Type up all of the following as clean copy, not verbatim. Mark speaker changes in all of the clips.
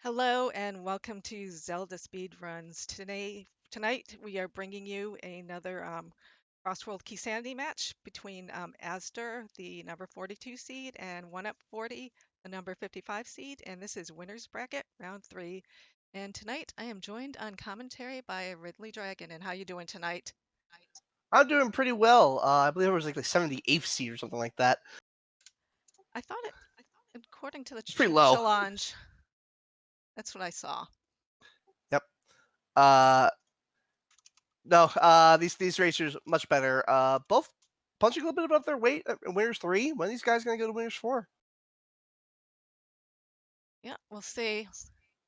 Speaker 1: Hello and welcome to Zelda Speedruns. Tonight we are bringing you another Crossworld Keysanity match between azder, the number 42 seed, and oneup40, the number 55 seed. And this is winners bracket round 3. And tonight I am joined on commentary by Ridley Dragon. And how you doing tonight?
Speaker 2: I'm doing pretty well. I believe it was like the 78th seed or something like that.
Speaker 1: I thought it, according to the
Speaker 2: It's pretty low.
Speaker 1: challenge, that's what I saw.
Speaker 2: Yep. No, these racers much better. Both punching a little bit above their weight in winners 3. When are these guys gonna go to winners 4?
Speaker 1: Yeah, we'll see.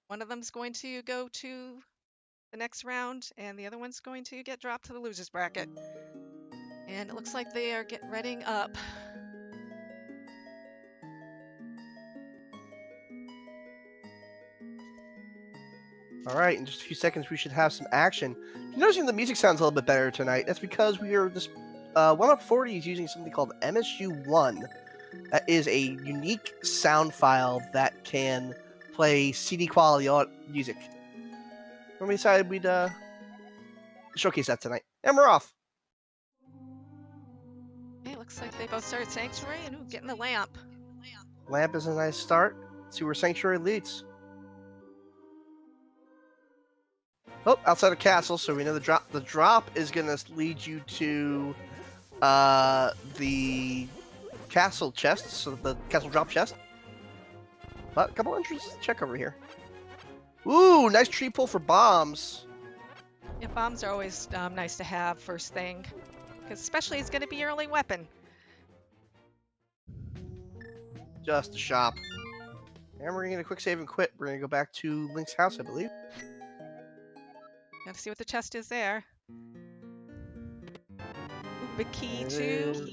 Speaker 1: One of them's going to go to the next round, and the other one's going to get dropped to the losers bracket. And it looks like they are readying up.
Speaker 2: All right, in just a few seconds we should have some action. You're noticing the music sounds a little bit better tonight. That's because we are this oneup40 is using something called MSU1. That is a unique sound file that can play CD quality music. And we decided we'd showcase that tonight. And we're off.
Speaker 1: Okay, looks like they both started Sanctuary and getting the lamp.
Speaker 2: Lamp is a nice start. Let's see where Sanctuary leads. Oh, outside of castle, so we know the drop. The drop is gonna lead you to the castle chest, so the castle drop chest. But a couple entries to check over here. Ooh, nice tree pull for bombs.
Speaker 1: Yeah, bombs are always nice to have first thing, because especially it's going to be your only weapon.
Speaker 2: Just a shop. And we're gonna get a quick save and quit. We're gonna go back to Link's house, I believe.
Speaker 1: Gotta see what the chest is there. Ooh, big key to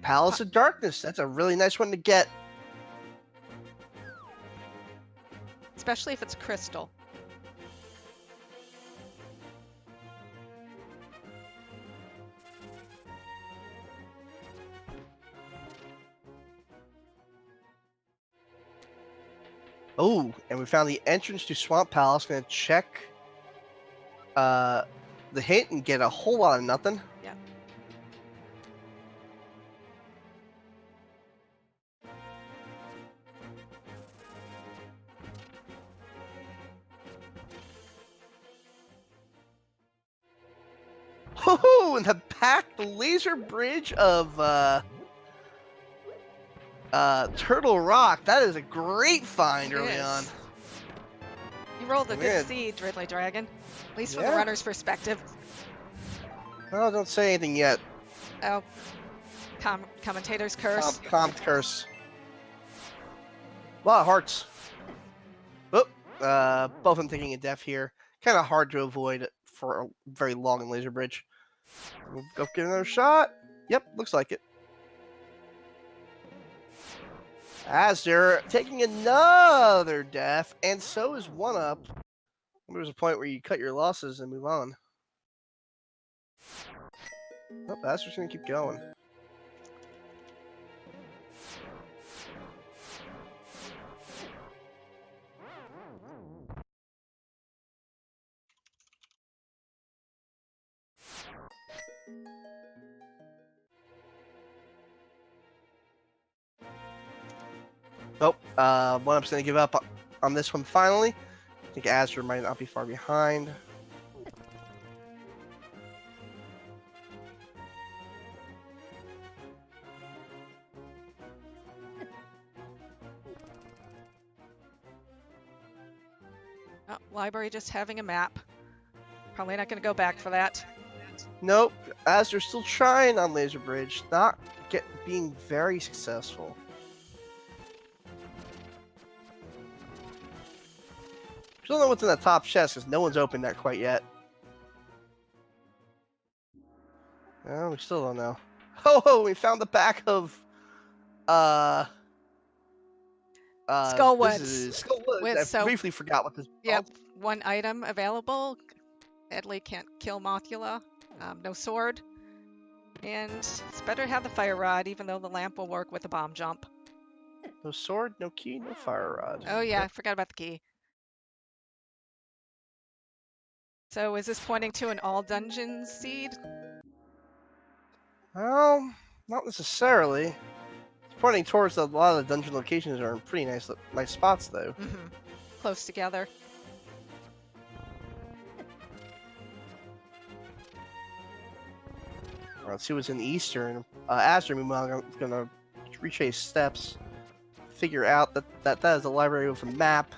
Speaker 2: Palace of Darkness. That's a really nice one to get.
Speaker 1: especially if it's crystal.
Speaker 2: Oh, and we found the entrance to Swamp Palace. Gonna check the hint and get a whole lot of nothing.
Speaker 1: Yeah.
Speaker 2: Oh, and the packed laser bridge of Turtle Rock. That is a great find early on.
Speaker 1: You rolled a
Speaker 2: Weird.
Speaker 1: good seed, Ridley Dragon. At least from
Speaker 2: Yeah.
Speaker 1: the runner's perspective.
Speaker 2: Oh, don't say anything yet.
Speaker 1: Oh, commentator's curse.
Speaker 2: Comp curse. A lot of hearts. Oh, both of them taking a death here. Kind of hard to avoid for a very long laser bridge. We'll go get another shot. Yep, looks like it. azder taking another death, and so is oneup. There's a point where you cut your losses and move on. Oh, azder's gonna keep going. Oh, oneup's gonna give up on this one finally. I think azder might not be far behind.
Speaker 1: Oh, library just having a map. Probably not going to go back for that.
Speaker 2: Nope, azder's still trying on laser bridge, not being very successful. Still don't know what's in that top chest because no one's opened that quite yet. No, we still don't know. Oh, we found the back of
Speaker 1: Skullwoods.
Speaker 2: This is Skullwoods. I
Speaker 1: So,
Speaker 2: briefly forgot what this is
Speaker 1: yep,
Speaker 2: called.
Speaker 1: one item available. Edley can't kill Mothula. No sword. And it's better to have the fire rod, even though the lamp will work with the bomb jump.
Speaker 2: No sword, no key, no fire rod.
Speaker 1: Oh yeah, I forgot about the key. So is this pointing to an all dungeons seed?
Speaker 2: Well, not necessarily. It's pointing towards a lot of the dungeon locations are in pretty nice spots, though.
Speaker 1: Mm-hmm. Close together.
Speaker 2: Let's see what's in the eastern. Azder, meanwhile, I'm gonna retrace steps, figure out that is the library with a map,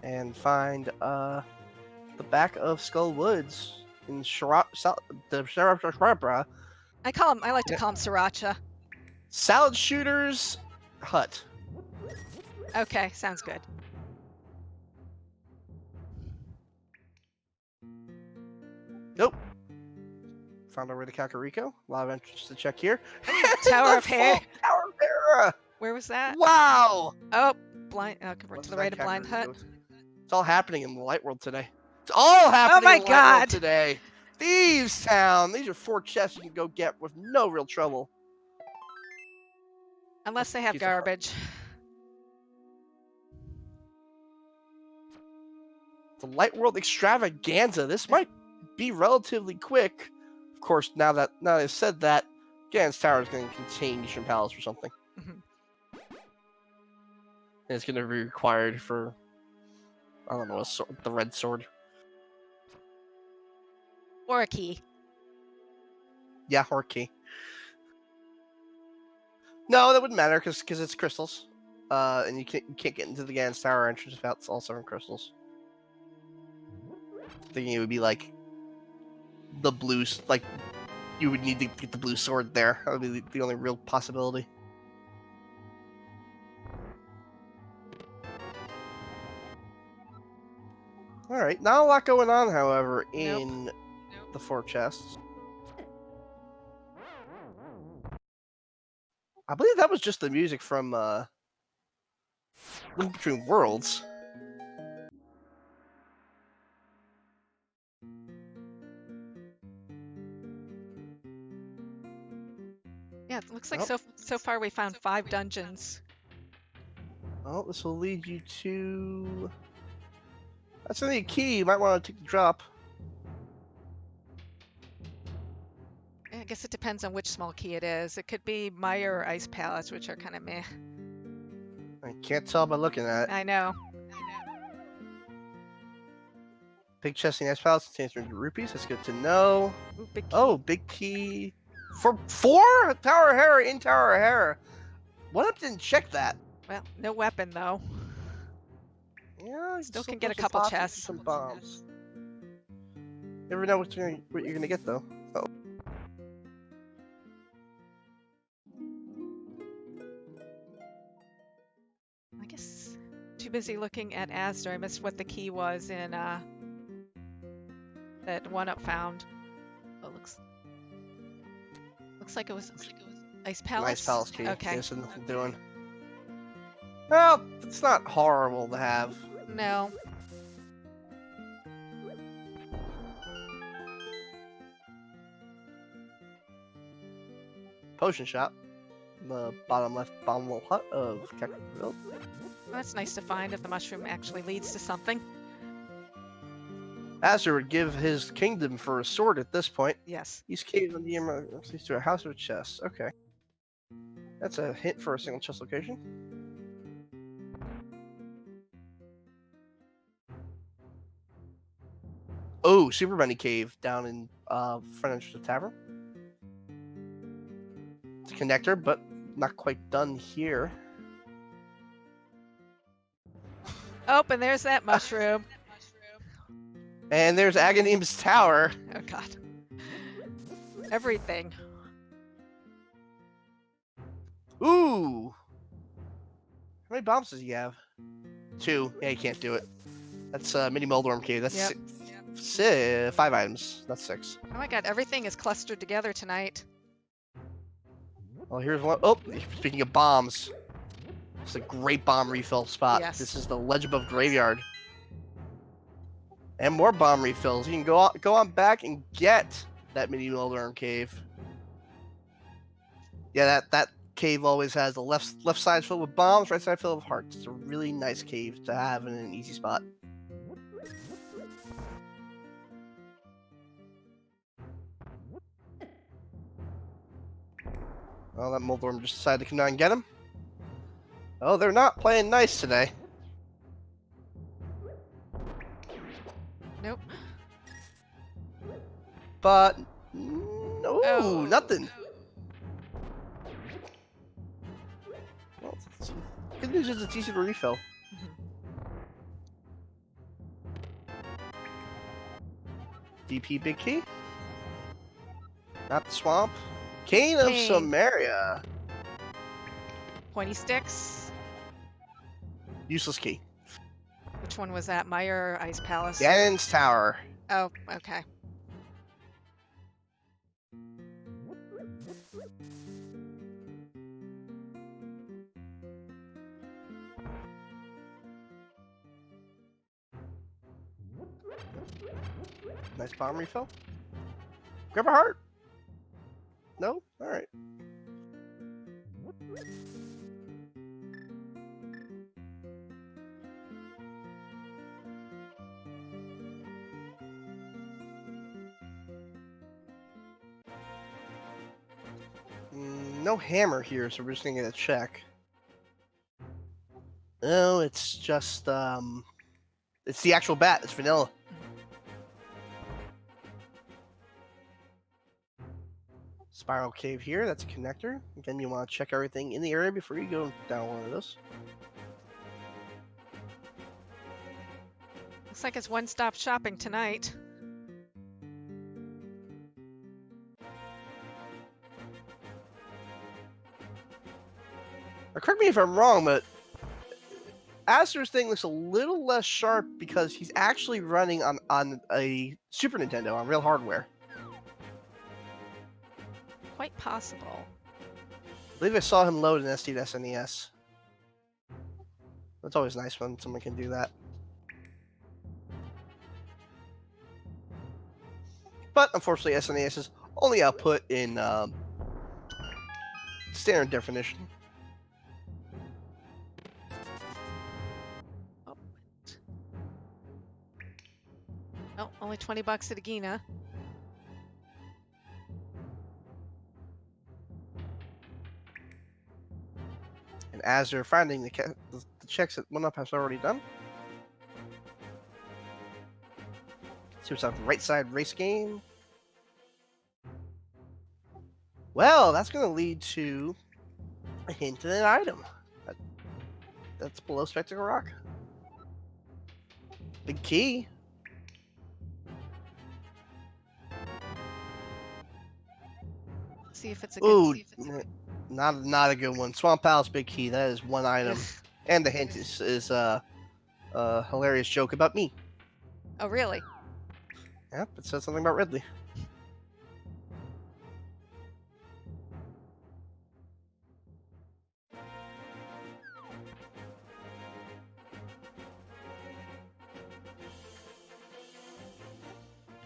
Speaker 2: and find the back of Skull Woods in the
Speaker 1: I like to call him Sriracha.
Speaker 2: Salad Shooter's hut.
Speaker 1: Okay, sounds good.
Speaker 2: Nope. Found our way to Kakariko. A lot of entrances to check here.
Speaker 1: Tower of Hair.
Speaker 2: Tower of Hera.
Speaker 1: Where was that?
Speaker 2: Wow.
Speaker 1: Oh, blind. We're
Speaker 2: What's
Speaker 1: to the right
Speaker 2: that
Speaker 1: of Blind Hut.
Speaker 2: Kakariko? It's all happening in the light world today. It's all happening
Speaker 1: my
Speaker 2: in the light world
Speaker 1: God.
Speaker 2: today. Thieves Town. These are 4 chests you can go get with no real trouble.
Speaker 1: Unless they have
Speaker 2: Piece of heart.
Speaker 1: garbage.
Speaker 2: The light world extravaganza. This might be relatively quick. Of course, now that I've said that, Ganon's Tower is going to contain Eastern Palace or something.
Speaker 1: Mm-hmm.
Speaker 2: And it's going to be required for, I don't know, the red sword.
Speaker 1: Or a key.
Speaker 2: Yeah, or key. No, that wouldn't matter because it's crystals. And you can't get into the Ganon's Tower entrance without all 7 crystals. Thinking it would be like the blue, like you would need to get the blue sword there. That would be the only real possibility. All right, not a lot going on, however, in the 4 chests. I believe that was just the music from Link Between Worlds.
Speaker 1: Yeah, it looks like so far we found 5 dungeons.
Speaker 2: Well, this will lead you to... That's only a key. You might want to take the drop.
Speaker 1: I guess it depends on which small key it is. It could be Meyer or Ice Palace, which are kind of meh.
Speaker 2: I can't tell by looking at it.
Speaker 1: I know.
Speaker 2: Big chest in Ice Palace contains 300 rupees. That's good to know.
Speaker 1: Ooh, big key.
Speaker 2: Oh, big key. For 4? Tower of Hera in Tower of Hera. What up didn't check that?
Speaker 1: Well, no weapon though.
Speaker 2: Yeah,
Speaker 1: Still can
Speaker 2: put
Speaker 1: get a
Speaker 2: some
Speaker 1: couple
Speaker 2: pots and
Speaker 1: chests.
Speaker 2: some bombs. Never know what you're gonna get though. Oh.
Speaker 1: I guess too busy looking at Azder. I missed what the key was in that one up found. Oh, looks like it was Ice Palace.
Speaker 2: Nice palace key.
Speaker 1: Okay.
Speaker 2: There's nothing doing. Well, it's not horrible to have.
Speaker 1: No.
Speaker 2: Potion shop. The bottom left little hut of Kakariko.
Speaker 1: Well, that's nice to find if the mushroom actually leads to something.
Speaker 2: Azder would give his kingdom for a sword at this point.
Speaker 1: Yes.
Speaker 2: East cave on the emerald leads to a house of chests. Okay. That's a hint for a single chest location. Oh, Super Bunny Cave down in front entrance of the tavern. It's a connector, but not quite done here.
Speaker 1: Oh, and there's that mushroom.
Speaker 2: And there's Aghanim's tower.
Speaker 1: Oh god. Everything.
Speaker 2: Ooh. How many bombs does he have? 2. Yeah, he can't do it. That's Mini Moldworm Cave. That's 5 items. That's 6.
Speaker 1: Oh my god, everything is clustered together tonight.
Speaker 2: Well, here's one. Oh, speaking of bombs. It's a great bomb refill spot.
Speaker 1: Yes.
Speaker 2: This is the Ledge Above Graveyard. And more bomb refills. You can go on back and get that Mini Moldworm Cave. Yeah, cave always has the left side filled with bombs, right side filled with hearts. It's a really nice cave to have in an easy spot. Well, that Moldorm just decided to come down and get him. Oh, they're not playing nice today.
Speaker 1: Nope.
Speaker 2: But no,
Speaker 1: Oh.
Speaker 2: nothing. Well, good news is it's easy to refill. DP big key. Not the swamp. Cane of
Speaker 1: Cane.
Speaker 2: Samaria.
Speaker 1: Pointy sticks.
Speaker 2: Useless key.
Speaker 1: Which one was that? Meyer Ice Palace?
Speaker 2: Ganon's Tower.
Speaker 1: Oh, okay.
Speaker 2: Nice bomb refill. Grab a heart. No? Alright. No hammer here, so we're just gonna get a check. No, it's just it's the actual bat. It's vanilla. Spiral cave here. That's a connector. Again, you want to check everything in the area before you go down one of those.
Speaker 1: Looks like it's one-stop shopping tonight.
Speaker 2: Now, correct me if I'm wrong, but azder's thing looks a little less sharp because he's actually running on a Super Nintendo, on real hardware.
Speaker 1: Quite possible.
Speaker 2: I believe I saw him load an SD to SNES. That's always nice when someone can do that. But unfortunately, SNES is only output in standard definition.
Speaker 1: Oh, only 20 bucks at Agina.
Speaker 2: And as they're finding the checks that OneUp has already done. See what's on the right side race game. Well, that's going to lead to a hint and an item. That's below Spectacle Rock. Big key.
Speaker 1: See if it's a good.
Speaker 2: Ooh, not a good one. Swamp Palace Big Key. That is one item. And the hint is a hilarious joke about me.
Speaker 1: Oh, really?
Speaker 2: Yep, it says something about Ridley.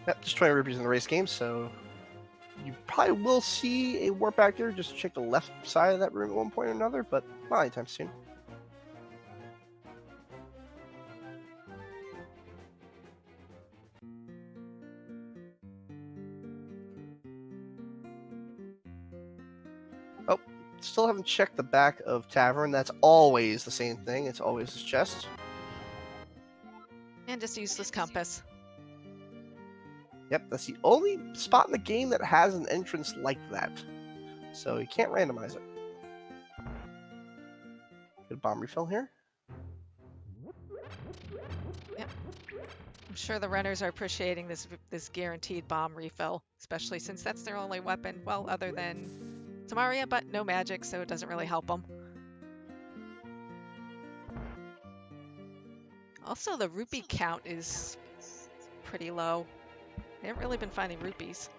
Speaker 2: Yep, just 20 rupees in the race game, so you probably will see a warp back there. Just check the left side of that room at one point or another, but not anytime soon. Oh, still haven't checked the back of Tavern. That's always the same thing. It's always his chest.
Speaker 1: And just useless compass.
Speaker 2: Yep, that's the only spot in the game that has an entrance like that. So you can't randomize it. Good bomb refill here.
Speaker 1: Yep. I'm sure the runners are appreciating this guaranteed bomb refill, especially since that's their only weapon, well, other than Samaria, but no magic, so it doesn't really help them. Also, the rupee count is pretty low. They haven't really been finding rupees.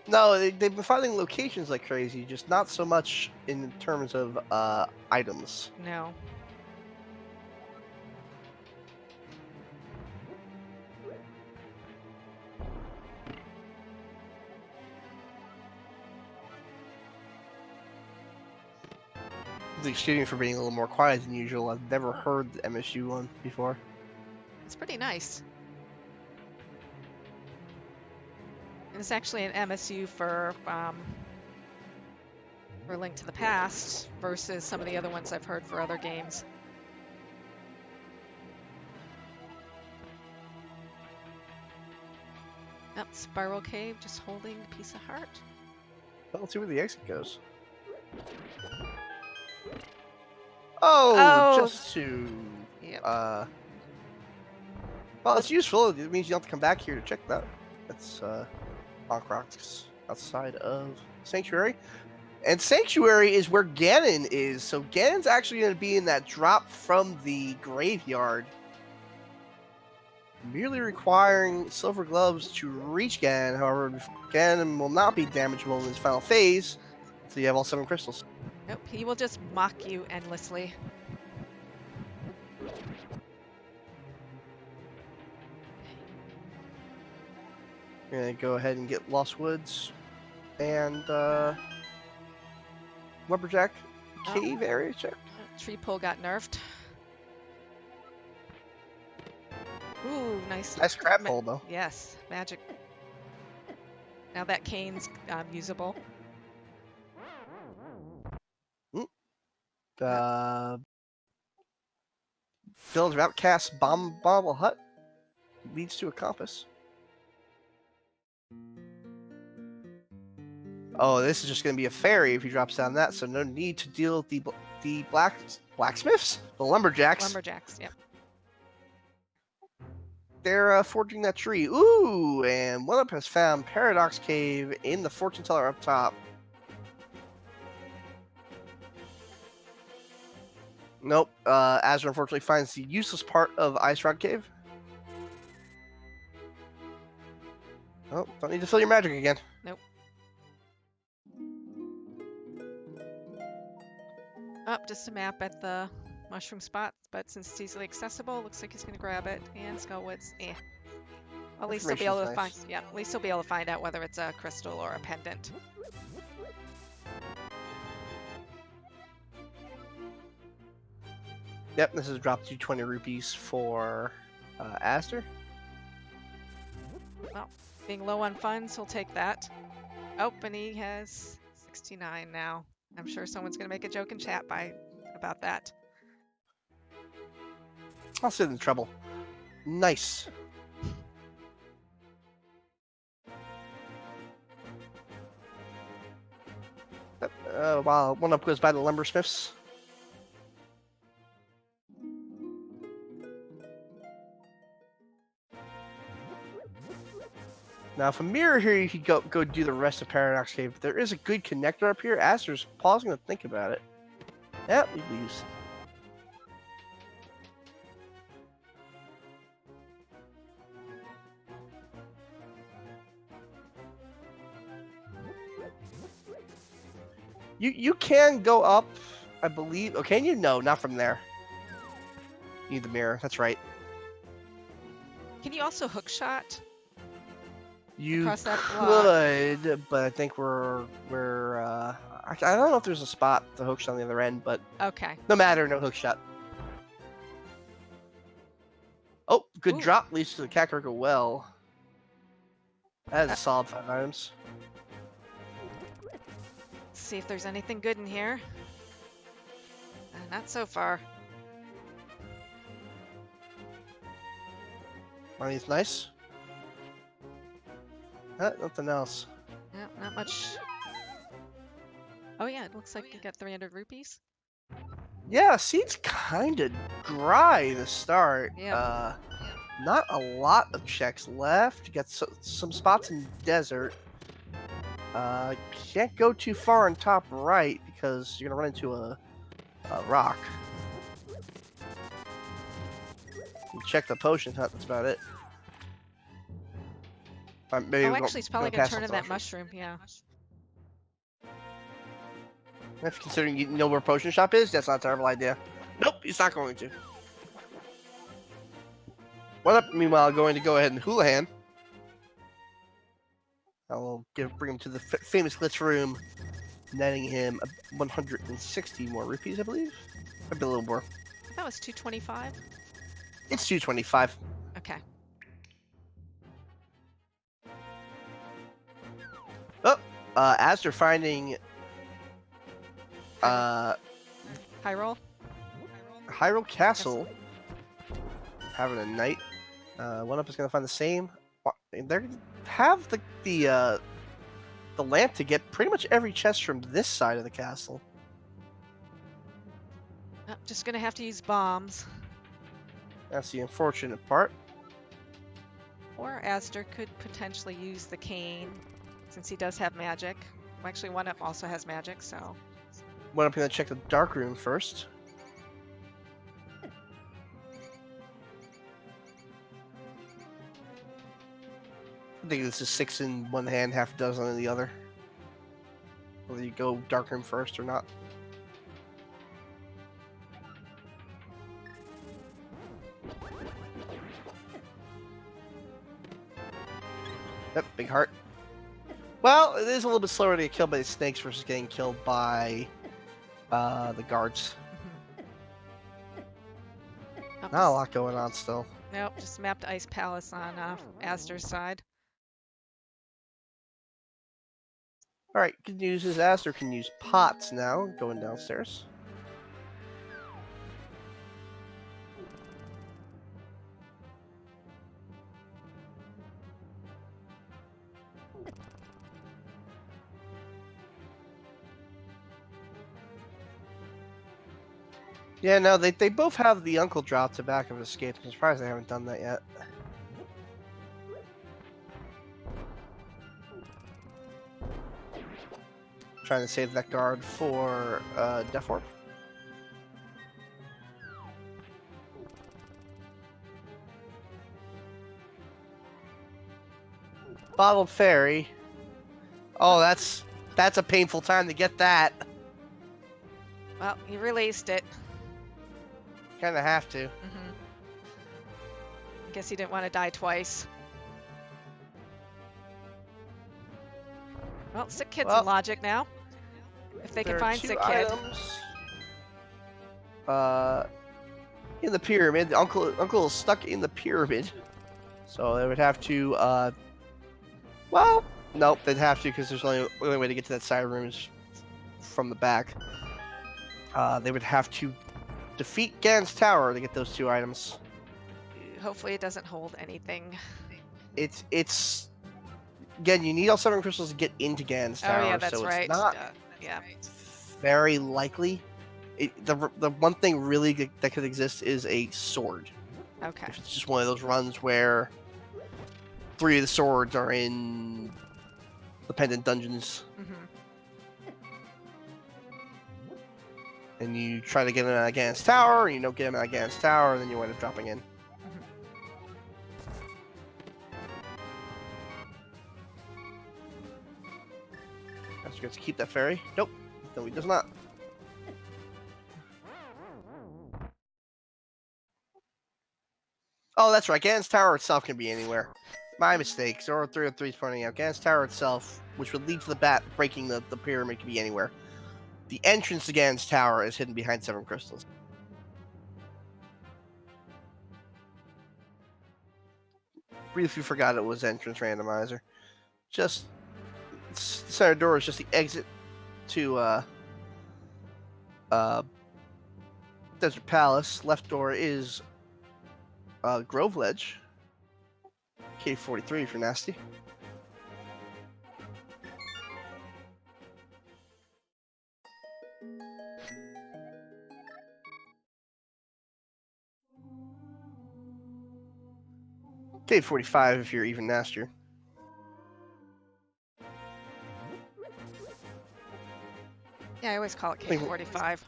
Speaker 2: No, they've been finding locations like crazy, just not so much in terms of items.
Speaker 1: No.
Speaker 2: Excuse me for being a little more quiet than usual. I've never heard the MSU one before.
Speaker 1: It's pretty nice. And it's actually an MSU for Link to the Past versus some of the other ones I've heard for other games. Yep, Spiral Cave, just holding a piece of heart.
Speaker 2: Well, let's see where the exit goes. Oh,
Speaker 1: Oh!
Speaker 2: just to...
Speaker 1: Yep.
Speaker 2: Well, it's useful. It means you don't have to come back here to check that. That's Bonk Rocks outside of Sanctuary. And Sanctuary is where Ganon is. So Ganon's actually going to be in that drop from the graveyard. Merely requiring Silver Gloves to reach Ganon. However, Ganon will not be damageable in his final phase until you have all 7 crystals.
Speaker 1: Nope, he will just mock you endlessly.
Speaker 2: We're going to go ahead and get Lost Woods and Lumberjack Cave area check.
Speaker 1: Tree pole got nerfed. Ooh, nice.
Speaker 2: Nice crab hole, though.
Speaker 1: Yes, magic. Now that cane's usable.
Speaker 2: Village of Outcasts Bombable Hut leads to a compass. Oh, this is just going to be a fairy if he drops down that, so no need to deal with the blacksmiths? The lumberjacks.
Speaker 1: Lumberjacks, yep.
Speaker 2: They're forging that tree. Ooh, and OneUp has found Paradox Cave in the fortune teller up top. Nope, azder unfortunately finds the useless part of Ice Rod Cave. Oh, don't need to fill your magic again.
Speaker 1: Nope. Up, just a map at the mushroom spot, but since it's easily accessible, looks like he's gonna grab it. And Skullwoods, eh. At least he'll be able to find. Yeah, at least he'll be able to find out whether it's a crystal or a pendant.
Speaker 2: Yep, this is dropped to 20 rupees for azder.
Speaker 1: Well, being low on funds, he'll take that. Oh, and he has 69 now. I'm sure someone's gonna make a joke in chat about that.
Speaker 2: I'll sit in trouble. Nice. While OneUp goes by the lumbersmiths. Now, from Mirror here, you could go do the rest of Paradox Cave. But there is a good connector up here. azder's pausing to think about it. Yep, he leaves. You can go up, I believe. Oh, can you? No, not from there. You need the mirror. That's right.
Speaker 1: Can you also hook shot?
Speaker 2: You
Speaker 1: Across that
Speaker 2: could, but I think we're I don't know if there's a spot to hook shot on the other end, but
Speaker 1: okay.
Speaker 2: No matter, no hook shot. Oh, good drop leads to the Kakariko well. That is a solid 5 items.
Speaker 1: Let's see if there's anything good in here. Not so far.
Speaker 2: Money's nice. Nothing else.
Speaker 1: Yeah, not much. Oh yeah, it looks like you got 300 rupees.
Speaker 2: Yeah, seed's kind of dry to start.
Speaker 1: Yeah.
Speaker 2: Not a lot of checks left. You got some spots in desert. Can't go too far on top right because you're gonna run into a rock. You check the potion hut. That's about it. Maybe
Speaker 1: actually, it's probably gonna turn in that mushroom. Yeah.
Speaker 2: If considering you know where potion shop is, that's not a terrible idea. Nope, he's not going to. OneUp, meanwhile, going to go ahead and Houlihan. I'll bring him to the famous glitch room. netting him 160 more rupees, I believe. Maybe a little more.
Speaker 1: That was 225.
Speaker 2: It's 225.
Speaker 1: Okay.
Speaker 2: Oh, as they're finding
Speaker 1: Hyrule,
Speaker 2: uh,
Speaker 1: Hyrule.
Speaker 2: Hyrule Castle, having a night. OneUp is gonna find the same. They're gonna have the lamp to get pretty much every chest from this side of the castle.
Speaker 1: Oh, just gonna have to use bombs.
Speaker 2: That's the unfortunate part.
Speaker 1: Or azder could potentially use the cane, since he does have magic. Well, actually, OneUp also has magic, so.
Speaker 2: OneUp gonna check the dark room first. I think this is 6 in one hand, half a dozen in the other. Whether you go dark room first or not. Yep, big heart. Well, it is a little bit slower to get killed by the snakes versus getting killed by the guards.
Speaker 1: Oh,
Speaker 2: Not a lot going on still.
Speaker 1: Nope, just mapped Ice Palace on azder's side.
Speaker 2: Alright, good news is Aster can use pots now, going downstairs. Yeah, no, they both have the uncle drop to back of escape. I'm surprised they haven't done that yet. Trying to save that guard for Death Orb. Bottled Fairy. Oh, that's a painful time to get that.
Speaker 1: Well, he released it.
Speaker 2: Kind of have to.
Speaker 1: I guess he didn't want to die twice. Well, Sick Kid's in logic now. If they can find Sick Kid.
Speaker 2: In the pyramid. The uncle is stuck in the pyramid. So they would have to, well, nope, they'd have to because there's only way to get to that side room is from the back. They would have to defeat Gan's Tower to get those 2 items.
Speaker 1: Hopefully it doesn't hold anything.
Speaker 2: It's again, you need all 7 crystals to get into Gan's Tower.
Speaker 1: Oh yeah, that's
Speaker 2: so
Speaker 1: right.
Speaker 2: It's not
Speaker 1: yeah.
Speaker 2: very likely. The one thing really that could exist is a sword.
Speaker 1: Okay.
Speaker 2: If it's just one of those runs where 3 of the swords are in the pendant dungeons. And you try to get him out of Gan's Tower, and you don't get him out of Gan's Tower, and then you end up dropping in. Master gets to keep that fairy. Nope. No, he does not. Oh, that's right. Gan's Tower itself can be anywhere. My mistake. Zoro 303 is pointing out. Gan's Tower itself, which would lead to the bat breaking the pyramid, can be anywhere. The entrance to Gan's Tower is hidden behind 7 crystals. Briefly forgot it was entrance randomizer. Just the center door is just the exit to Desert Palace. Left door is Grove Ledge. K43 if you're nasty. K45 if you're even nastier.
Speaker 1: Yeah, I always call it K45.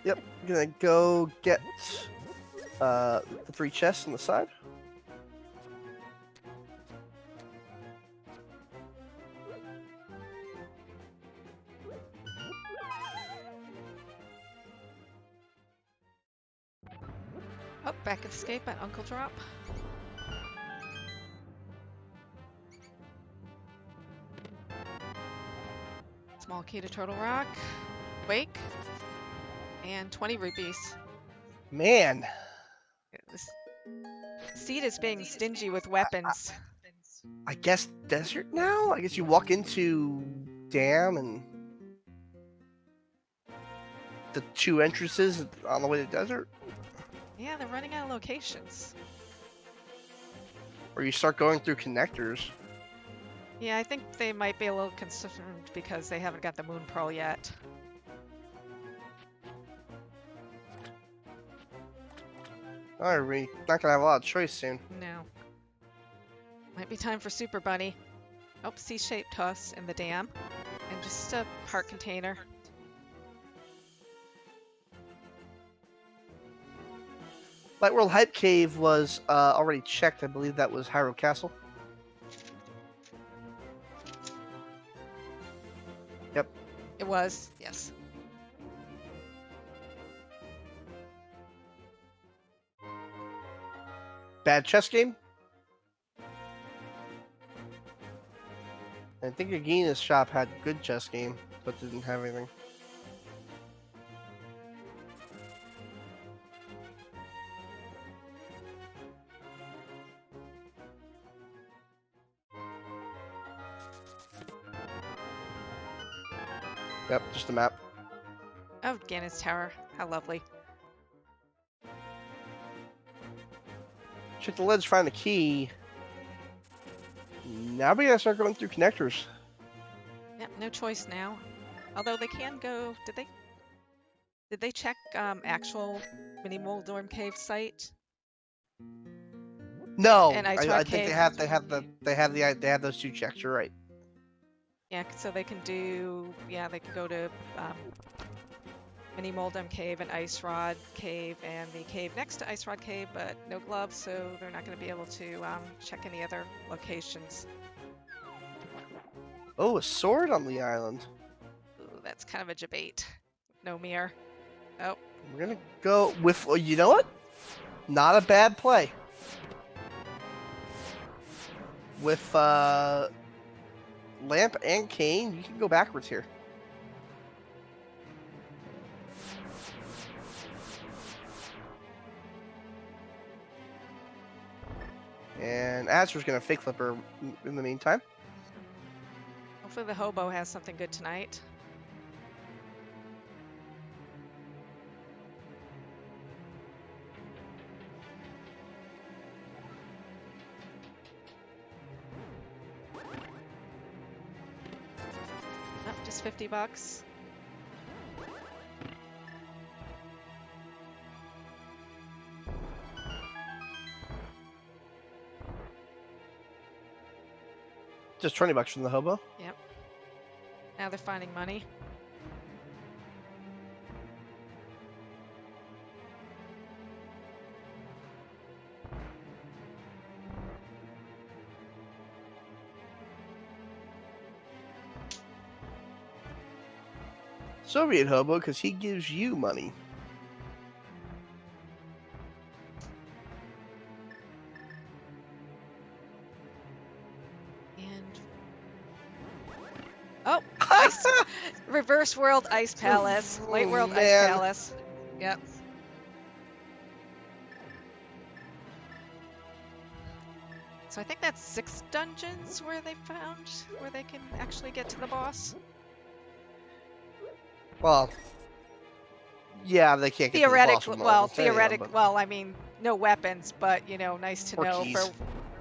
Speaker 2: Yep, I'm gonna go get the 3 chests on the side.
Speaker 1: Oh, back escape at Uncle Drop. key to Turtle Rock, Wake, and 20 rupees.
Speaker 2: Man,
Speaker 1: This seed is being stingy with weapons.
Speaker 2: I guess desert now? I guess you walk into dam and the 2 entrances on the way to desert?
Speaker 1: Yeah, they're running out of locations.
Speaker 2: Or you start going through connectors.
Speaker 1: Yeah, I think they might be a little concerned because they haven't got the Moon Pearl yet.
Speaker 2: Alright, we're not gonna have a lot of choice soon.
Speaker 1: No. Might be time for Super Bunny. Oh, C-shaped toss in the dam. And just a heart container.
Speaker 2: Light World Hype Cave was already checked. I believe that was Hyrule Castle. Yep.
Speaker 1: It was, yes.
Speaker 2: Bad chess game? I think Agina's shop had good chess game, but didn't have anything. Yep, just a map.
Speaker 1: Oh, Ganon's Tower. How lovely.
Speaker 2: Check the ledge, find the key. Now we gotta start going through connectors.
Speaker 1: Yep, no choice now. Although they can go. Did they check actual Mini Moldorm Cave site?
Speaker 2: No,
Speaker 1: And
Speaker 2: I
Speaker 1: Ice-Rod
Speaker 2: think
Speaker 1: Cave?
Speaker 2: they have those 2 checks. You're right.
Speaker 1: Yeah, so they can do. Yeah, they can go to Mini Moldum Cave and Ice Rod Cave and the cave next to Ice Rod Cave, but no gloves, so they're not going to be able to check any other locations.
Speaker 2: Oh, a sword on the island.
Speaker 1: Ooh, that's kind of a debate. No mirror. Oh,
Speaker 2: We're gonna go with. Oh, you know what? Not a bad play. With Lamp and Cane, you can go backwards here. And Azder's gonna fake flip her in the meantime.
Speaker 1: hopefully the hobo has something good tonight. Oh, just $50.
Speaker 2: Just $20 from the hobo.
Speaker 1: Yep. Now they're finding money.
Speaker 2: Soviet hobo, because he gives you money.
Speaker 1: And oh, ice reverse world ice palace, light world ice
Speaker 2: Man.
Speaker 1: palace. Yep. So I think that's 6 dungeons where they found where they can actually get to the boss.
Speaker 2: Well, yeah, they can't get to the boss
Speaker 1: Theoretically,
Speaker 2: from
Speaker 1: well,
Speaker 2: almost any of them,
Speaker 1: theoretic.
Speaker 2: but-
Speaker 1: Well, I mean, no weapons, but you know, nice to
Speaker 2: Or
Speaker 1: know
Speaker 2: keys.
Speaker 1: for.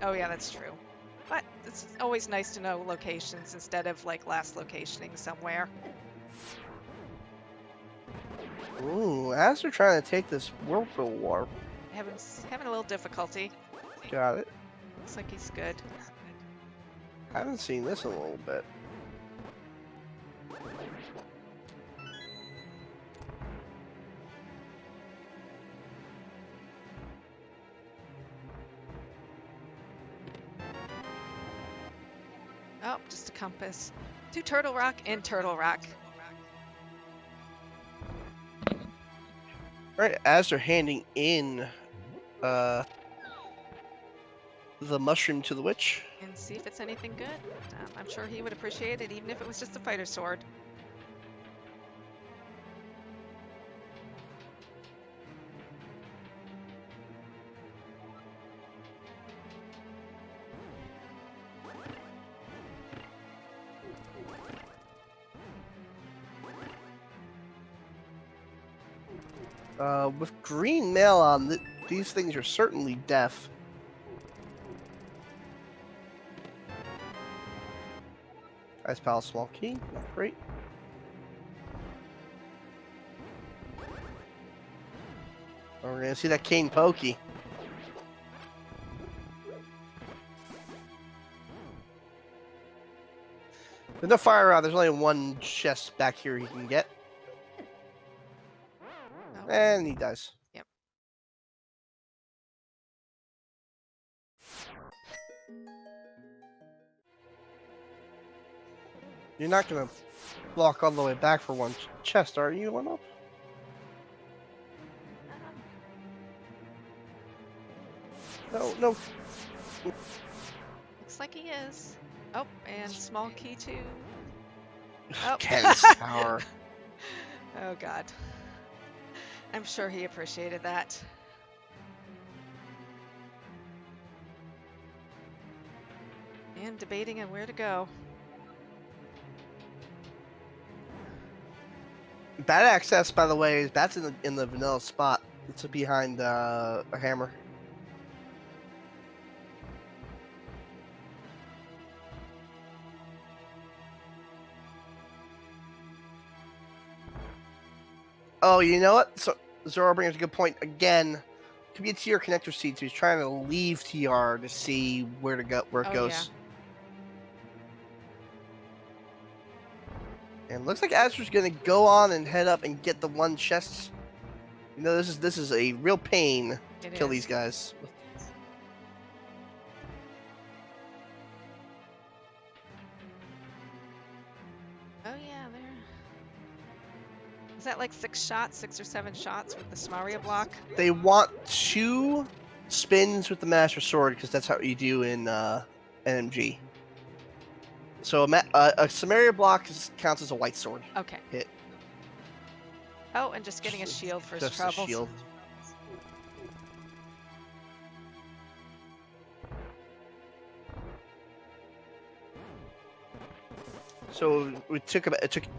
Speaker 1: Oh yeah, that's true. But it's always nice to know locations instead of like last locationing somewhere.
Speaker 2: Ooh, Azder trying to take this Whirlpool War.
Speaker 1: Having a little difficulty.
Speaker 2: Got it.
Speaker 1: Looks like he's good.
Speaker 2: Haven't seen this in a little bit.
Speaker 1: Oh, just a compass. To Turtle Rock and Turtle Rock.
Speaker 2: Alright, as they're handing in the mushroom to the witch.
Speaker 1: And see if it's anything good. I'm sure he would appreciate it, even if it was just a fighter sword.
Speaker 2: With green mail on, these things are certainly deaf. Ice Palace small key, not great. We're gonna see that cane pokey. There's no fire around. There's only one chest back here he can get.
Speaker 1: Oh.
Speaker 2: And he dies.
Speaker 1: Yep.
Speaker 2: You're not gonna walk all the way back for one chest, are you, One Up? No, no.
Speaker 1: Looks like he is. Oh, and small key too. Oh.
Speaker 2: Ken's tower.
Speaker 1: Oh God. I'm sure he appreciated that. And debating on where to go.
Speaker 2: Bad access, by the way, that's in the vanilla spot. It's behind a hammer. Oh, you know what? So Zoro brings a good point again. Could be a TR connector seed, so he's trying to leave TR to see where to go, where it goes. Yeah. And looks like Azder's gonna go on and head up and get the one chest. You know, this is a real pain to kill these guys.
Speaker 1: Oh yeah, there. Is that like 6 or 7 shots with the Samaria block?
Speaker 2: They want 2 spins with the Master Sword because that's how you do in NMG. So a Samaria block counts as a white sword.
Speaker 1: Okay.
Speaker 2: Hit.
Speaker 1: Oh, and just getting a shield for his
Speaker 2: Just
Speaker 1: troubles.
Speaker 2: a shield. So it took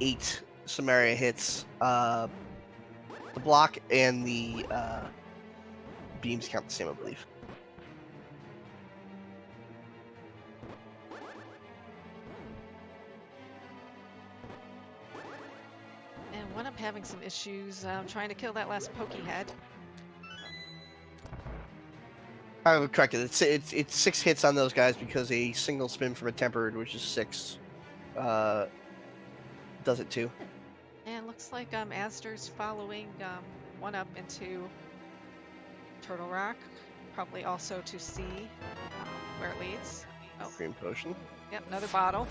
Speaker 2: 8 Samaria hits. The block and the beams count the same, I believe.
Speaker 1: And one up having some issues trying to kill that last pokey head.
Speaker 2: I would correct it. It's 6 hits on those guys because a single spin from a tempered, which is 6, does it too.
Speaker 1: And looks like Azder's following one up into Turtle Rock, probably also to see where it leads. Oh,
Speaker 2: Green potion.
Speaker 1: Yep, another bottle.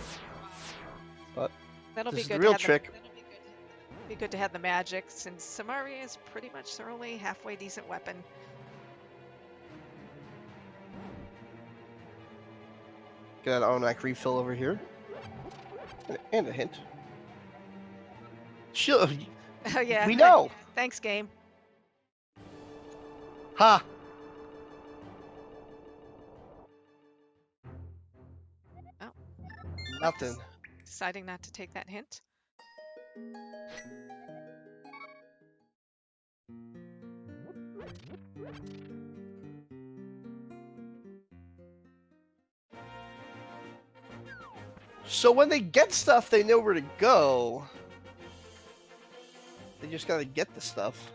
Speaker 2: But
Speaker 1: that'll
Speaker 2: this
Speaker 1: be
Speaker 2: is
Speaker 1: good.
Speaker 2: The real trick.
Speaker 1: Be good to have the magic since Samaria is pretty much their only halfway decent weapon.
Speaker 2: Get an automatic refill over here. And a hint. Shield.
Speaker 1: Oh yeah.
Speaker 2: We know.
Speaker 1: Thanks, game.
Speaker 2: Ha.
Speaker 1: Oh.
Speaker 2: Nothing.
Speaker 1: Deciding not to take that hint.
Speaker 2: So when they get stuff, they know where to go. They just gotta get the stuff.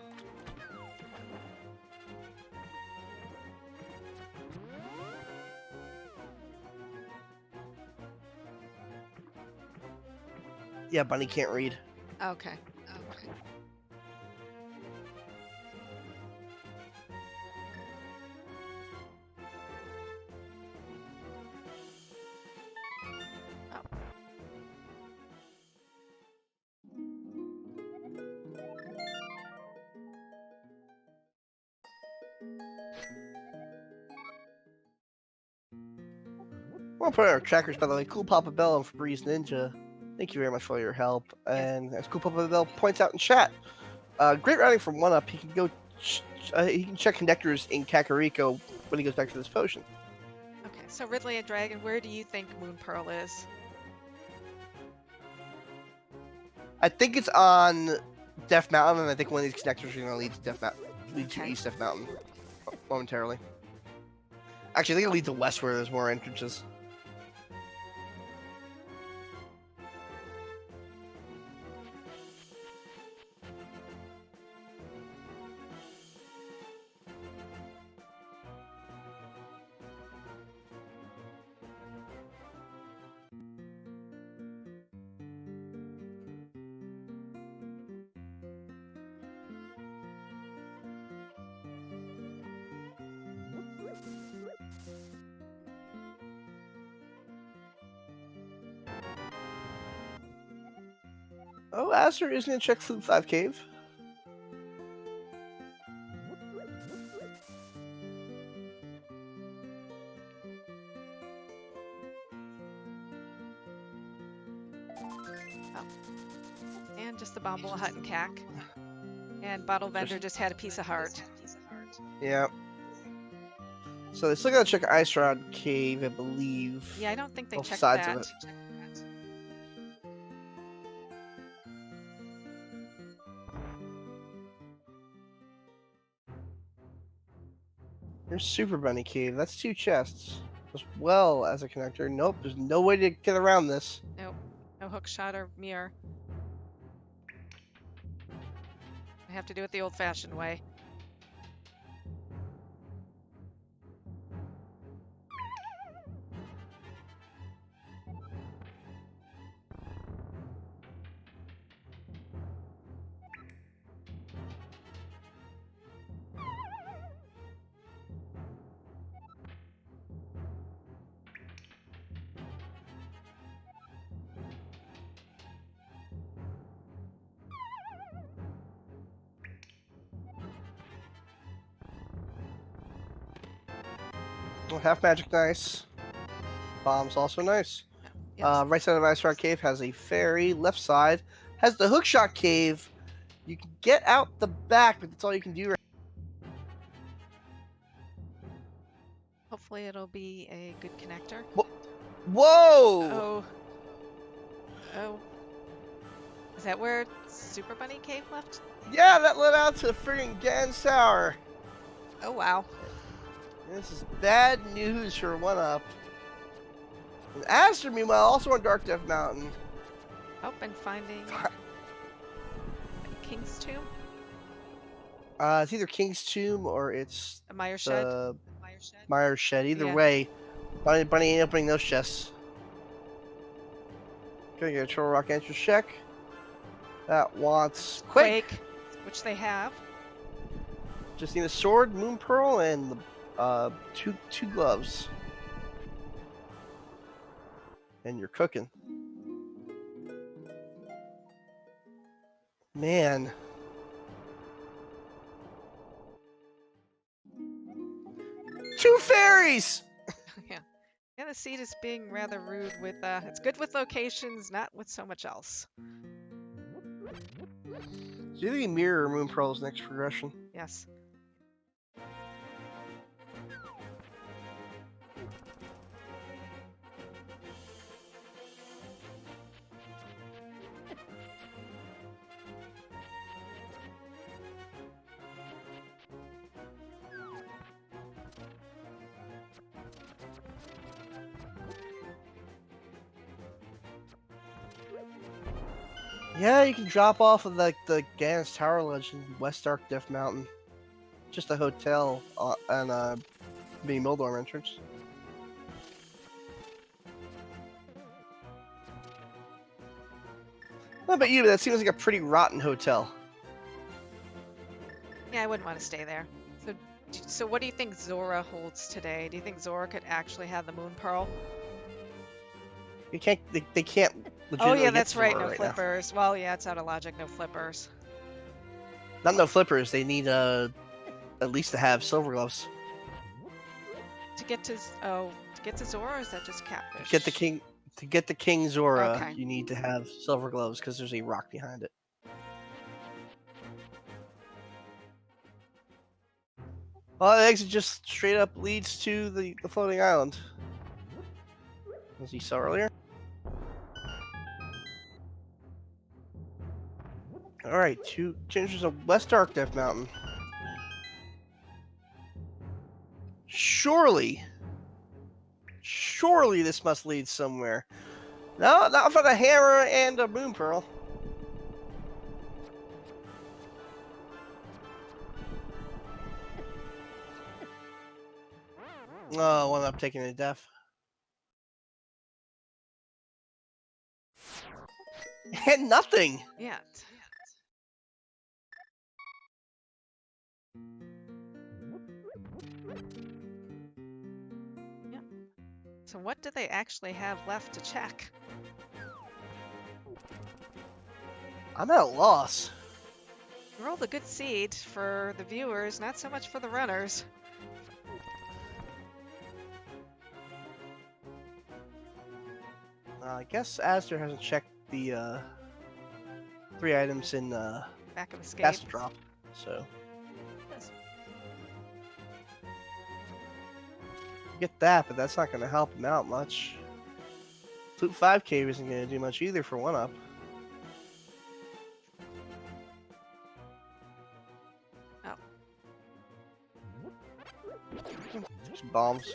Speaker 2: Yeah, Bunny can't read.
Speaker 1: Okay.
Speaker 2: We'll put our trackers, by the way. Cool Papa Bell and Febreze Ninja. Thank you very much for your help. And as Cool Papa Bell points out in chat, great routing from One Up. He can go. He can check connectors in Kakariko when he goes back to this potion.
Speaker 1: Okay, so Ridley and Dragon, where do you think Moon Pearl is?
Speaker 2: I think it's on Death Mountain, and I think one of these connectors are going to lead to
Speaker 1: Okay.
Speaker 2: East Death Mountain momentarily. Actually, I think it'll lead to West where there's more entrances. Oh, azder is going to check Flute 5 Cave.
Speaker 1: And just the Bombula Hut and Cack. And Bottle Vendor just had a piece of heart.
Speaker 2: Yeah. So they still got to check Ice Rod Cave, I believe.
Speaker 1: Yeah, I don't think they
Speaker 2: Both
Speaker 1: checked
Speaker 2: sides
Speaker 1: that.
Speaker 2: of it. Here's Super Bunny Cave. That's 2 chests. As well as a connector. Nope, there's no way to get around this.
Speaker 1: Nope. No hook shot or mirror. I have to do it the old-fashioned way.
Speaker 2: Well, half magic, nice. Bomb's also nice.
Speaker 1: Yes.
Speaker 2: Right side of Ice Rod Cave has a ferry. Left side has the Hookshot Cave. You can get out the back, but that's all you can do right.
Speaker 1: Hopefully it'll be a good connector.
Speaker 2: Whoa!
Speaker 1: Oh. Is that where Super Bunny Cave left?
Speaker 2: Yeah, that led out to friggin' Gans Tower.
Speaker 1: Oh, wow.
Speaker 2: This is bad news for oneup. And azder, meanwhile, also on Dark Death Mountain.
Speaker 1: Oh, and finding King's Tomb?
Speaker 2: It's either King's Tomb or it's
Speaker 1: A Mire Shed?
Speaker 2: the Myers Shed. Either
Speaker 1: Yeah.
Speaker 2: way, Bunny ain't opening those chests. Gonna get a Troll Rock entrance check. That wants Quake.
Speaker 1: Which they have.
Speaker 2: Just need a sword, Moon Pearl, and two gloves. And you're cooking. Man. Two fairies!
Speaker 1: Yeah. Yeah, the seed is being rather rude with, it's good with locations, not with so much else.
Speaker 2: Do you think Mirror or Moon Pearl's next progression?
Speaker 1: Yes.
Speaker 2: Yeah, you can drop off of the Gans Tower Ledge in West Dark Death Mountain. Just a hotel and mini Mildorm entrance. How about you? That seems like a pretty rotten hotel.
Speaker 1: Yeah, I wouldn't want to stay there. So what do you think Zora holds today? Do you think Zora could actually have the Moon Pearl?
Speaker 2: You can't. They can't.
Speaker 1: Oh yeah,
Speaker 2: get
Speaker 1: that's right.
Speaker 2: Zora
Speaker 1: No
Speaker 2: now.
Speaker 1: flippers. Well, yeah, it's out of logic. No flippers.
Speaker 2: Not no flippers. They need at least to have silver gloves.
Speaker 1: To get to Zora, or is that just catfish?
Speaker 2: To get the King Zora,
Speaker 1: Okay.
Speaker 2: you need to have silver gloves because there's a rock behind it. Well, the exit just straight up leads to the floating island. As you saw earlier. Alright, 2 changes of West Dark Death Mountain. Surely this must lead somewhere. No, not for the hammer and a moon pearl. Oh, one up taking a death. And nothing.
Speaker 1: Yeah. Yeah. So what do they actually have left to check?
Speaker 2: I'm at a loss.
Speaker 1: Rolled a good seed for the viewers, not so much for the runners.
Speaker 2: I guess azder hasn't checked the 3 items in
Speaker 1: Back of escape.
Speaker 2: Castle Drop, so
Speaker 1: Yes.
Speaker 2: get that, but that's not going to help him out much. Flute 5 Cave isn't going to do much either for 1-up.
Speaker 1: Oh.
Speaker 2: Some bombs.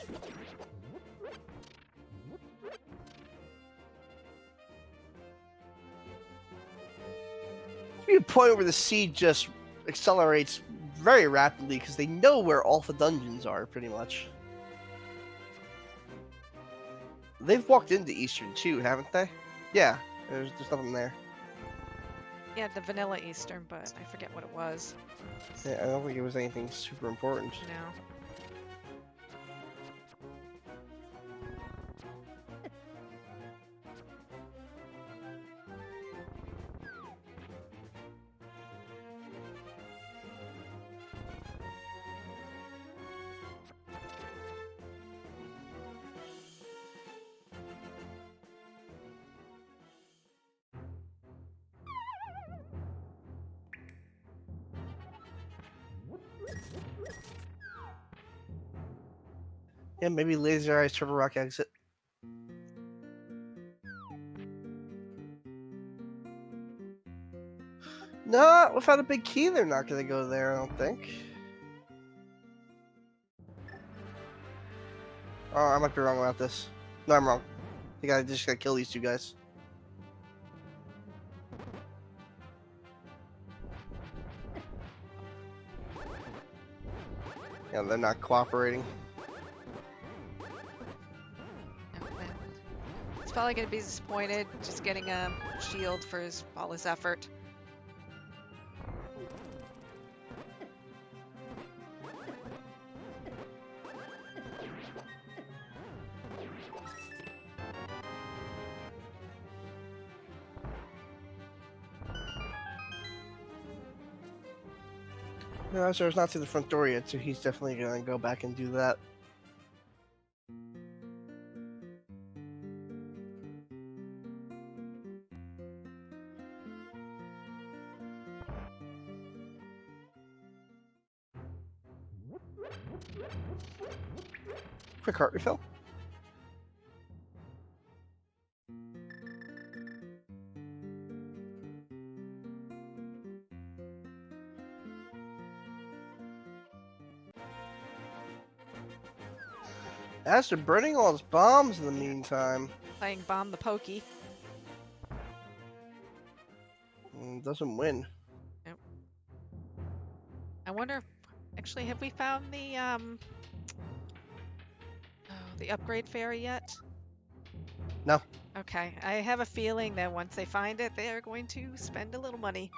Speaker 2: There'll be a point where the seed just accelerates very rapidly because they know where all the dungeons are, pretty much. They've walked into Eastern too, haven't they? Yeah, there's nothing there.
Speaker 1: Yeah, the vanilla Eastern, but I forget what it was.
Speaker 2: Yeah, I don't think it was anything super important.
Speaker 1: No.
Speaker 2: Yeah, maybe Laser Eyes Turbo Rock exit. No, without a big key, they're not going to go there, I don't think. Oh, I might be wrong about this. No, I'm wrong. I think I just gotta kill these 2 guys. Yeah, they're not cooperating.
Speaker 1: No, he's probably going to be disappointed just getting a shield for all his effort.
Speaker 2: No, Azra's not to the front door yet, so he's definitely gonna go back and do that. Quick heart refill. Azra burning all his bombs in the meantime.
Speaker 1: Playing Bomb the Pokey.
Speaker 2: Doesn't win.
Speaker 1: Nope. I wonder if, actually, have we found the upgrade fairy yet?
Speaker 2: No.
Speaker 1: Okay, I have a feeling that once they find it, they are going to spend a little money.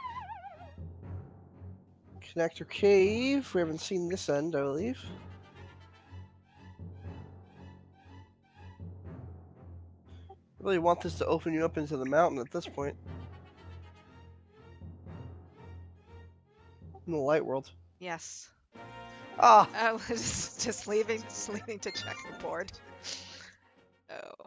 Speaker 2: Connector cave. We haven't seen this end, I believe. Really want this to open you up into the mountain at this point. In the light world.
Speaker 1: Yes.
Speaker 2: Ah!
Speaker 1: I was just leaving to check the board. Oh.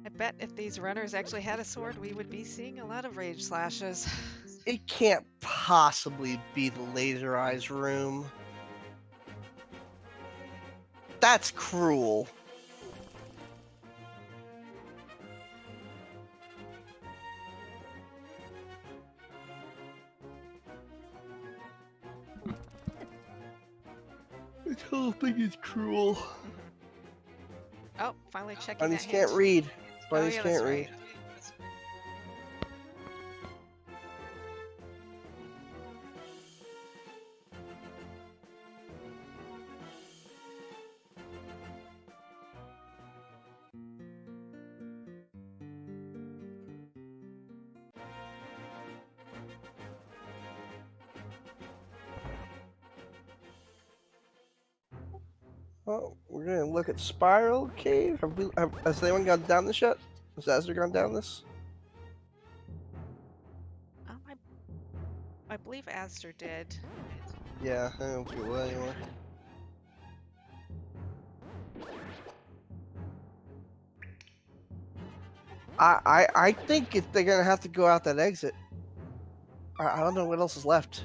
Speaker 1: I bet if these runners actually had a sword, we would be seeing a lot of rage slashes.
Speaker 2: It can't possibly be the Laser Eyes room. That's cruel. whole thing is cruel.
Speaker 1: Mhm. Oh, finally checking that
Speaker 2: Bunnies can't
Speaker 1: hint.
Speaker 2: read.
Speaker 1: Oh
Speaker 2: Bunnies
Speaker 1: yeah,
Speaker 2: can't
Speaker 1: that's
Speaker 2: read.
Speaker 1: right.
Speaker 2: Well, we're gonna look at Spiral Cave. Has anyone gone down this yet? Has Azder gone down this?
Speaker 1: Um, I, I believe Astor did.
Speaker 2: Yeah, I don't think it will anymore. I think they're gonna have to go out that exit. I don't know what else is left.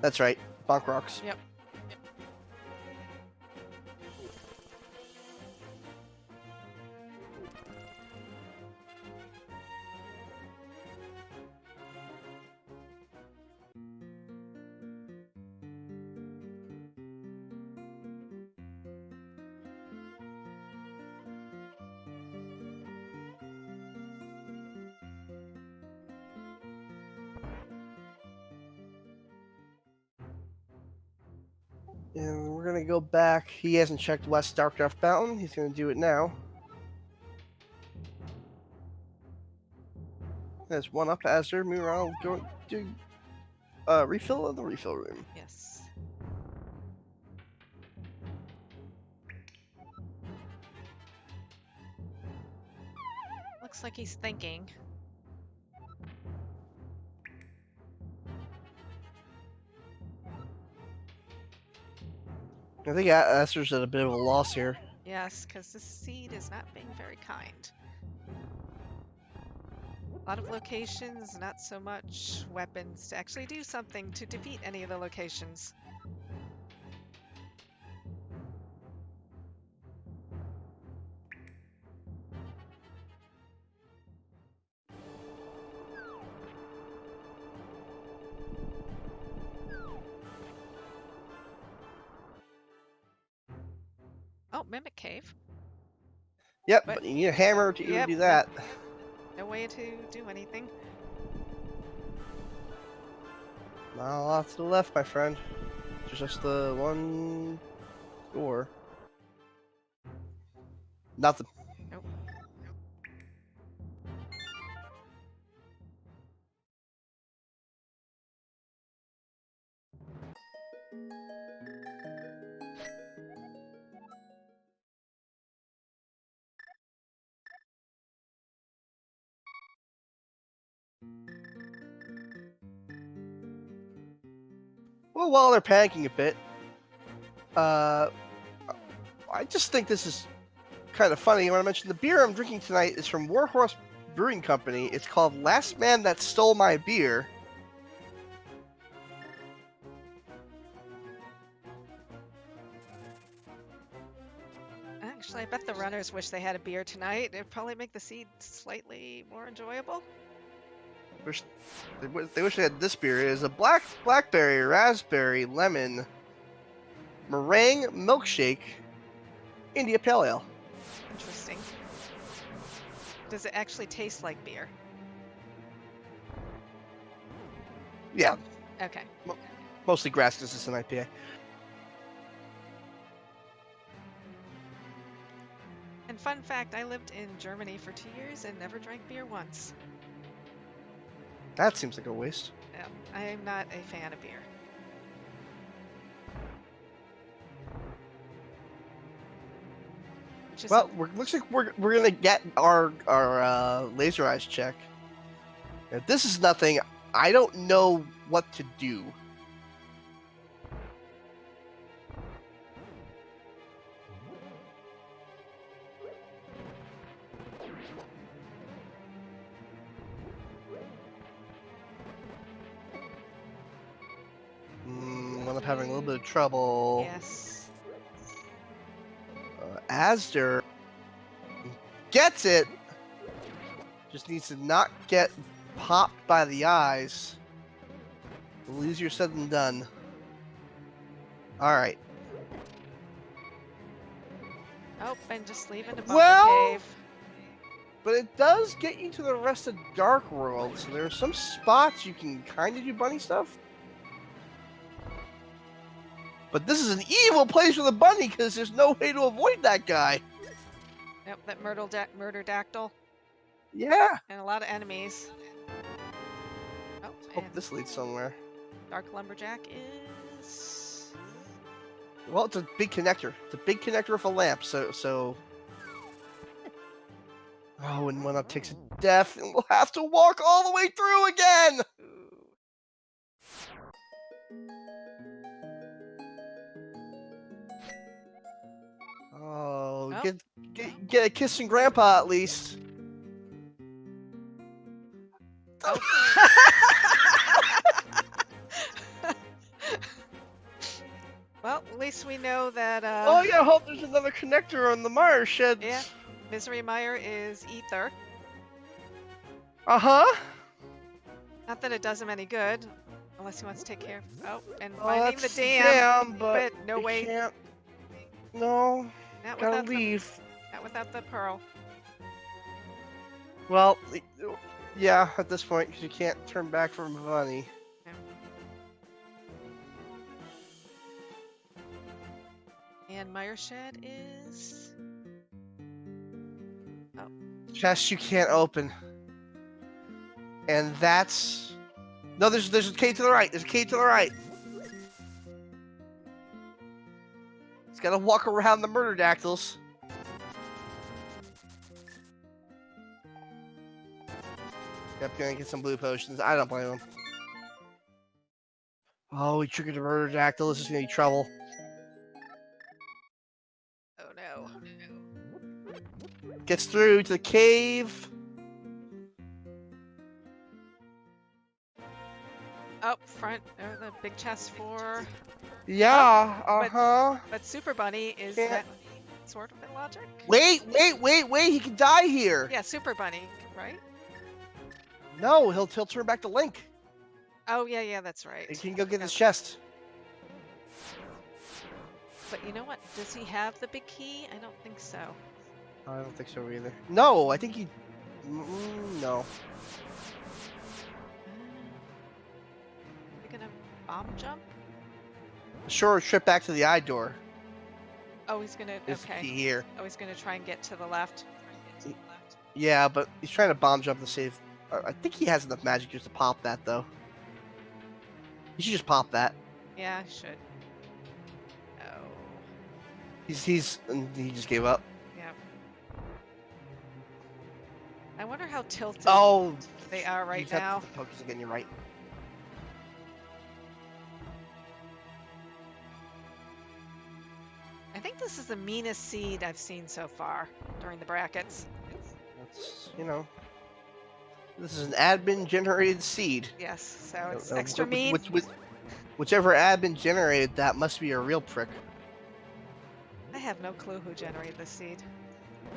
Speaker 2: That's right, Bonk Rocks.
Speaker 1: Yep.
Speaker 2: And we're gonna go back. He hasn't checked West Starcraft Mountain. He's gonna do it now. There's one up Azder. Meanwhile, go do refill in the refill room.
Speaker 1: Yes. Looks like he's thinking.
Speaker 2: I think Azder's at a bit of a loss here.
Speaker 1: Yes, because this seed is not being very kind. A lot of locations, not so much weapons to actually do something to defeat any of the locations. Oh, Mimic Cave.
Speaker 2: Yep,
Speaker 1: But
Speaker 2: but you need a hammer to even
Speaker 1: yep,
Speaker 2: do
Speaker 1: nope,
Speaker 2: that.
Speaker 1: no way to do anything.
Speaker 2: Not a lot to the left, my friend. Just the one door. Nothing.
Speaker 1: Nope.
Speaker 2: Well, while they're panicking a bit, I just think this is kind of funny. I want to mention the beer I'm drinking tonight is from Warhorse Brewing Company. It's called Last Man That Stole My Beer.
Speaker 1: Actually, I bet the runners wish they had a beer tonight. It'd probably make the seed slightly more enjoyable.
Speaker 2: They wish they had this beer. It is a blackberry, raspberry, lemon, meringue milkshake, India Pale Ale.
Speaker 1: Interesting. Does it actually taste like beer?
Speaker 2: Yeah,
Speaker 1: Okay.
Speaker 2: mostly grass because it's an IPA.
Speaker 1: And fun fact, I lived in Germany for 2 years and never drank beer once.
Speaker 2: That seems like a waste.
Speaker 1: I am not a fan of beer. Which is
Speaker 2: Well, looks like we're gonna get our laser eyes check. If this is nothing, I don't know what to do. One up having a little bit of trouble.
Speaker 1: Yes.
Speaker 2: azder gets it. Just needs to not get popped by the eyes. A little easier said than done. Alright.
Speaker 1: Oh, and just leaving a bumper
Speaker 2: Well,
Speaker 1: cave.
Speaker 2: but it does get you to the rest of Dark World, so there are some spots you can kind of do bunny stuff. But this is an evil place for the bunny because there's no way to avoid that guy.
Speaker 1: Yep, that murder dactyl.
Speaker 2: Yeah.
Speaker 1: And a lot of enemies. Oh,
Speaker 2: Hope
Speaker 1: and
Speaker 2: this leads somewhere.
Speaker 1: Dark Lumberjack is...
Speaker 2: Well, it's a big connector. It's a big connector with a lamp, so... Oh, and one up takes a death, and we'll have to walk all the way through again!
Speaker 1: Ooh.
Speaker 2: Oh,
Speaker 1: Oh.
Speaker 2: get a kiss from Grandpa at least.
Speaker 1: Oh. Well, at least we know that,
Speaker 2: Oh, yeah, I hope there's another connector on the Mire Shed.
Speaker 1: yeah, Misery Mire is ether.
Speaker 2: Uh-huh.
Speaker 1: Not that it does him any good, unless he wants to take care of... Oh, and
Speaker 2: Oh,
Speaker 1: finding the
Speaker 2: that's
Speaker 1: dam,
Speaker 2: but
Speaker 1: no
Speaker 2: it
Speaker 1: way.
Speaker 2: Can't. No,
Speaker 1: Not
Speaker 2: gotta
Speaker 1: without
Speaker 2: leave.
Speaker 1: not without the pearl.
Speaker 2: Well, yeah, at this point, because you can't turn back from money.
Speaker 1: No. And Mire Shed is... Oh.
Speaker 2: Chest you can't open. And that's... No, there's a cave to the right. There's a cave to the right. It's gotta walk around the murder dactyls. Yep, gonna get some blue potions. I don't blame him. Oh, he triggered the murder dactyl. This is gonna be trouble.
Speaker 1: Oh no.
Speaker 2: Gets through to the cave.
Speaker 1: Up front, the big chest for...
Speaker 2: Yeah,
Speaker 1: but-
Speaker 2: uh-huh.
Speaker 1: But Super Bunny is
Speaker 2: Can't-
Speaker 1: that sort of illogic?
Speaker 2: Wait, he can die here.
Speaker 1: Yeah, Super Bunny, right?
Speaker 2: No, he'll turn back to Link.
Speaker 1: Oh, yeah, that's right.
Speaker 2: He can go get his chest.
Speaker 1: But you know what? Does he have the big key? I don't think so.
Speaker 2: I don't think so either. No, I think he... no.
Speaker 1: Are gonna bomb jump?
Speaker 2: Short trip back to the eye door.
Speaker 1: Oh, he's gonna...
Speaker 2: Is the
Speaker 1: Okay.
Speaker 2: key here.
Speaker 1: Oh, he's gonna try and get to the left.
Speaker 2: Yeah, but he's trying to bomb jump to save... I think he has enough magic just to pop that, though. He should just pop that.
Speaker 1: Yeah, I should. Oh.
Speaker 2: He just gave up.
Speaker 1: Yeah. I wonder how tilted
Speaker 2: Oh,
Speaker 1: they are
Speaker 2: you
Speaker 1: right
Speaker 2: just have
Speaker 1: now.
Speaker 2: to focus again. You're right.
Speaker 1: I think this is the meanest seed I've seen so far during the brackets.
Speaker 2: That's, you know, this is an admin-generated seed.
Speaker 1: Yes, so it's extra mean.
Speaker 2: Whichever admin generated that must be a real prick.
Speaker 1: I have no clue who generated this seed.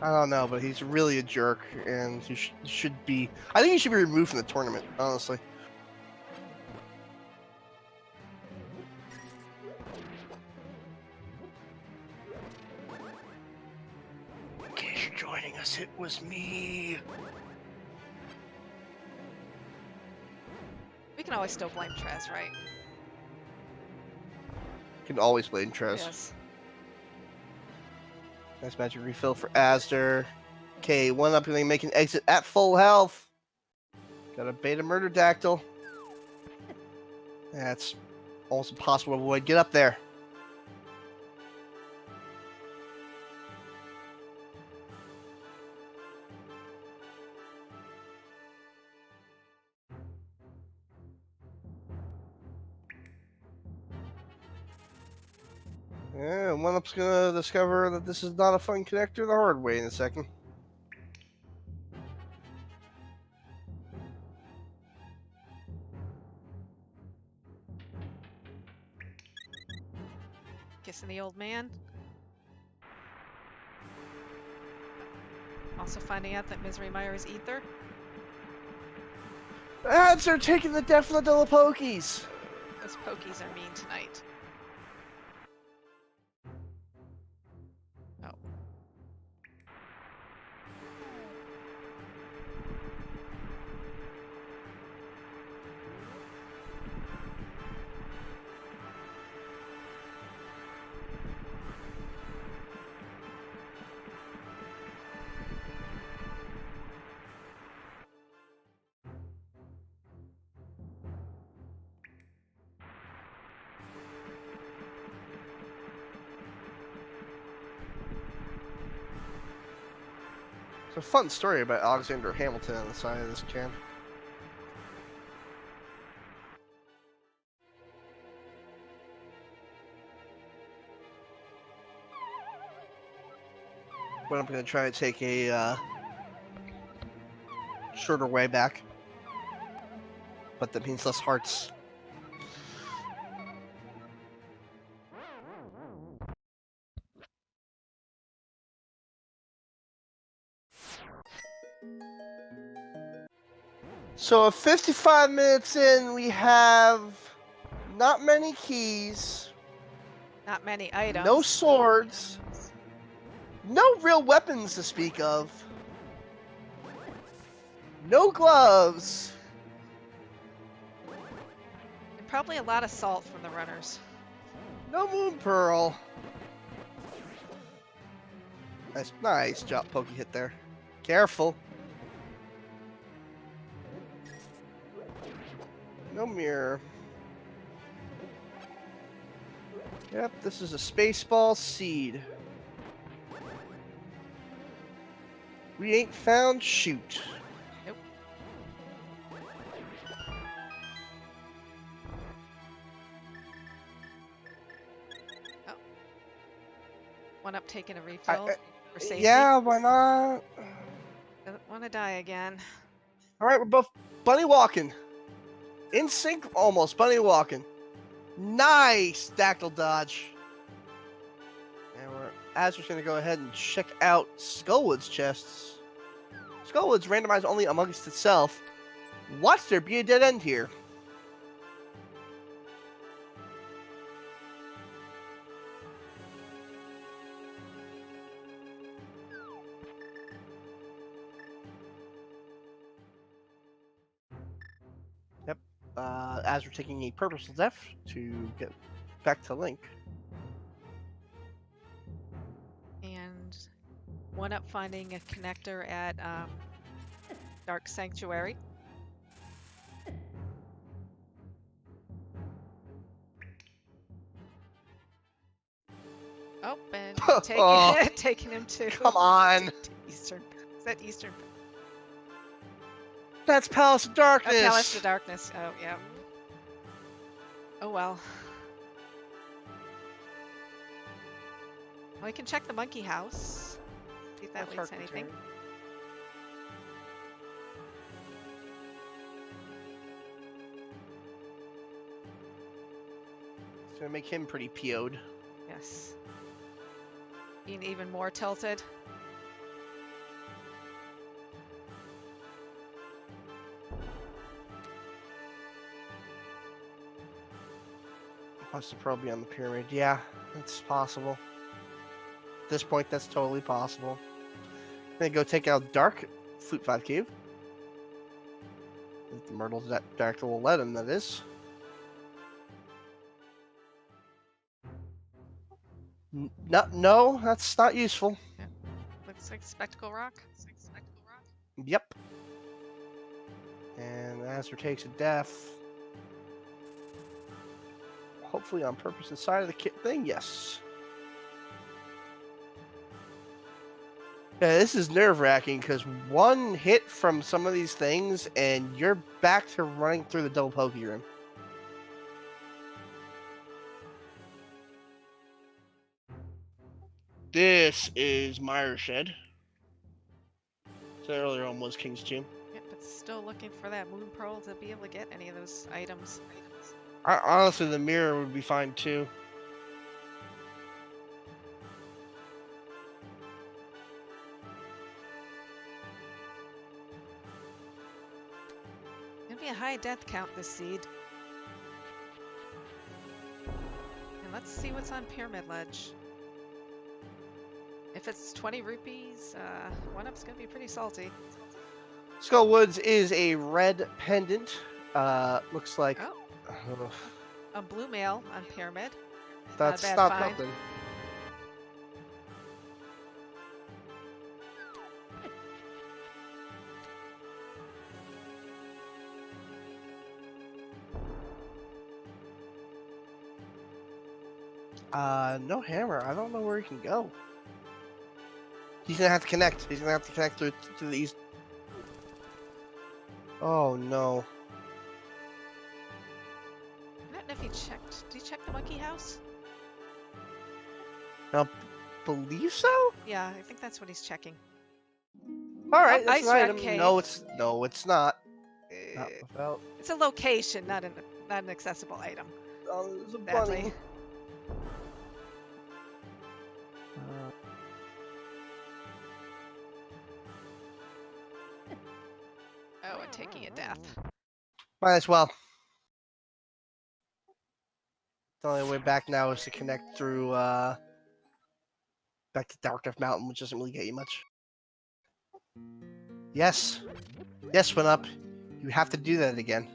Speaker 2: I don't know, but he's really a jerk, and he should be... I think he should be removed from the tournament, honestly. In case you're joining us, it was me.
Speaker 1: We can always still blame Trez, right?
Speaker 2: Can always blame Trez.
Speaker 1: Yes.
Speaker 2: Nice magic refill for azder. Okay, one up going to make an exit at full health. Got a beta murder dactyl. That's almost impossible to avoid. Get up there. Yeah, one up's gonna discover that this is not a fun connector the hard way in a second.
Speaker 1: Kissing the old man. Also finding out that Misery Mire is ether.
Speaker 2: Ads are taking the death of the Pokies.
Speaker 1: Those pokies are mean tonight. Oh.
Speaker 2: It's a fun story about Alexander Hamilton on the side of this can. But I'm going to try to take a shorter way back. But that means less hearts. So 55 minutes in, we have not many keys.
Speaker 1: Not many items.
Speaker 2: No swords. No real weapons to speak of. No gloves.
Speaker 1: And probably a lot of salt from the runners.
Speaker 2: No moon pearl. Nice job, Pokey hit there. Careful. No mirror. Yep, this is a Spaceball seed. We ain't found shoot.
Speaker 1: Nope. Oh. One up taking a refill for safety.
Speaker 2: Yeah, why not?
Speaker 1: Doesn't want to die again.
Speaker 2: Alright, we're both bunny walking. In sync almost, bunny walking. Nice dactyl dodge. And Azder's gonna go ahead and check out Skullwood's chests. Skullwood's randomized only amongst itself. Watch there be a dead end here. Yep. As we're taking a purposeful death to get back to Link.
Speaker 1: And one up finding a connector at Dark Sanctuary. Oh, and taking him to
Speaker 2: Come on.
Speaker 1: to Eastern. Is that Eastern?
Speaker 2: That's Palace of Darkness.
Speaker 1: Oh, Palace of Darkness. Oh, yeah. Oh, well. We can check the monkey house. See if that leads to anything.
Speaker 2: It's gonna make him pretty PO'd.
Speaker 1: Yes. Being even more tilted.
Speaker 2: Must probably on the pyramid. Yeah, it's possible. At this point, that's totally possible. I'm gonna go take out Dark Flute 5 Cube. If the Myrtle's that Dark will let him, that is. No, that's not useful.
Speaker 1: Yeah. Looks like Spectacle Rock.
Speaker 2: Yep. And Azure takes a death. Hopefully on purpose inside of the kit thing, yes. Yeah, this is nerve-wracking because one hit from some of these things and you're back to running through the double pokey room. This is Mire Shed. So the earlier one was King's Tomb.
Speaker 1: Yeah, but still looking for that moon pearl to be able to get any of those items.
Speaker 2: Honestly, the mirror would be fine too.
Speaker 1: high death count, this seed. And let's see what's on Pyramid Ledge. If it's 20 rupees, OneUp's gonna be pretty salty.
Speaker 2: Skull Woods is a red pendant. Looks like.
Speaker 1: Oh. A blue mail on Pyramid.
Speaker 2: That's
Speaker 1: not a bad
Speaker 2: not
Speaker 1: find.
Speaker 2: nothing. No hammer. I don't know where he can go. He's gonna have to connect. He's gonna have to connect to the east. Oh no.
Speaker 1: I don't know if he checked. Did he check the monkey house?
Speaker 2: I believe so.
Speaker 1: Yeah, I think that's what he's checking.
Speaker 2: All right,
Speaker 1: Oh,
Speaker 2: that's an
Speaker 1: ice rat
Speaker 2: item.
Speaker 1: cave.
Speaker 2: No, it's not. Not without.
Speaker 1: It's a location, not an accessible item.
Speaker 2: Oh, there's a
Speaker 1: Badly.
Speaker 2: bunny.
Speaker 1: Oh, and taking a death.
Speaker 2: Might as well. The only way back now is to connect through back to Dark Death Mountain, which doesn't really get you much. Yes. Yes, OneUp. You have to do that again.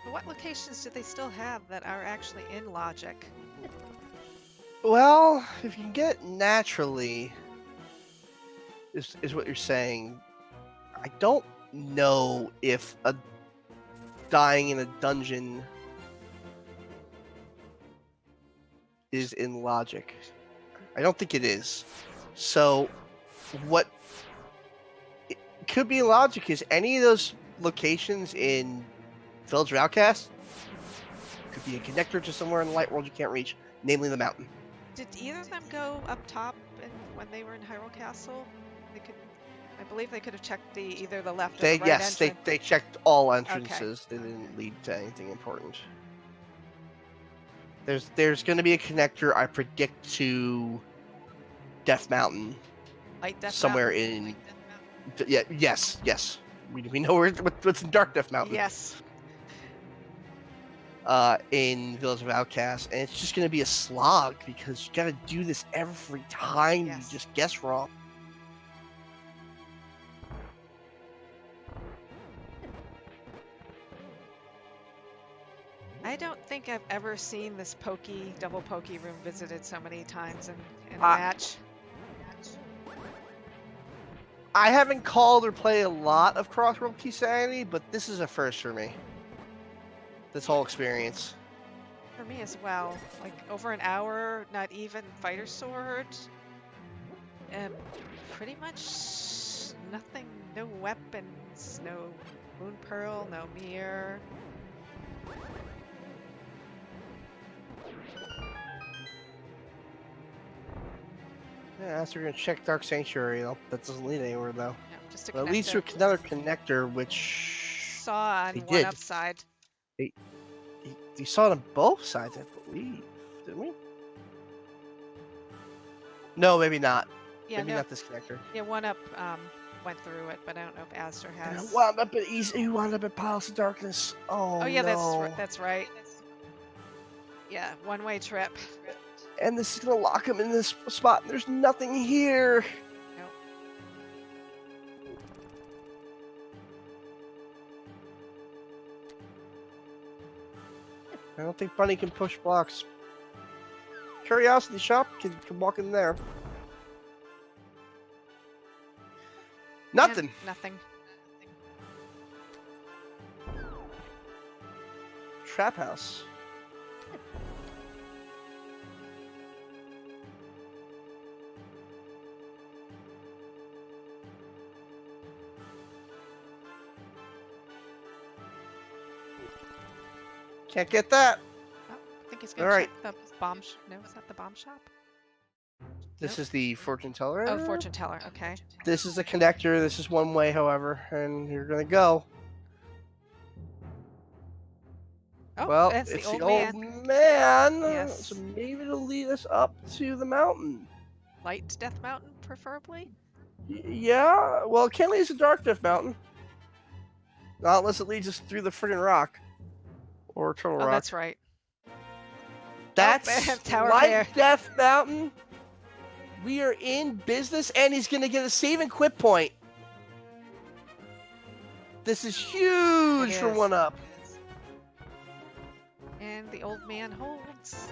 Speaker 1: But what locations do they still have that are actually in logic?
Speaker 2: Well, if you can get it naturally, is what you're saying. I don't know if dying in a dungeon is in logic. I don't think it is. So, what it could be in logic is any of those locations in Village of Outcasts could be a connector to somewhere in the light world you can't reach, namely the mountain.
Speaker 1: Did either of them go up top when they were in Hyrule Castle? They could, I believe they could have checked either the left or the right entrance.
Speaker 2: They checked all entrances. Okay. They didn't lead to anything important. There's going to be a connector, I predict, to Death Mountain.
Speaker 1: Light Death
Speaker 2: somewhere
Speaker 1: Mountain?
Speaker 2: Yeah, yes. We know what's in Dark Death Mountain.
Speaker 1: Yes.
Speaker 2: In Village of Outcasts, and it's just going to be a slog because you got to do this every time you just guess wrong.
Speaker 1: I don't think I've ever seen this double pokey room visited so many times in a match.
Speaker 2: I haven't called or played a lot of Crossworld Keysanity, but this is a first for me. This whole experience.
Speaker 1: For me as well. Like over an hour, not even fighter sword. And pretty much nothing, no weapons, no moon pearl, no mirror.
Speaker 2: Yeah, so we're gonna check Dark Sanctuary. That doesn't lead anywhere though.
Speaker 1: No, just a
Speaker 2: but it leads to another connector, which
Speaker 1: saw on OneUp side.
Speaker 2: You saw it on both sides, I believe, didn't we? No, maybe not.
Speaker 1: Yeah,
Speaker 2: maybe not this connector.
Speaker 1: Yeah, OneUp went through it, but I don't know if azder has.
Speaker 2: And he wound up at Piles of Darkness. Oh
Speaker 1: yeah,
Speaker 2: no.
Speaker 1: that's right. Yeah, one-way trip.
Speaker 2: And this is gonna lock him in this spot. And there's nothing here.
Speaker 1: Nope.
Speaker 2: I don't think Bunny can push blocks. Curiosity Shop can walk in there. Nothing.
Speaker 1: And nothing.
Speaker 2: Trap house. Can't get that.
Speaker 1: Oh, He's
Speaker 2: All
Speaker 1: gonna
Speaker 2: right.
Speaker 1: check the bomb. No, is that the bomb shop?
Speaker 2: This
Speaker 1: Nope.
Speaker 2: is the fortune
Speaker 1: Oh,
Speaker 2: teller.
Speaker 1: fortune teller. Okay.
Speaker 2: This is the connector. This is one way, however, and you're gonna go.
Speaker 1: Oh,
Speaker 2: Well,
Speaker 1: that's the
Speaker 2: it's the
Speaker 1: old
Speaker 2: old
Speaker 1: man.
Speaker 2: man. So
Speaker 1: Yes.
Speaker 2: maybe it'll lead us up to the mountain.
Speaker 1: Light Death Mountain, preferably.
Speaker 2: Yeah. Well, it can't lead us to Dark Death Mountain. Not unless it leads us through the friggin' rock. Or Turtle
Speaker 1: Oh,
Speaker 2: Rock.
Speaker 1: that's right.
Speaker 2: That's
Speaker 1: Oh, Tower
Speaker 2: Light
Speaker 1: Bear.
Speaker 2: Death Mountain. We are in business, and he's gonna get a save and quit point. This is huge for
Speaker 1: is.
Speaker 2: 1UP.
Speaker 1: And the old man holds.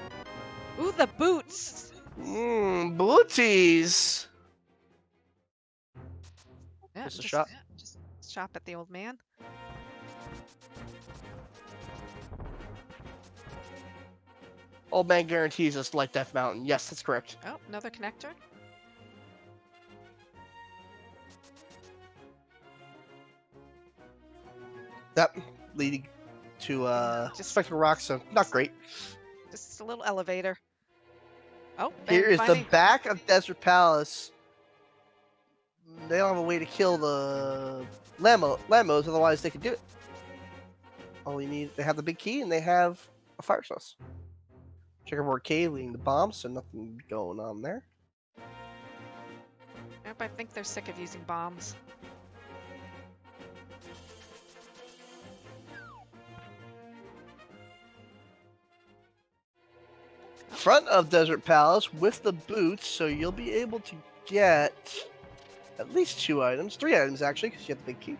Speaker 1: Ooh, the boots.
Speaker 2: Booties.
Speaker 1: Yeah,
Speaker 2: Just a shot.
Speaker 1: Just shop at the old man.
Speaker 2: Old man guarantees us Light Death Mountain. Yes, that's correct.
Speaker 1: Oh, another connector.
Speaker 2: Yep, leading to
Speaker 1: Just-
Speaker 2: Spectral Rock, so not great.
Speaker 1: Just a little elevator. Oh,
Speaker 2: Here
Speaker 1: and
Speaker 2: is the
Speaker 1: finally,
Speaker 2: back of Desert Palace. They don't have a way to kill the Lambos, otherwise they could do it. All we need, they have the big key and they have a fire source. Checkerboard cave leading the bomb, so nothing going on there.
Speaker 1: Yep, I think they're sick of using bombs.
Speaker 2: Front of Desert Palace with the boots, so you'll be able to get at least 2 items, 3 items actually, because you have the big key.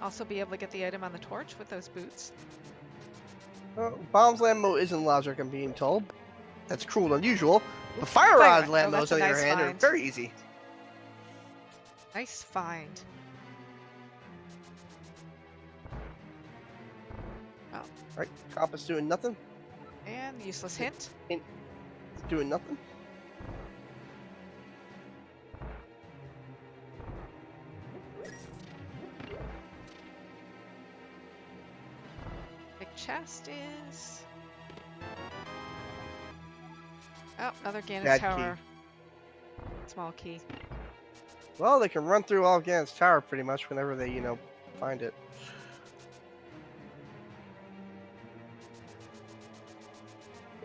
Speaker 1: Also be able to get the item on the torch with those boots.
Speaker 2: Bombs Lambo isn't logic, I'm being told. That's cruel and unusual. The fire
Speaker 1: Fire
Speaker 2: rod
Speaker 1: rod. Oh,
Speaker 2: Lambos,
Speaker 1: that's a
Speaker 2: on the other
Speaker 1: nice
Speaker 2: hand, are
Speaker 1: find.
Speaker 2: very easy.
Speaker 1: Nice find. Oh,
Speaker 2: Right, compass doing nothing.
Speaker 1: and useless hint.
Speaker 2: Doing nothing.
Speaker 1: Big chest is. Oh, another Gannis
Speaker 2: Bad key.
Speaker 1: Tower. Small key.
Speaker 2: Well, they can run through all Gan's Tower pretty much whenever they, find it.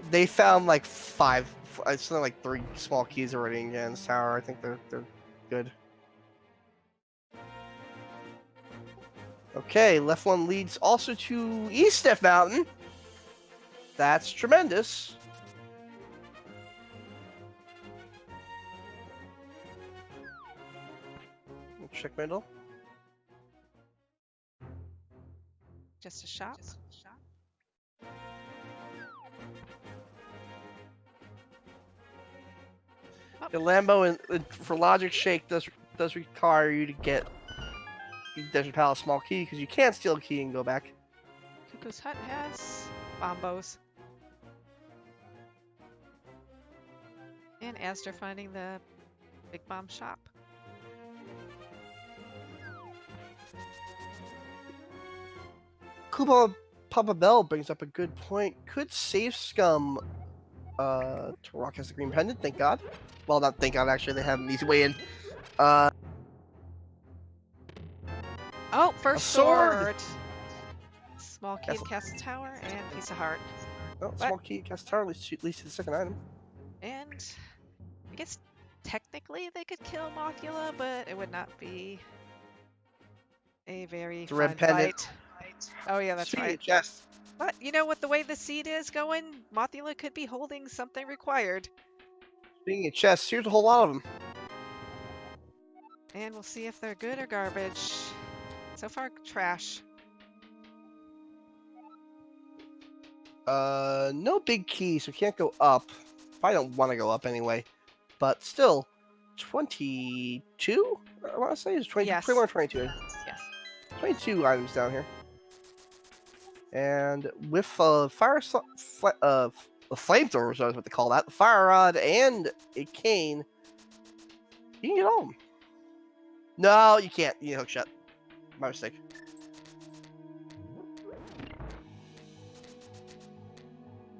Speaker 2: They found like 5, it's only like 3 small keys already in Gan's Tower. I think they're good. Okay, left one leads also to East Death Mountain. That's tremendous. Check middle.
Speaker 1: Just a shop.
Speaker 2: The Lambo for Logic Shake does require you to get the Desert Palace small key because you can't steal a key and go back.
Speaker 1: Cuckoo's Hut has bombos. And Astor finding the big bomb shop.
Speaker 2: Kuba Papa Bell brings up a good point. Could Safe Scum to rock as the green pendant? Thank God. Well, not thank God. Actually, they have an easy way in.
Speaker 1: Oh, first
Speaker 2: sword!
Speaker 1: Small key to Castle Tower and piece of heart.
Speaker 2: Oh, small key at Castle Tower leads to the second item.
Speaker 1: And I guess technically they could kill Mothula, but it would not be a very
Speaker 2: The red
Speaker 1: fun
Speaker 2: pendant.
Speaker 1: fight. Oh yeah, that's
Speaker 2: Speaking
Speaker 1: right.
Speaker 2: of chest,
Speaker 1: But you know, with the way the seed is going, Mothula could be holding something required.
Speaker 2: speaking of chests, here's a whole lot of them.
Speaker 1: And we'll see if they're good or garbage. So far, trash.
Speaker 2: No big key, so can't go up. Probably don't want to go up anyway. But still, 22? I want to say it's 22.
Speaker 1: Yes.
Speaker 2: 21 or 22.
Speaker 1: Yes.
Speaker 2: 22 items down here. And with a flamethrower, is what they call that. The fire rod and a cane. You can get all of them. No, you can't. You hook shut. My mistake.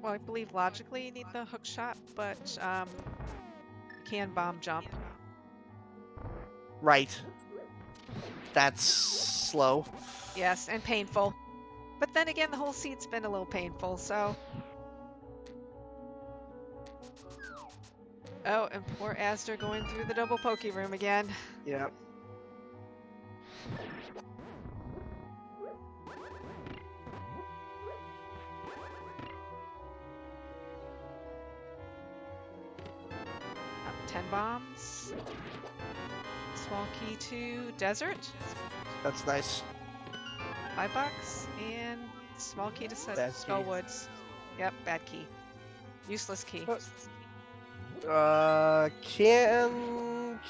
Speaker 1: Well, I believe logically you need the hook shot, but you can bomb jump.
Speaker 2: Right. That's slow.
Speaker 1: Yes, and painful. But then again, the whole seat's been a little painful, so. Oh, and poor azder going through the double pokey room again.
Speaker 2: Yeah.
Speaker 1: Up 10 bombs. Small key to desert.
Speaker 2: That's nice.
Speaker 1: $5. And small key to
Speaker 2: Bad key.
Speaker 1: Skullwoods. Yep, bad key. Useless key.
Speaker 2: Can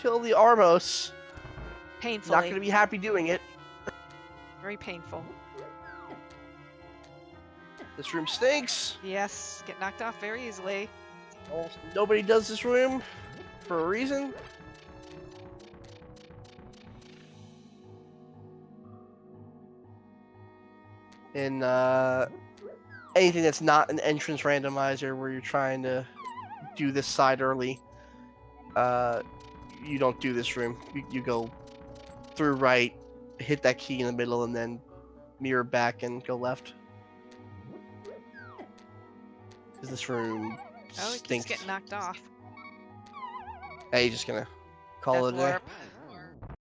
Speaker 2: kill the Armos.
Speaker 1: Painfully.
Speaker 2: Not gonna be happy doing it.
Speaker 1: Very painful.
Speaker 2: This room stinks.
Speaker 1: Yes, get knocked off very easily.
Speaker 2: Almost nobody does this room for a reason. In anything that's not an entrance randomizer where you're trying to do this side early, you don't do this room. You go through right, hit that key in the middle, and then mirror back and go left. Because this room
Speaker 1: Oh, he
Speaker 2: stinks.
Speaker 1: keeps getting knocked off.
Speaker 2: Hey, just gonna call it a day.
Speaker 1: Death warp.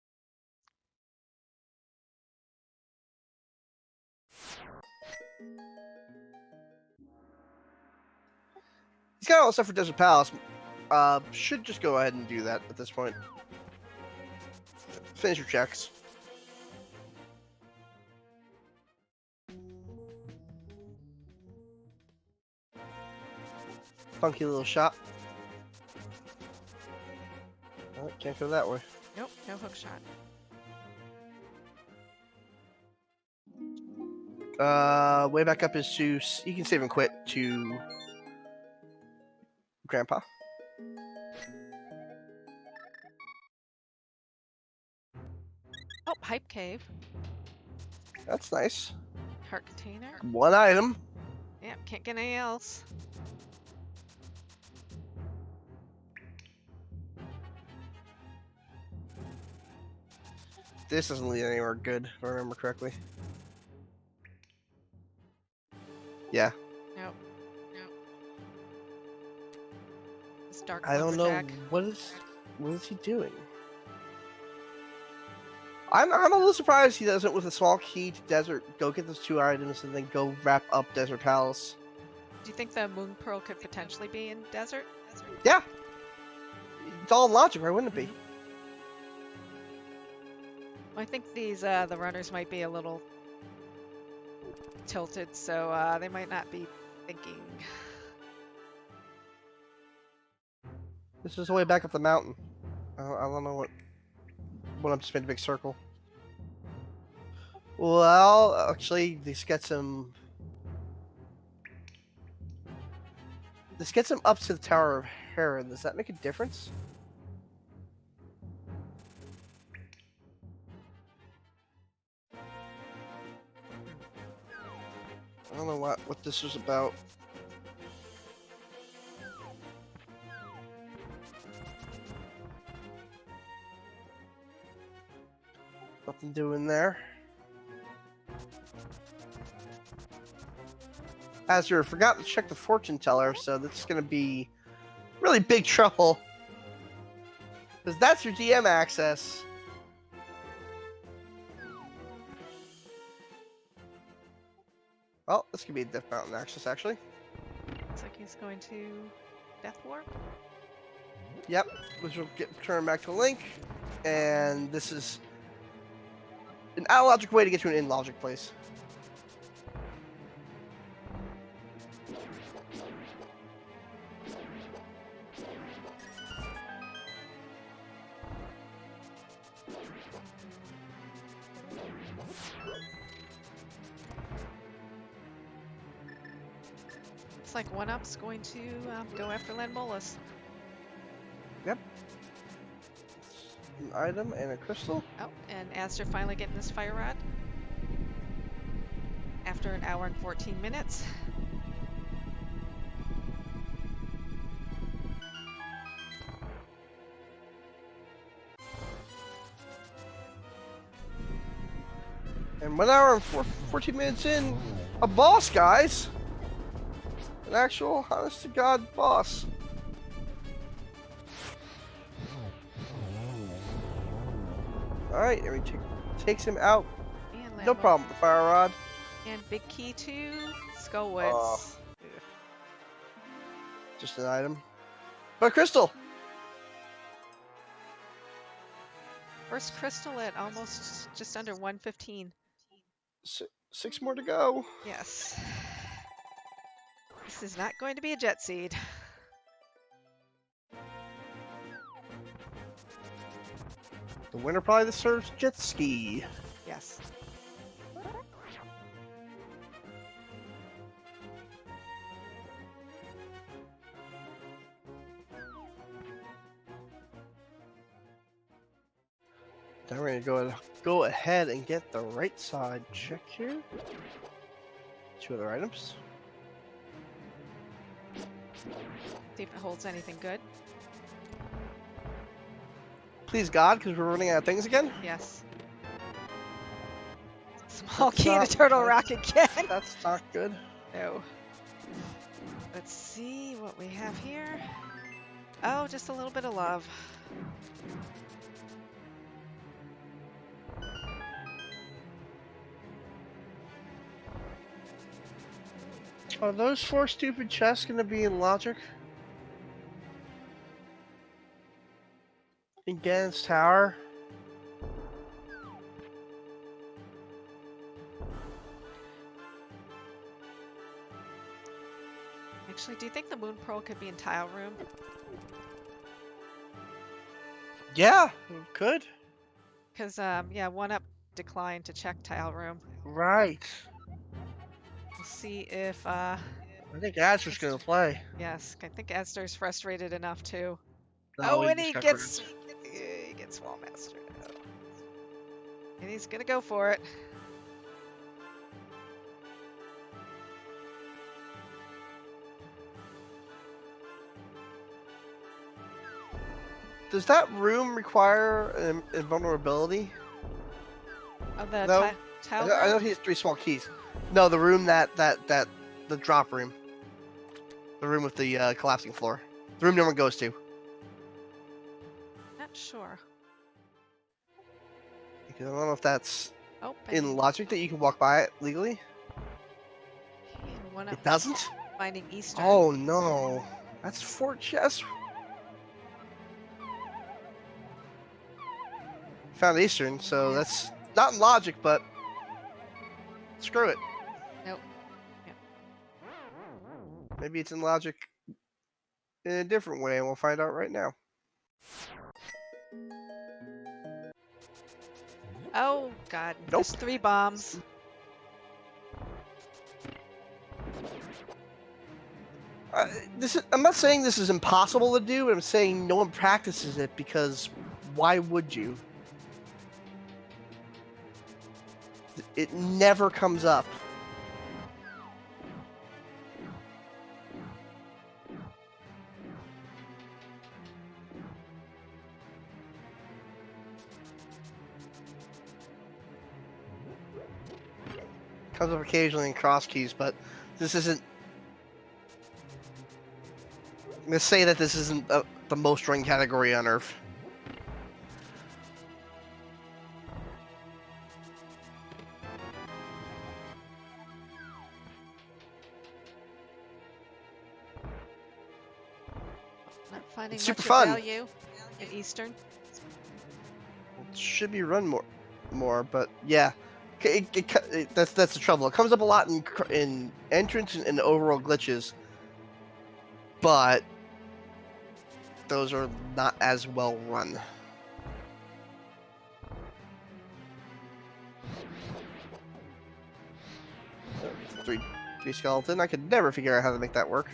Speaker 2: He's got all the stuff for Desert Palace. Should just go ahead and do that at this point. Finish your checks. Funky little shop. Oh, can't go that way.
Speaker 1: Nope, no hook shot.
Speaker 2: Way back up is to... You can save and quit to... Grandpa.
Speaker 1: Oh, hype cave.
Speaker 2: That's nice.
Speaker 1: Heart container.
Speaker 2: One item.
Speaker 1: Yep, can't get anything else.
Speaker 2: This doesn't lead anywhere good, if I remember correctly. Yeah.
Speaker 1: Nope. Nope. It's dark
Speaker 2: I don't know
Speaker 1: lumberjack.
Speaker 2: what is he doing. I'm a little surprised he doesn't, with a small key to desert, go get those 2 items and then go wrap up Desert Palace.
Speaker 1: Do you think the moon pearl could potentially be in desert?
Speaker 2: Yeah. It's all logic, why wouldn't it be?
Speaker 1: Well, I think these the runners might be a little tilted, so they might not be thinking.
Speaker 2: This is the way back up the mountain. I don't know what I'm just made a big circle. Well, actually, this gets him up to the Tower of Heron. Does that make a difference? I don't know what this was about. Nothing doing there. Azder forgot to check the fortune teller, so that's gonna be really big trouble. Because that's your DM access. Well, this could be a Death Mountain access, actually.
Speaker 1: Looks like he's going to death warp.
Speaker 2: Yep, which will turn back to Link. And this is an out-logic way to get to an in-logic place.
Speaker 1: Looks like OneUp's going to go after Lanmolas.
Speaker 2: Yep. An item and a crystal.
Speaker 1: Oh, and azder finally getting this fire rod. After an hour and 14 minutes.
Speaker 2: And 1 hour and 14 minutes in, a boss, guys. An actual, honest to God boss. Alright, and he takes him out.
Speaker 1: And
Speaker 2: No problem with the fire rod.
Speaker 1: And big key to Skullwoods.
Speaker 2: Just an item. But crystal!
Speaker 1: First crystal at almost just under 115.
Speaker 2: 6 more to go.
Speaker 1: Yes. This is not going to be a jet seed.
Speaker 2: The winner probably deserves jet ski.
Speaker 1: Yes.
Speaker 2: Then we're going to go ahead and get the right side check here. 2 other items.
Speaker 1: See if it holds anything good.
Speaker 2: Please God, because we're running out of things again.
Speaker 1: Yes. Small
Speaker 2: That's
Speaker 1: key to
Speaker 2: not-
Speaker 1: Turtle Rock again.
Speaker 2: That's not good.
Speaker 1: No. Let's see what we have here. Oh, just a little bit of love.
Speaker 2: Are those 4 stupid chests going to be in logic? In Ganon's tower?
Speaker 1: Actually, do you think the Moon Pearl could be in Tile Room?
Speaker 2: Yeah, could.
Speaker 1: Because, yeah, 1UP declined to check Tile Room.
Speaker 2: Right.
Speaker 1: We'll see if,
Speaker 2: I think Azder's going to play.
Speaker 1: yes, I think Esther's frustrated enough too.
Speaker 2: No,
Speaker 1: Oh, and
Speaker 2: just
Speaker 1: he
Speaker 2: got
Speaker 1: gets
Speaker 2: hurt.
Speaker 1: Wall Master. And he's gonna go for it.
Speaker 2: Does that room require an invulnerability?
Speaker 1: Oh, the
Speaker 2: No.
Speaker 1: tile
Speaker 2: I know
Speaker 1: room?
Speaker 2: he has 3 small keys. No, the room the drop room. The room with the collapsing floor. The room no one goes to.
Speaker 1: Not sure.
Speaker 2: Because I don't know if that's
Speaker 1: Oh,
Speaker 2: in logic that you can walk by it legally.
Speaker 1: and 1UP
Speaker 2: It doesn't?
Speaker 1: finding Eastern.
Speaker 2: Oh no. That's 4 chests. Found Eastern, so that's not in logic, but screw it.
Speaker 1: Nope. Yep.
Speaker 2: Maybe it's in logic in a different way, and we'll find out right now.
Speaker 1: Oh God,
Speaker 2: Nope.
Speaker 1: there's 3 bombs.
Speaker 2: I'm not saying this is impossible to do, but I'm saying no one practices it because why would you? It never comes up. Comes up occasionally in cross keys, but this isn't. I'm gonna say that this isn't the most run category on Earth.
Speaker 1: Not finding
Speaker 2: It's
Speaker 1: much
Speaker 2: super
Speaker 1: of
Speaker 2: fun.
Speaker 1: value in Eastern.
Speaker 2: It should be run more, but yeah, that's the trouble. It comes up a lot in entrance and overall glitches, but those are not as well run. Three skeleton. I could never figure out how to make that work.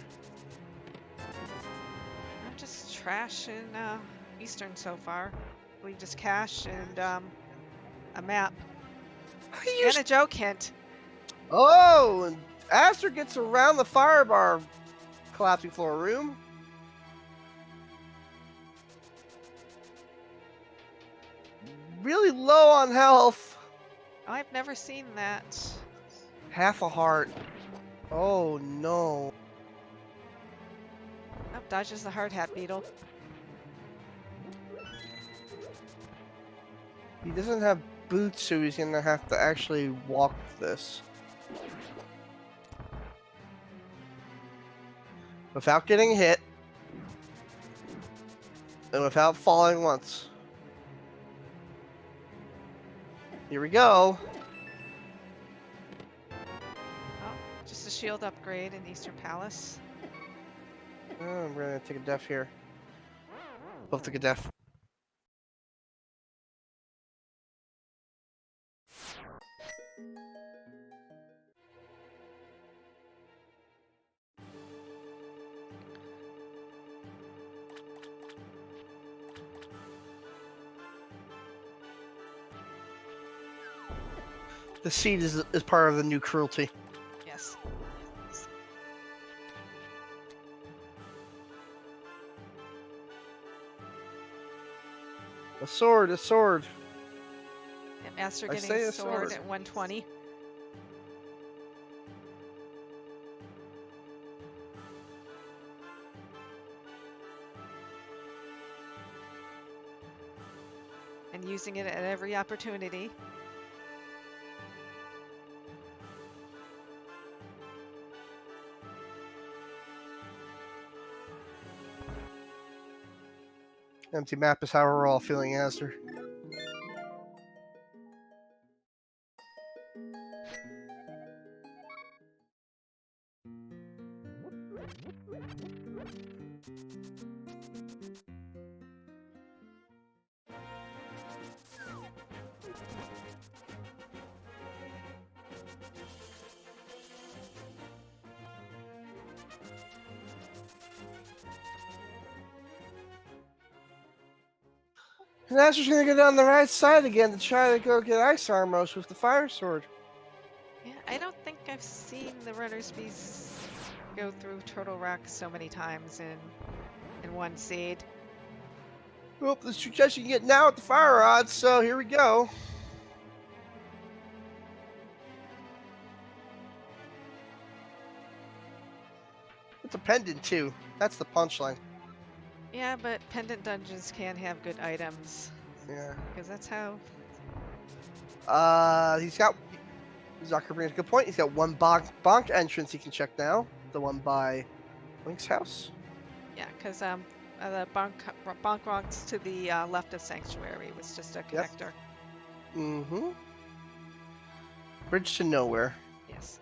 Speaker 1: I'm just trash in Eastern so far. We just cash and a map and a joke hint.
Speaker 2: Oh, and Aster gets around the fire bar collapsing floor room. Really low on health.
Speaker 1: I've never seen that.
Speaker 2: Half a heart. Oh no.
Speaker 1: Oh, dodges the hard hat beetle.
Speaker 2: He doesn't have boots, so he's gonna have to actually walk this. Without getting hit. And without falling once. Here we go.
Speaker 1: Oh, just a shield upgrade in Eastern Palace.
Speaker 2: Oh, I'm gonna take a death here. Both took a death. The seed is part of the new cruelty.
Speaker 1: Yes.
Speaker 2: A sword, a sword.
Speaker 1: Yeah, Master
Speaker 2: I
Speaker 1: getting
Speaker 2: say a
Speaker 1: sword
Speaker 2: sword.
Speaker 1: at 120. And using it at every opportunity.
Speaker 2: Empty map is how we're all feeling, Azder. And Azder's gonna go down the right side again to try to go get Ice Armos with the fire sword.
Speaker 1: Yeah, I don't think I've seen the runners bees go through Turtle Rock so many times in one seed.
Speaker 2: Well, the success you can get now with the fire rods, so here we go. It's a pendant too. That's the punchline.
Speaker 1: Yeah, but pendant dungeons can have good items.
Speaker 2: Yeah.
Speaker 1: Because that's how...
Speaker 2: He's got... Zucker brings a good point. He's got one bonk entrance he can check now. The one by Link's house.
Speaker 1: Yeah, because the bonk rocks to the left of Sanctuary was just a connector.
Speaker 2: Yep. Mm-hmm. Bridge to nowhere.
Speaker 1: Yes.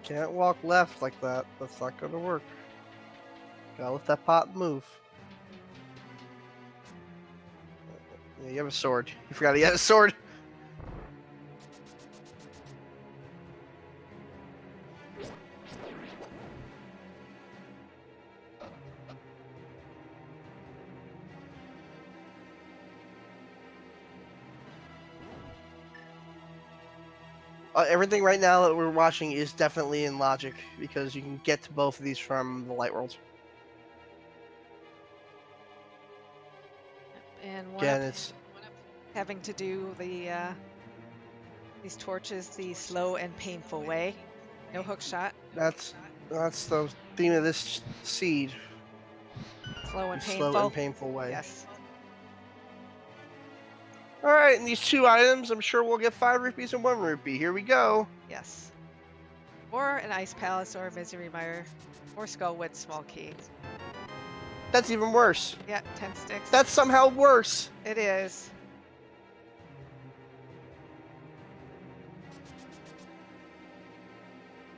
Speaker 2: Can't walk left like that. That's not gonna work. Gotta let that pot move. Yeah, you have a sword. You forgot he had a sword. Everything right now that we're watching is definitely in logic because you can get to both of these from the light world.
Speaker 1: And one
Speaker 2: Again,
Speaker 1: up
Speaker 2: it's
Speaker 1: having to do the these torches the slow and painful way. No hook shot.
Speaker 2: that's the theme of this seed.
Speaker 1: Slow and
Speaker 2: The slow
Speaker 1: painful.
Speaker 2: and painful way.
Speaker 1: Yes.
Speaker 2: All right, and these two items, I'm sure we'll get 5 rupees and 1 rupee. Here we go.
Speaker 1: Yes. Or an ice palace or a misery mire. Or skullwood small key.
Speaker 2: That's even worse.
Speaker 1: Yeah, 10 sticks.
Speaker 2: That's somehow worse.
Speaker 1: It is.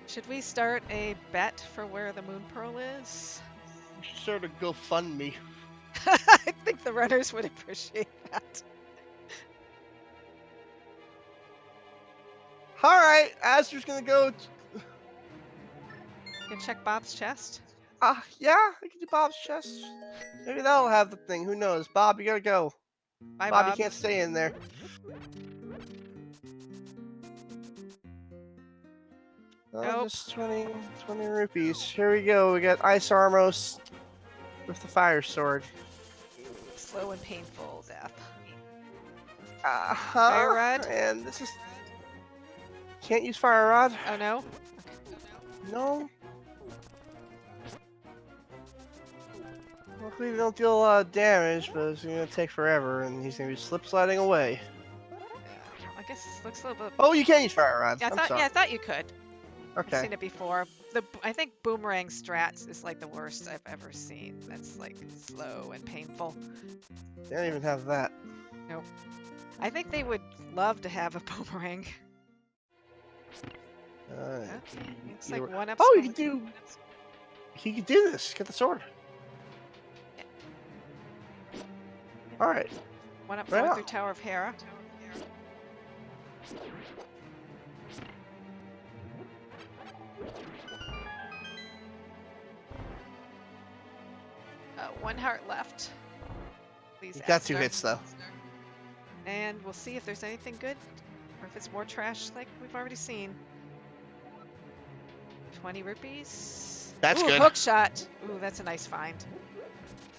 Speaker 1: Should we start a bet for where the moon pearl is?
Speaker 2: You should start a GoFundMe.
Speaker 1: I think the runners would appreciate that.
Speaker 2: All right, Azder's gonna go.
Speaker 1: You can check Bob's chest.
Speaker 2: Yeah, I can do Bob's chest. Maybe that'll have the thing. Who knows? Bob, you gotta go.
Speaker 1: Bye,
Speaker 2: Bob, you
Speaker 1: Bob.
Speaker 2: can't stay in there. Oh,
Speaker 1: Nope.
Speaker 2: just 20 rupees. Here we go. We got Ice Armos with the fire sword.
Speaker 1: Slow and painful death.
Speaker 2: Uh-huh.
Speaker 1: Fire rod?
Speaker 2: And this is... Can't use fire rod.
Speaker 1: Oh no?
Speaker 2: No. Luckily, they don't deal a lot of damage, but it's gonna take forever, and he's gonna be slip sliding away.
Speaker 1: I guess it looks a little bit.
Speaker 2: Oh, you can use fire rod.
Speaker 1: Yeah,
Speaker 2: I'm sorry.
Speaker 1: I thought you could. I've
Speaker 2: Okay.
Speaker 1: seen it before. I think boomerang strats is like the worst I've ever seen. That's like slow and painful.
Speaker 2: They don't even have that.
Speaker 1: Nope. I think they would love to have a boomerang. Okay. It's like one up.
Speaker 2: Oh, you can do. He can do this. Get the sword. All right.
Speaker 1: One up
Speaker 2: Right
Speaker 1: going
Speaker 2: on.
Speaker 1: through Tower of Hera. One heart left. Please,
Speaker 2: You got 2
Speaker 1: Aster.
Speaker 2: hits though.
Speaker 1: And we'll see if there's anything good, or if it's more trash like we've already seen. 20 rupees.
Speaker 2: That's
Speaker 1: Ooh,
Speaker 2: good.
Speaker 1: Hook shot. Ooh, that's a nice find.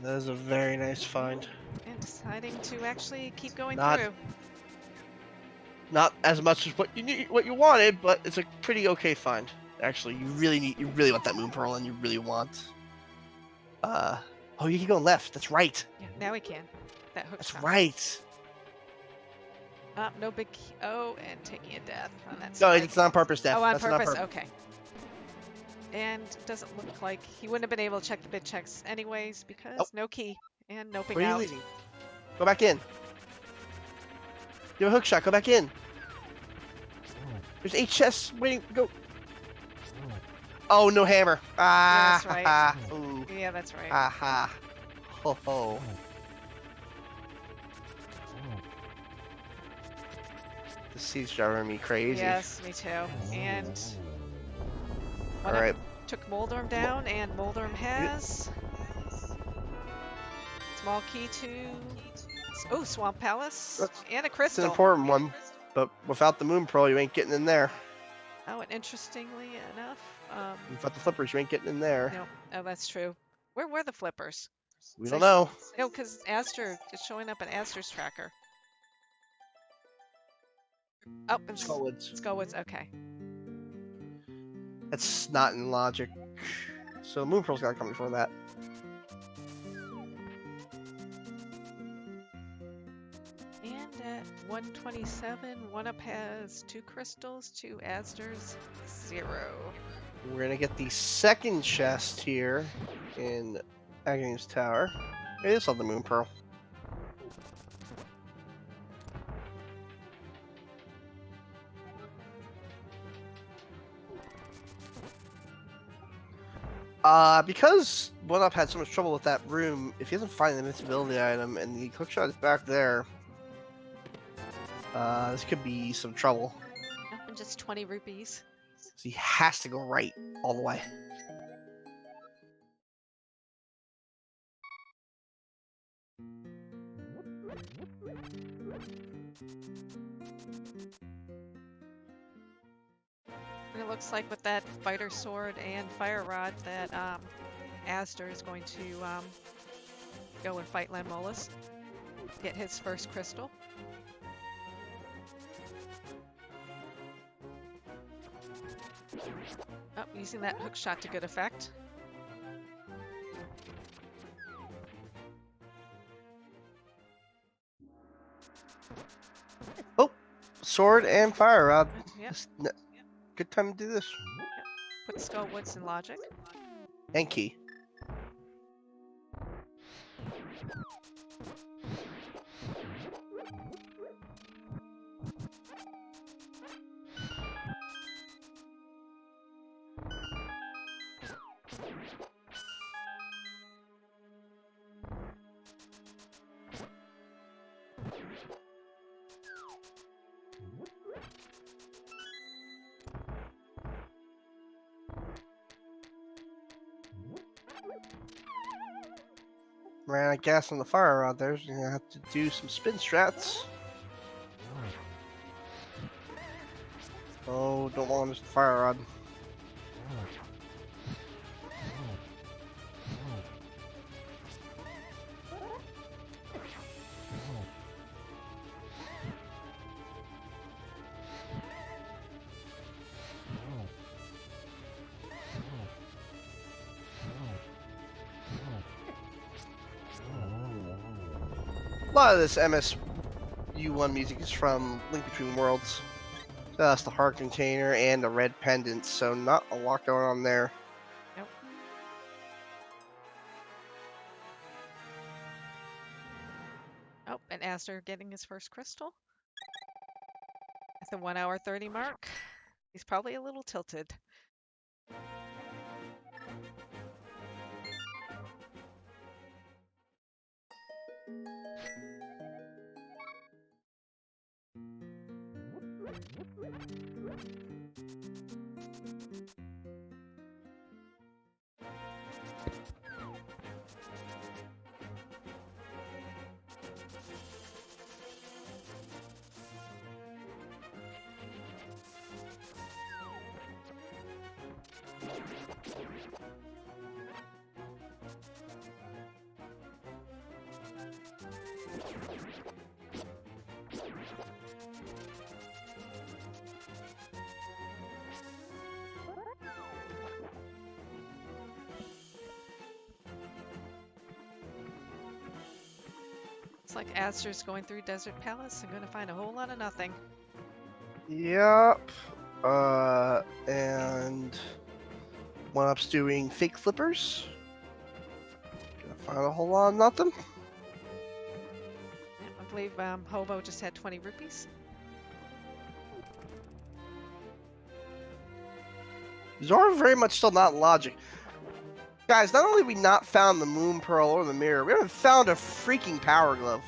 Speaker 2: That is a very nice find.
Speaker 1: And deciding to actually keep going
Speaker 2: Not-
Speaker 1: through.
Speaker 2: Not as much as what you wanted, but it's a pretty okay find. Actually, you really want that moon pearl, and you really want. Oh, you can go left. That's right.
Speaker 1: Yeah, now we can. That hook
Speaker 2: That's
Speaker 1: shot.
Speaker 2: right.
Speaker 1: No big. Oh, and taking a death on that
Speaker 2: No,
Speaker 1: side.
Speaker 2: it's on purpose, Def.
Speaker 1: Oh, on
Speaker 2: That's
Speaker 1: purpose.
Speaker 2: Not
Speaker 1: Okay. And doesn't look like he wouldn't have been able to check the bid checks anyways because
Speaker 2: Oh.
Speaker 1: no key and noping
Speaker 2: Where are you
Speaker 1: out.
Speaker 2: leading? Go back in. You have a hook shot. Go back in. There's 8 chests waiting. Go. Oh, no hammer. Ah,
Speaker 1: that's right.
Speaker 2: ha, ha. Ooh.
Speaker 1: Yeah, that's right.
Speaker 2: Aha. Ho ho. This seat's driving me crazy.
Speaker 1: Yes, me too. And one
Speaker 2: Alright.
Speaker 1: took Moldorm down, and Moldorm has small key to Swamp Palace and a
Speaker 2: It's
Speaker 1: crystal.
Speaker 2: an important one, but without the moon pearl, you ain't getting in there.
Speaker 1: Oh, and interestingly enough,
Speaker 2: Without the flippers, you ain't getting in there.
Speaker 1: no, oh, that's true. Where were the flippers?
Speaker 2: We don't know.
Speaker 1: No, because Aster is showing up in Aster's tracker. Oh, and
Speaker 2: Skullwoods.
Speaker 1: Skullwoods. Okay.
Speaker 2: That's not in logic. So moon pearl's gotta come before that.
Speaker 1: And at 127, one up has 2 crystals, 2 Asders, 0.
Speaker 2: We're gonna get the second chest here in Aghanim Tower. It is on the moon pearl. Because One Up had so much trouble with that room, if he doesn't find the invincibility item and the hookshot is back there, this could be some trouble.
Speaker 1: And just 20 rupees.
Speaker 2: So he has to go right all the way.
Speaker 1: And it looks like with that fighter sword and fire rod that Aster is going to go and fight Lanmolas, get his first crystal. Oh, using that hook shot to good effect.
Speaker 2: Oh, sword and fire rod.
Speaker 1: Yep.
Speaker 2: Good time to do this.
Speaker 1: Put Skullwoods in logic.
Speaker 2: And key. Ran out of gas on the fire rod there, so you're gonna have to do some spin strats. Oh, don't want to fire rod. A lot of this MSU1 music is from Link Between Worlds. So that's the heart container and the red pendants, so not a lot going on there.
Speaker 1: Nope. Oh, and azder getting his first crystal at the 1 hour 30 mark. He's probably a little tilted. It's like azder's going through Desert Palace and going to find a whole lot of nothing.
Speaker 2: Yep. And OneUp's doing fake flippers. Gonna find a whole lot of nothing.
Speaker 1: Yeah, I believe Hobo just had 20 rupees.
Speaker 2: Zora very much still not in logic. Guys, not only have we not found the moon pearl or the mirror, we haven't found a freaking power glove.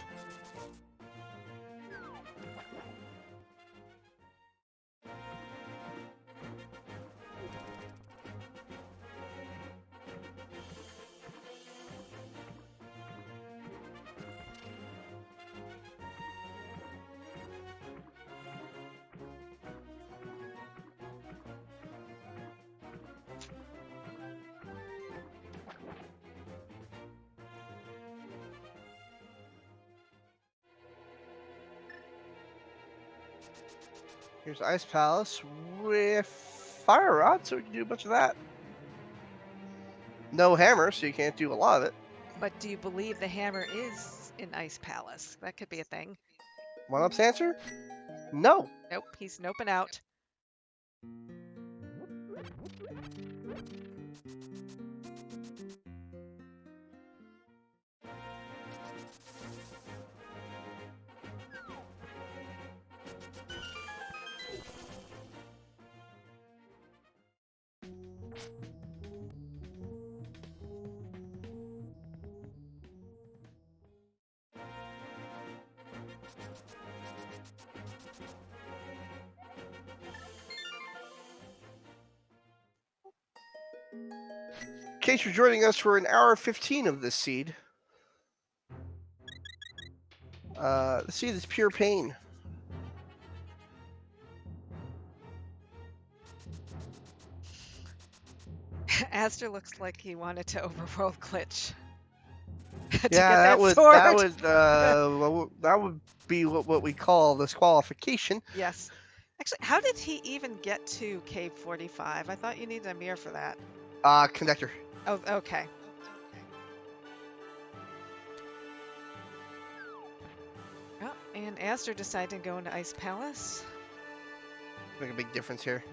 Speaker 2: Here's Ice Palace with Fire Rod, so we can do a bunch of that. No hammer, so you can't do a lot of it.
Speaker 1: But do you believe the hammer is in Ice Palace? That could be a thing.
Speaker 2: OneUp's answer? No.
Speaker 1: Nope, he's noping out.
Speaker 2: In case you're joining us, we're in hour 15 of this seed. The seed is pure pain.
Speaker 1: azder looks like he wanted to overworld glitch to get
Speaker 2: Yeah,
Speaker 1: that
Speaker 2: that
Speaker 1: sword.
Speaker 2: would be what we call disqualification.
Speaker 1: Yes. Actually, how did he even get to cave 45? I thought you needed a mirror for that.
Speaker 2: Connector.
Speaker 1: Oh, okay. Oh, and azder decided to go into Ice Palace.
Speaker 2: Make a big difference here.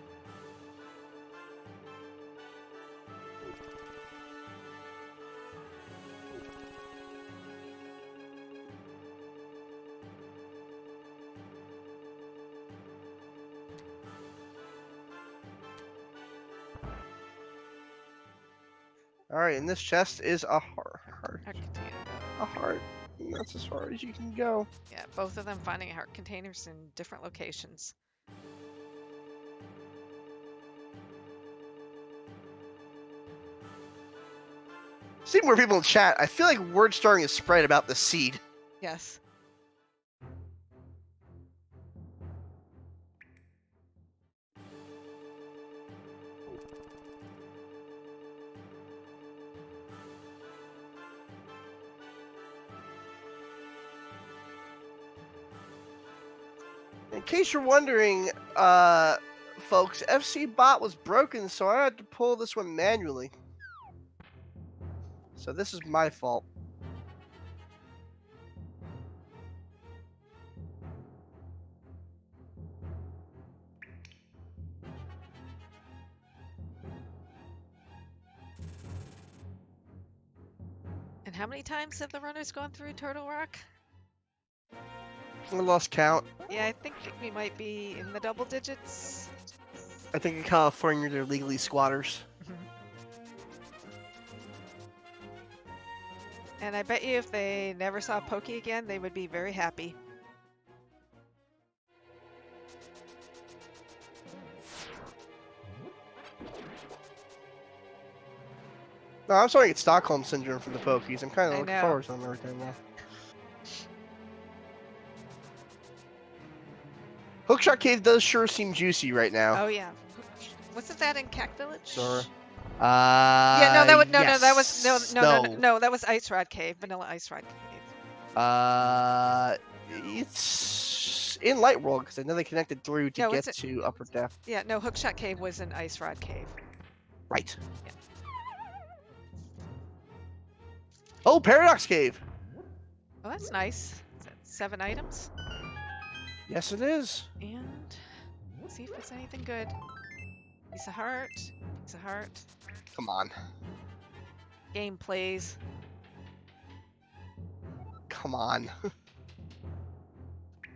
Speaker 2: All right, and this chest is a heart.
Speaker 1: Heart container.
Speaker 2: A heart. And that's as far as you can go.
Speaker 1: Yeah, both of them finding heart containers in different locations.
Speaker 2: seeing more people in chat, I feel like word starting to spread about the seed.
Speaker 1: Yes.
Speaker 2: In case you're wondering, folks, FC bot was broken, so I had to pull this one manually. So this is my fault.
Speaker 1: And how many times have the runners gone through Turtle Rock?
Speaker 2: I lost count.
Speaker 1: Yeah, I think we might be in the double digits.
Speaker 2: I think in California they're legally squatters.
Speaker 1: And I bet you if they never saw Pokey again, they would be very happy.
Speaker 2: No, I'm starting to get Stockholm syndrome from the Pokies. I'm kind of
Speaker 1: I
Speaker 2: looking
Speaker 1: know.
Speaker 2: forward to them every time now. Hookshot Cave does sure seem juicy right now.
Speaker 1: Oh yeah. Wasn't that in Cack Village?
Speaker 2: Sure.
Speaker 1: Yeah, no, that was no,
Speaker 2: yes.
Speaker 1: that was no, that was Ice Rod Cave, Vanilla Ice Rod Cave.
Speaker 2: It's in Light World because I know they connected through to
Speaker 1: No,
Speaker 2: get to Upper Depth.
Speaker 1: Yeah, no, Hookshot Cave was in Ice Rod Cave.
Speaker 2: Right.
Speaker 1: Yeah.
Speaker 2: Oh, Paradox Cave.
Speaker 1: Oh, that's nice. Is that 7 items?
Speaker 2: Yes, it is.
Speaker 1: And let's see if it's anything good. Piece of heart. Piece of heart.
Speaker 2: Come on.
Speaker 1: Game plays.
Speaker 2: Come on.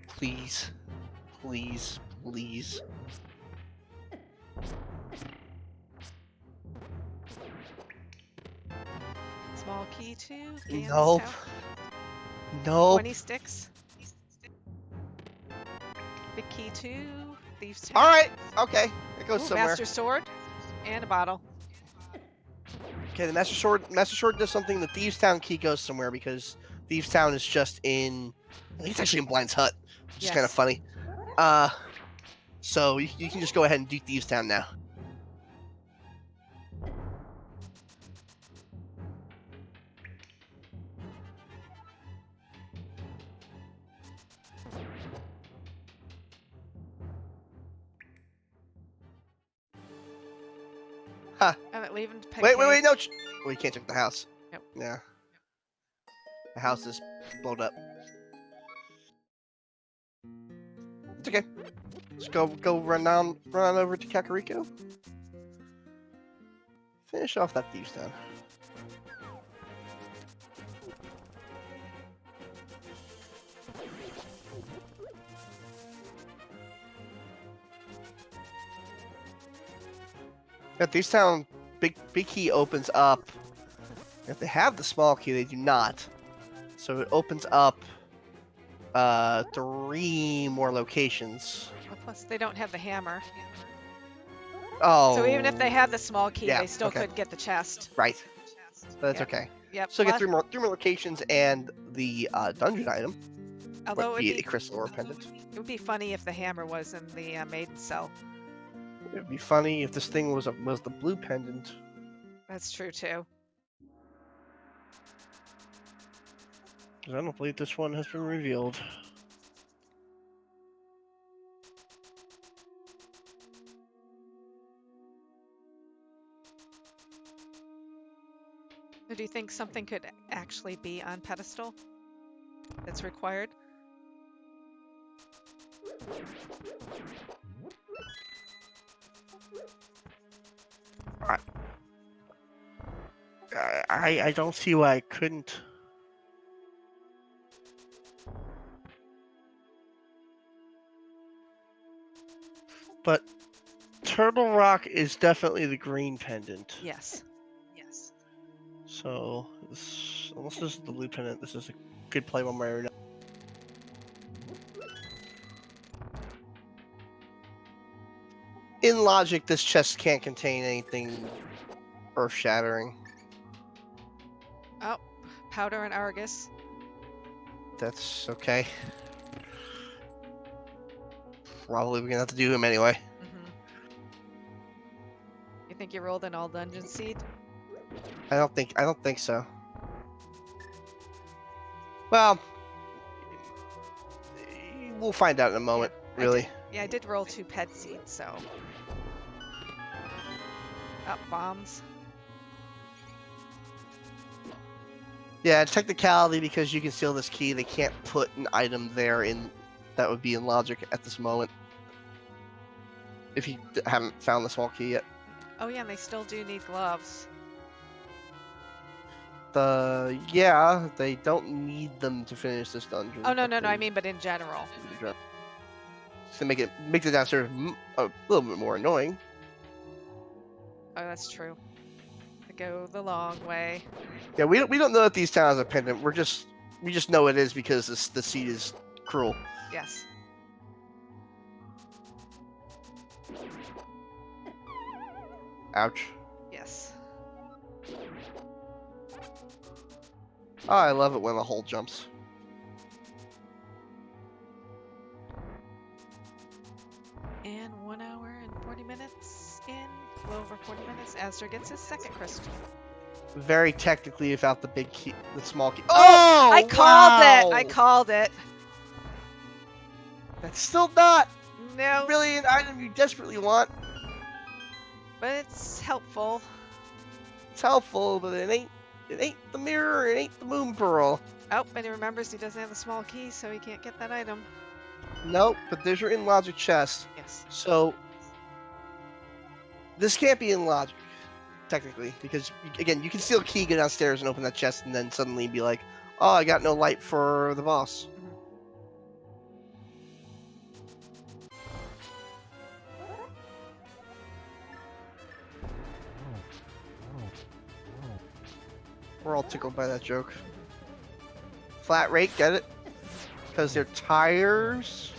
Speaker 2: Please. Please. Please.
Speaker 1: Small key 2. Gains
Speaker 2: Nope.
Speaker 1: health.
Speaker 2: Nope.
Speaker 1: 20 sticks. Big key 2. Thieves 2.
Speaker 2: Alright. Okay. It goes
Speaker 1: Ooh,
Speaker 2: somewhere.
Speaker 1: Master Sword. And a bottle.
Speaker 2: Okay, the Master Sword does something. The Thieves Town key goes somewhere because Thieves Town is just in. I think it's actually in Blind's hut, which is kind of funny. So you can just go ahead and do Thieves Town now. Ha!
Speaker 1: Leaving
Speaker 2: Wait, no! Well, you can't check the house.
Speaker 1: Nope.
Speaker 2: Yeah. The house is blown up. It's okay. Just go run on over to Kakariko. Finish off that Thieves Town. Yeah, Thieves Town big key opens up. If they have the small key, they do not. So it opens up 3 more locations.
Speaker 1: Well, plus they don't have the hammer.
Speaker 2: Oh.
Speaker 1: So even if they have the small key,
Speaker 2: yeah,
Speaker 1: they still
Speaker 2: okay.
Speaker 1: could get the chest.
Speaker 2: Right. That's
Speaker 1: Yep.
Speaker 2: okay.
Speaker 1: Yep.
Speaker 2: So get 3 more locations and the dungeon item.
Speaker 1: Although
Speaker 2: be it a crystal or a pendant.
Speaker 1: It would be funny if the hammer was in the maiden cell.
Speaker 2: It would be funny if this thing was the blue pendant.
Speaker 1: That's true too.
Speaker 2: I don't believe this one has been revealed.
Speaker 1: Do you think something could actually be on pedestal that's required?
Speaker 2: I don't see why I couldn't. But Turtle Rock is definitely the green pendant.
Speaker 1: Yes.
Speaker 2: So, unless this is the blue pendant, this is a good play one way or another. In logic, this chest can't contain anything earth-shattering.
Speaker 1: Oh, Powder and Argus.
Speaker 2: That's okay. Probably we're gonna have to do him anyway.
Speaker 1: Mm-hmm. You think you rolled an all dungeon seed?
Speaker 2: I don't think so. Well, we'll find out in a moment.
Speaker 1: I did.
Speaker 2: Really.
Speaker 1: Yeah, I did roll 2 pet seeds, so. Up bombs.
Speaker 2: Yeah, technicality, because you can steal this key, they can't put an item there in that would be in logic at this moment. If you haven't found the small key yet.
Speaker 1: Oh yeah, and they still do need gloves.
Speaker 2: Yeah, they don't need them to finish this dungeon.
Speaker 1: Oh no,
Speaker 2: but
Speaker 1: no, I mean, but in general.
Speaker 2: To make the downstairs a little bit more annoying.
Speaker 1: Oh, that's true. I go the long way.
Speaker 2: Yeah, we don't know that these towns are pendant. We just know it is because the seed is cruel.
Speaker 1: Yes.
Speaker 2: Ouch.
Speaker 1: Yes.
Speaker 2: Oh, I love it when the hole jumps.
Speaker 1: And 1 hour and 40 minutes in, a little over 40 minutes, azder gets his second crystal.
Speaker 2: Very technically without the big key, the small key.
Speaker 1: Oh, I called
Speaker 2: wow!
Speaker 1: it. I called it.
Speaker 2: That's still not
Speaker 1: No,
Speaker 2: really an item you desperately want.
Speaker 1: but it's helpful.
Speaker 2: It's helpful, but it ain't the mirror, it ain't the moon pearl.
Speaker 1: Oh, and he remembers he doesn't have the small key, so he can't get that item.
Speaker 2: Nope, but there's your in logic chest.
Speaker 1: Yes.
Speaker 2: So this can't be in logic, technically, because again, you can steal a key, go downstairs and open that chest, and then suddenly be like, "Oh, I got no light for the boss." We're all tickled by that joke. Flat rate, get it? Because they're tires.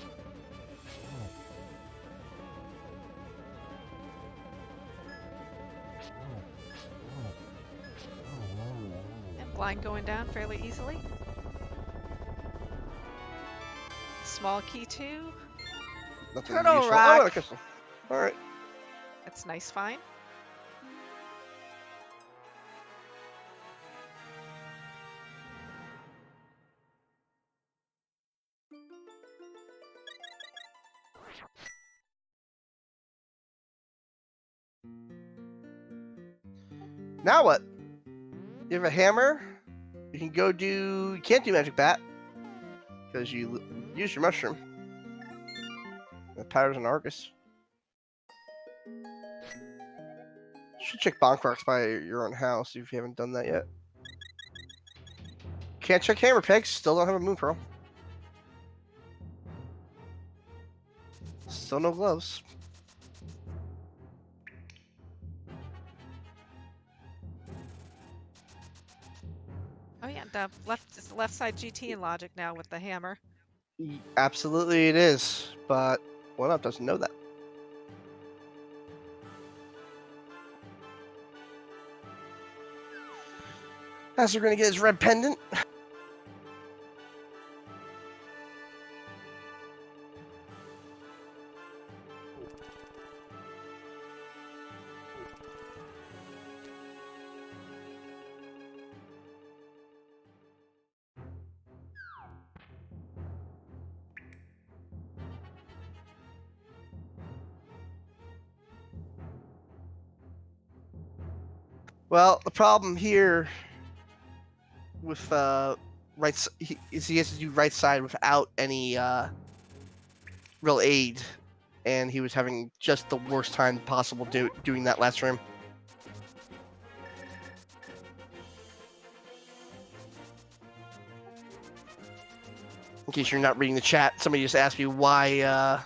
Speaker 1: And blind going down fairly easily. Small key too.
Speaker 2: Nothing
Speaker 1: Turtle
Speaker 2: useful.
Speaker 1: rock.
Speaker 2: Oh, a crystal. All right.
Speaker 1: That's nice find.
Speaker 2: Now what? You have a hammer. You can go do. You can't do magic bat because you use your mushroom. The powders and Argus. You should check bonk rocks by your own house if you haven't done that yet. Can't check hammer pegs. Still don't have a moon pearl. Still no gloves.
Speaker 1: Oh yeah, the left side GT in logic now with the hammer.
Speaker 2: Absolutely it is, but oneup doesn't know that. As we're gonna get his red pendant. Well, the problem here with he has to do right side without any real aid, and he was having just the worst time possible doing that last room. In case you're not reading the chat, somebody just asked me why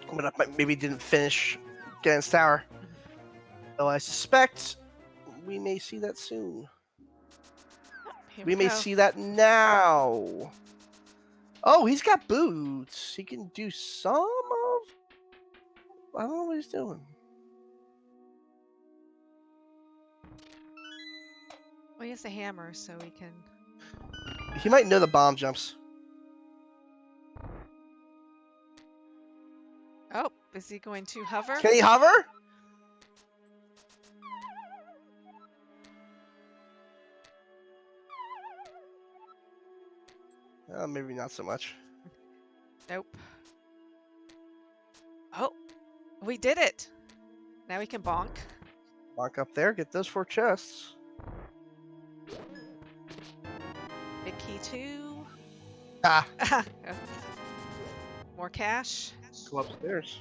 Speaker 2: oneup maybe didn't finish Ganon's Tower. So I suspect we may see that soon.
Speaker 1: Here
Speaker 2: We may
Speaker 1: go.
Speaker 2: see that now. Oh, he's got boots. He can do some of. I don't know what he's doing.
Speaker 1: Well, he has a hammer, so we can.
Speaker 2: He might know the bomb jumps.
Speaker 1: Oh, is he going to hover?
Speaker 2: Can he hover? Maybe not so much.
Speaker 1: Nope. Oh, we did it. Now we can bonk.
Speaker 2: Walk up there, get those 4 chests.
Speaker 1: Big key two.
Speaker 2: Ah,
Speaker 1: More cash.
Speaker 2: go upstairs.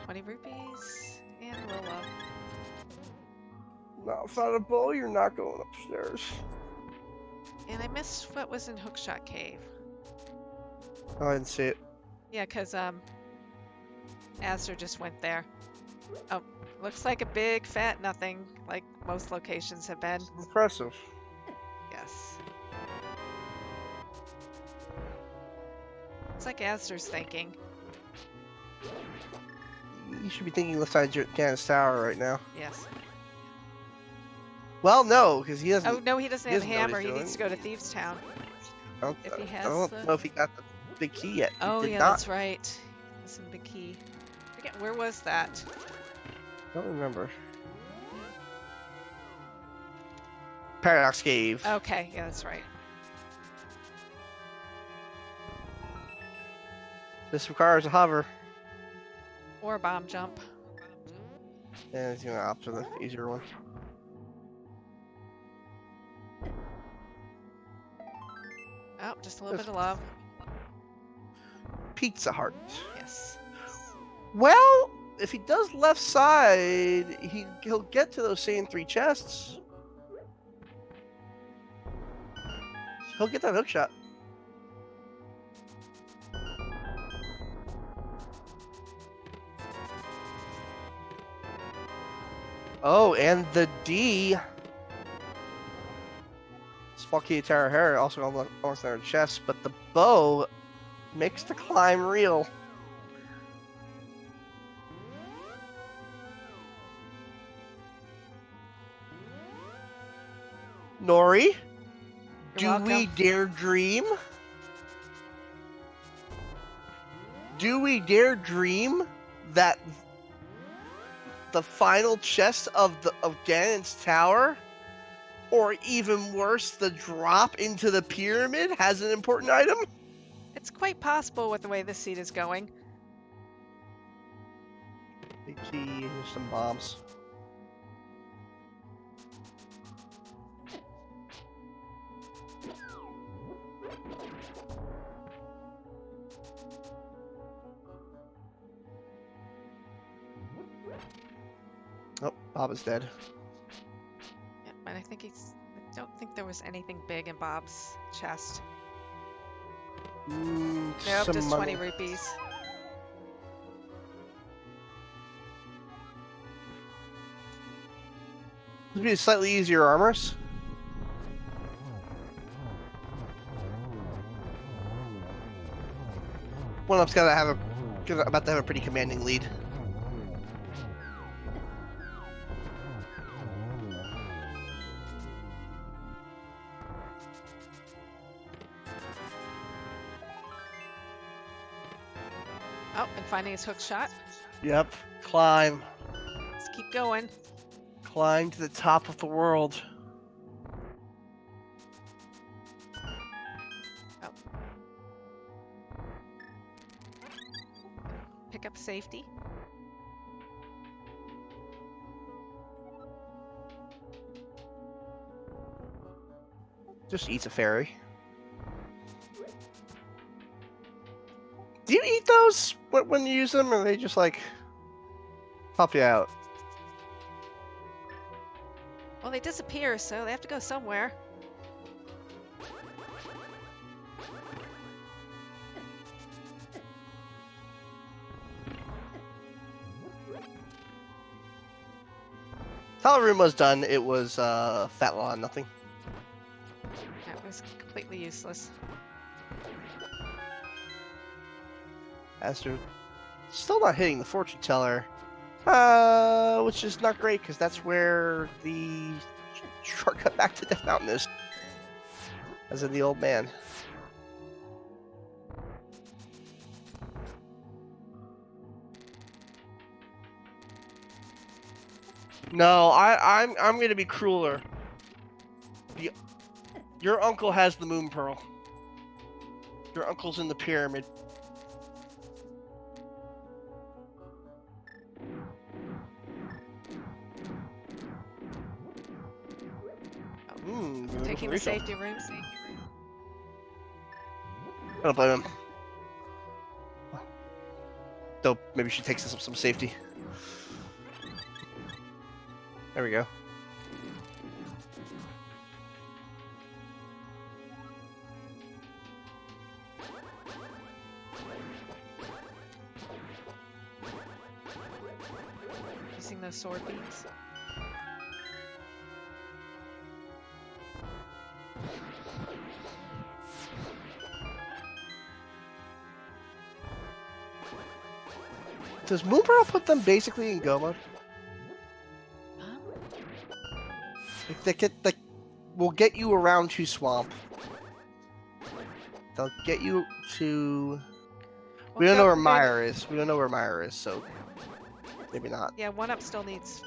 Speaker 1: 20 rupees. And a little love.
Speaker 2: No, it's not a bow, you're not going upstairs.
Speaker 1: And I missed what was in Hookshot Cave.
Speaker 2: Oh, I didn't see it.
Speaker 1: Yeah, because azder just went there. Oh, looks like a big fat nothing, like most locations have been.
Speaker 2: Impressive.
Speaker 1: Yes. It's like azder's thinking.
Speaker 2: You should be thinking left side Janet's Tower right now.
Speaker 1: Yes.
Speaker 2: Well, no, because he doesn't.
Speaker 1: Oh, no, he doesn't have a
Speaker 2: doesn't know what
Speaker 1: hammer.
Speaker 2: he's
Speaker 1: He needs to
Speaker 2: doing.
Speaker 1: go to Thieves' Town. If he
Speaker 2: I
Speaker 1: has
Speaker 2: don't
Speaker 1: the...
Speaker 2: know if he got the big key yet.
Speaker 1: Oh,
Speaker 2: he did
Speaker 1: yeah,
Speaker 2: not.
Speaker 1: that's right. That's in the key. Forget, where was that?
Speaker 2: I don't remember. Paradox Cave.
Speaker 1: Okay, yeah, that's right.
Speaker 2: This requires a hover.
Speaker 1: Or a bomb jump.
Speaker 2: And he's gonna opt for the easier one.
Speaker 1: Oh, just a little bit of love.
Speaker 2: Pizza Heart.
Speaker 1: Yes.
Speaker 2: Well, if he does left side, he'll get to those same 3 chests. He'll get that hook shot. Oh, and the D. Small key to Terra Hair also almost on her chest, but the bow makes the climb real. Nori, do we dare dream? Do we dare dream that the final chest of Ganon's Tower, or even worse, the drop into the pyramid, has an important item?
Speaker 1: It's quite possible with the way this seed is going.
Speaker 2: Big key, here's some bombs. Oh, Bob is dead.
Speaker 1: Yeah, but I think he's... I don't think there was anything big in Bob's chest. Nope, just 20 rupees.
Speaker 2: This would be slightly easier armors. One up's gotta have about to have a pretty commanding lead.
Speaker 1: Oh, and finding his hook shot.
Speaker 2: Yep. Climb.
Speaker 1: Let's keep going.
Speaker 2: Climb to the top of the world.
Speaker 1: Oh. Pick up safety.
Speaker 2: Just eats a fairy. Do you eat those when you use them, or are they just like help you out?
Speaker 1: Well, they disappear, so they have to go somewhere.
Speaker 2: How the room was done, it was fat law and nothing.
Speaker 1: That was completely useless.
Speaker 2: Azder still not hitting the fortune teller. Which is not great because that's where the shortcut back to Death Mountain is. As in the old man. No, I'm gonna be crueler. Your uncle has the moon pearl. Your uncle's in the pyramid.
Speaker 1: Taking the safety room.
Speaker 2: I don't blame him. Though maybe she takes some safety. There we go.
Speaker 1: Using those sword beams.
Speaker 2: Does Moon Pearl put them basically in go mode? Like, will get you around to Swamp. They'll get you to... We don't know where Meyer is. We don't know where Meyer is, so maybe not.
Speaker 1: Yeah, oneup still needs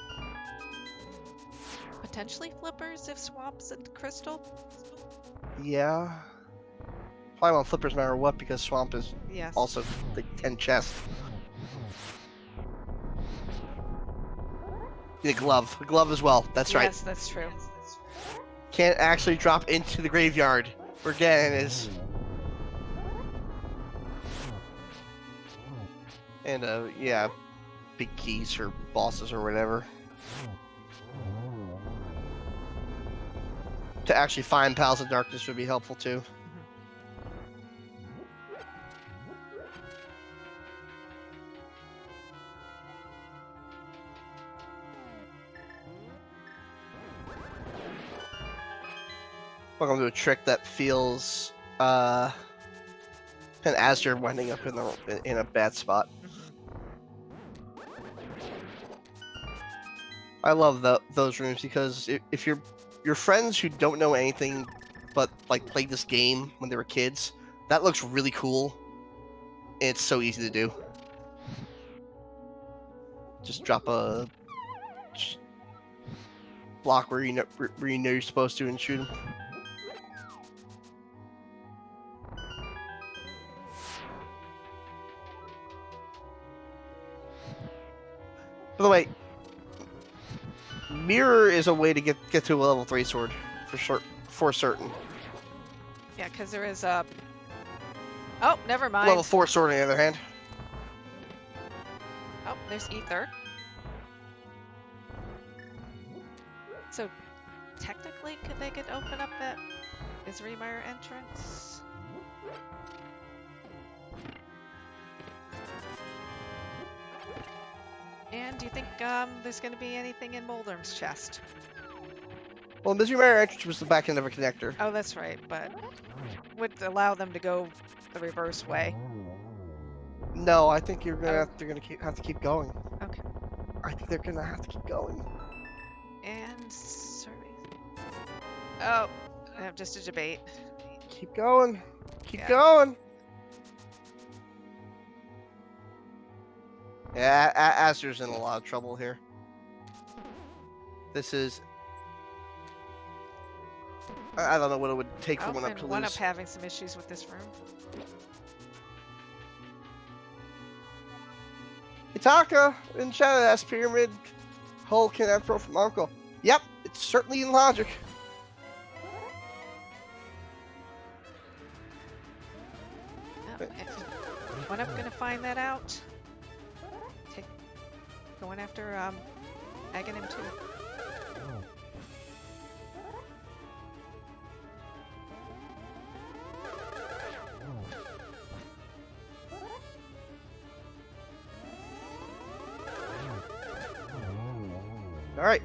Speaker 1: potentially flippers if Swamp's at Crystal.
Speaker 2: Yeah. Probably want flippers no matter what because Swamp is also like 10 chests. The glove. A glove as well. That's right.
Speaker 1: Yes, that's true.
Speaker 2: Can't actually drop into the graveyard where Ganon is. And, yeah, big keys for bosses or whatever. To actually find Pals of Darkness would be helpful too. Welcome to a trick that feels an azder winding up in a bad spot. I love those rooms because if your friends who don't know anything but like played this game when they were kids, that looks really cool. And it's so easy to do. Just drop a block where you know you're supposed to and shoot them. By the way, mirror is a way to get to a level 3 sword for certain.
Speaker 1: Yeah, because there is a... Oh, never mind.
Speaker 2: Level 4 sword on the other hand.
Speaker 1: Oh, there's ether. So, technically, they could open up that Isremeyer entrance? And do you think there's going to be anything in Moldorm's chest?
Speaker 2: Well, the Isremeyer entrance was the back end of a connector.
Speaker 1: Oh, that's right, but would allow them to go the reverse way.
Speaker 2: No, I think they're gonna have to keep going.
Speaker 1: Okay.
Speaker 2: I think they're gonna have to keep going.
Speaker 1: And survey. Oh, I have just a debate.
Speaker 2: Keep going. Keep going. Yeah, Azder's in a lot of trouble here. This is... I don't know what it would take for oneup to lose.
Speaker 1: oneup having some issues with this room.
Speaker 2: Itaka in chat asks Pyramid Hull can have pro from Uncle. Yep, it's certainly in logic.
Speaker 1: Oh, oneup gonna find that out. Going after Aghanim too.
Speaker 2: All right.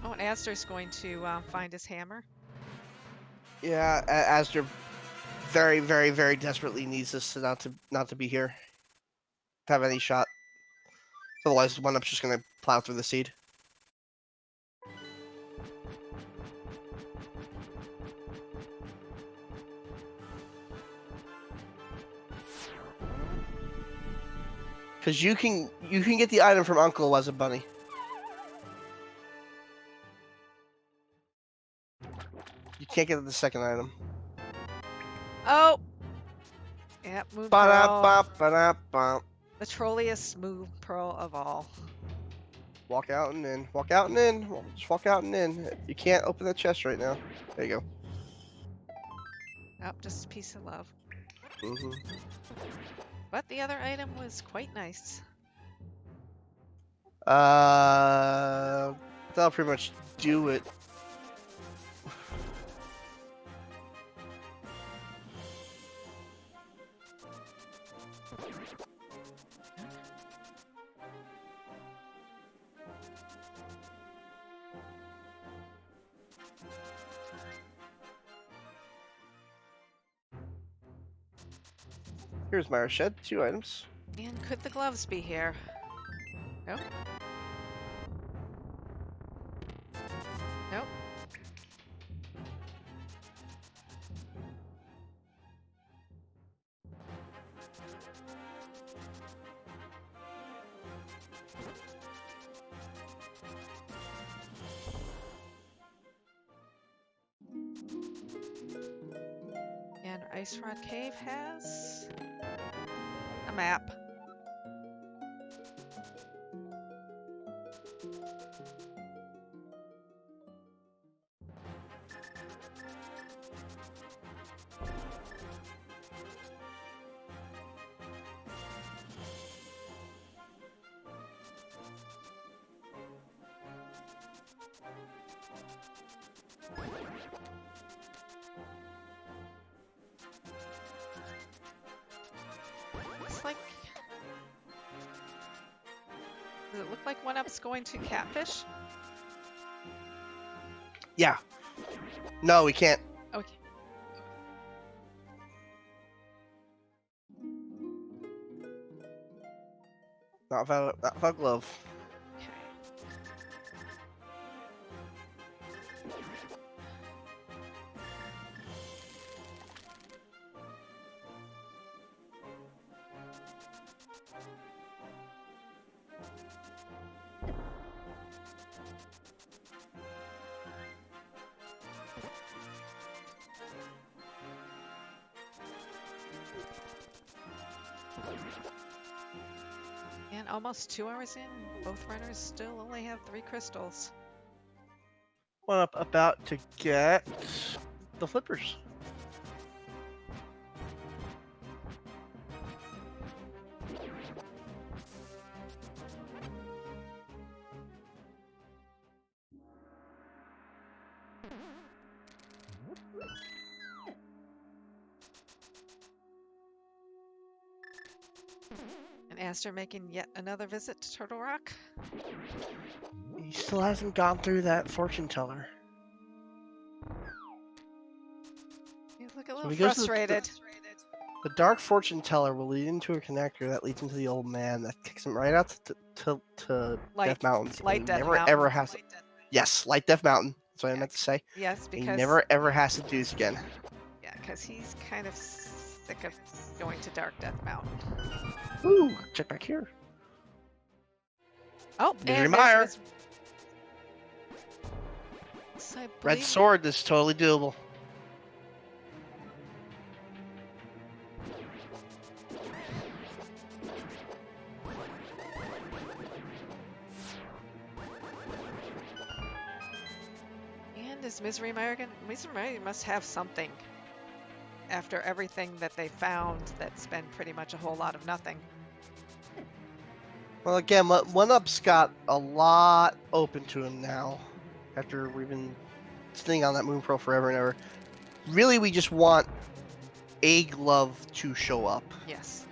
Speaker 1: Oh, and Azder's going to find his hammer.
Speaker 2: Yeah, Azder very, very, very desperately needs this to not to be here. To have any shot. Otherwise, one up's just gonna plow through the seed. Because you can get the item from Uncle as a bunny. You can't get the second item.
Speaker 1: Oh! Yep, Moon Pearl.
Speaker 2: Ba-da-ba-ba-da-ba.
Speaker 1: The trolliest Moon Pearl of all.
Speaker 2: Walk out and in. Walk out and in. Just walk out and in. You can't open that chest right now. There you go.
Speaker 1: Oh, just a piece of love.
Speaker 2: Mm-hmm.
Speaker 1: But the other item was quite nice.
Speaker 2: That'll pretty much do it. Here's Myra Shed. 2 items.
Speaker 1: And could the gloves be here? Nope. Nope. And Ice Rod Cave has a map. Looks like... Does it look like one up's going to Catfish?
Speaker 2: Yeah. No, we can't.
Speaker 1: Okay.
Speaker 2: Not without glove.
Speaker 1: Okay. And almost 2 hours in, both runners still only have 3 crystals.
Speaker 2: One up about to get the flippers.
Speaker 1: And Aster making yet another visit to Turtle Rock.
Speaker 2: He still hasn't gone through that fortune teller.
Speaker 1: You look a
Speaker 2: So
Speaker 1: little
Speaker 2: he goes to
Speaker 1: frustrated.
Speaker 2: The dark fortune teller will lead into a connector that leads into the old man that kicks him right out to Death Mountain.
Speaker 1: Light Death
Speaker 2: never
Speaker 1: Mountain.
Speaker 2: ever has. Yes, Light Death Mountain. That's what I
Speaker 1: Yeah.
Speaker 2: meant to say.
Speaker 1: Yes,
Speaker 2: He
Speaker 1: because...
Speaker 2: never ever has to do this again.
Speaker 1: Yeah, because he's kind of sick of going to Dark Death Mountain.
Speaker 2: Ooh, check back here.
Speaker 1: Oh,
Speaker 2: Misery
Speaker 1: and
Speaker 2: Mire.
Speaker 1: there's... So I
Speaker 2: Red
Speaker 1: believe...
Speaker 2: sword. This is totally doable.
Speaker 1: And is Misery Mire gonna... Misery Mire must have something. After everything that they found, that's been pretty much a whole lot of nothing.
Speaker 2: Well, again, one up's got a lot open to him now. After we've been sitting on that Moon Pearl forever and ever. Really, we just want a glove to show up.
Speaker 1: Yes.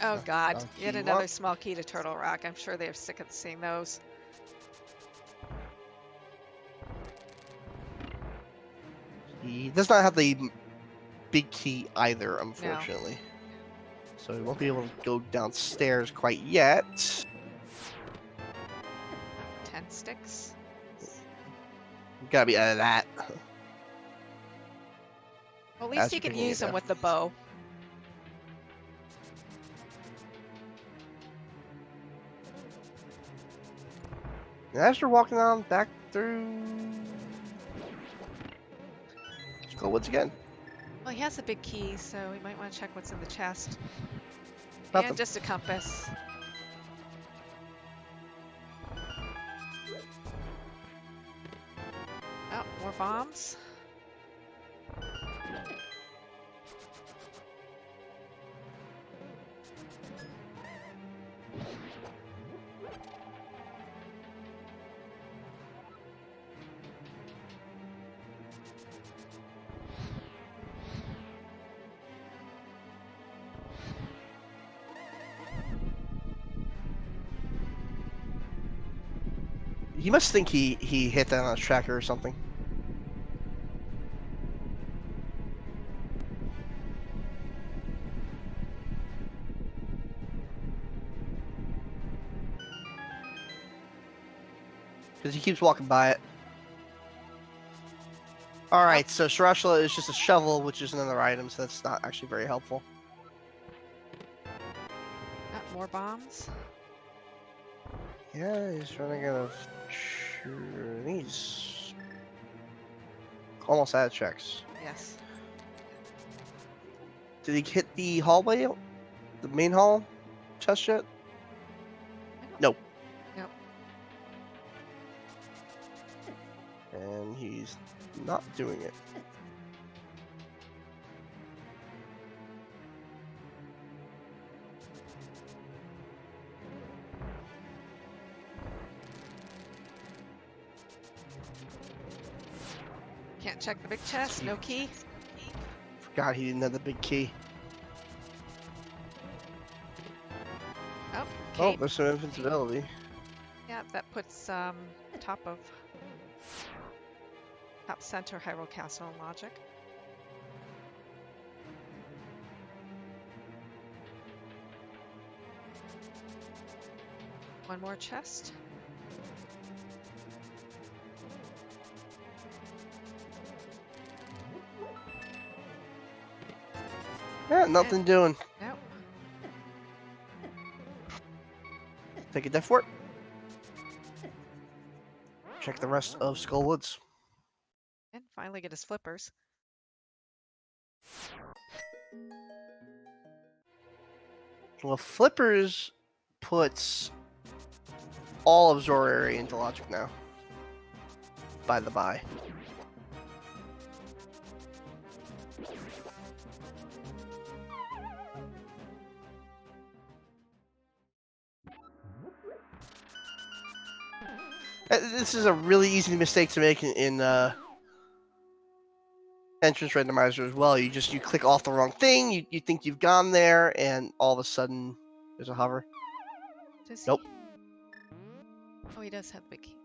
Speaker 1: Oh God, yet another small key to Turtle Rock. I'm sure they're sick of seeing those.
Speaker 2: He does not have the big key either,
Speaker 1: No.
Speaker 2: unfortunately. So he won't be able to go downstairs quite yet.
Speaker 1: 10 sticks.
Speaker 2: Gotta be out of that.
Speaker 1: Well, at least
Speaker 2: As
Speaker 1: you
Speaker 2: we're
Speaker 1: can
Speaker 2: picking
Speaker 1: use
Speaker 2: it
Speaker 1: them
Speaker 2: now.
Speaker 1: with the bow.
Speaker 2: And as you're walking on back through Skullwoods again.
Speaker 1: Well, he has a big key, so we might want to check what's in the chest.
Speaker 2: Nothing.
Speaker 1: And just a compass. Oh, more bombs.
Speaker 2: He must think he hit that on a tracker or something. Because he keeps walking by it. Alright, so Shirashula is just a shovel, which is another item, so that's not actually very helpful.
Speaker 1: Oh, more bombs.
Speaker 2: Yeah, he's running out of... He's almost out of checks.
Speaker 1: Yes.
Speaker 2: Did he hit the hallway? The main hall chest yet? Nope.
Speaker 1: Nope.
Speaker 2: And he's not doing it.
Speaker 1: Can't check the big chest. No key.
Speaker 2: Forgot he didn't have the big key.
Speaker 1: Oh,
Speaker 2: Oh,
Speaker 1: key.
Speaker 2: there's some invincibility.
Speaker 1: Yeah, that puts top center Hyrule Castle in logic. One more chest.
Speaker 2: Yeah, nothing doing.
Speaker 1: Nope.
Speaker 2: Take a death fort. Check the rest of Skullwoods.
Speaker 1: And finally get his flippers.
Speaker 2: Well, Flippers puts all of Zorari into logic now. By the by. This is a really easy mistake to make in entrance randomizer as well. You click off the wrong thing. You think you've gone there, and all of a sudden there's a hover.
Speaker 1: Does
Speaker 2: Nope.
Speaker 1: he? Oh, he does have the big key.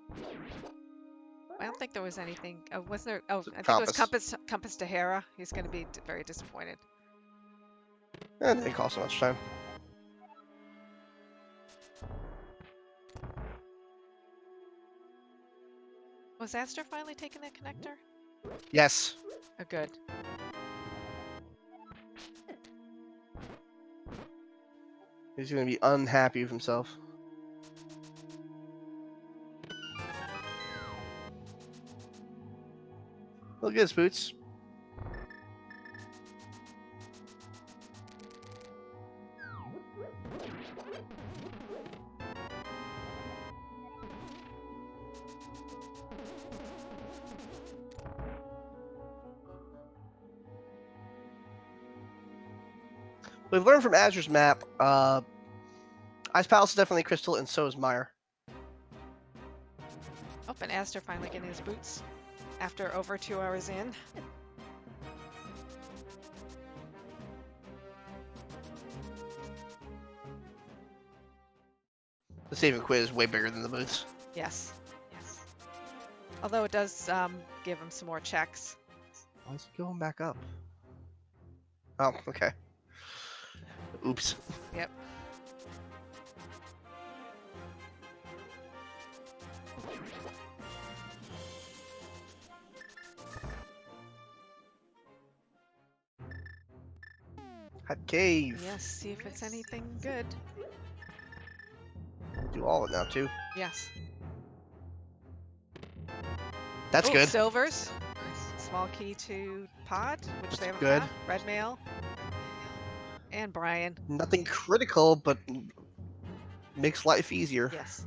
Speaker 1: I don't think there was anything. Oh, was there? Oh, I think it was Compass to Hera. He's going to be very disappointed.
Speaker 2: It didn't cost so much time.
Speaker 1: Was Aster finally taking that connector?
Speaker 2: Yes.
Speaker 1: Oh, good.
Speaker 2: He's going to be unhappy with himself. Look at his boots. We've learned from Azur's map, Ice Palace is definitely Crystal, and so is Meyer.
Speaker 1: Oh, and Aster finally getting his boots after over 2 hours in.
Speaker 2: The saving quiz is way bigger than the boots.
Speaker 1: Yes. Yes. Although it does give him some more checks.
Speaker 2: Why is it going back up? Oh, okay. Oops.
Speaker 1: Yep.
Speaker 2: Hot cave.
Speaker 1: Yes, see if it's anything good.
Speaker 2: Do all of it now too.
Speaker 1: Yes.
Speaker 2: That's
Speaker 1: Oh,
Speaker 2: good.
Speaker 1: silvers. Small key to pod, which they haven't
Speaker 2: Good.
Speaker 1: found. Red mail. And Brian.
Speaker 2: Nothing critical, but makes life easier.
Speaker 1: Yes.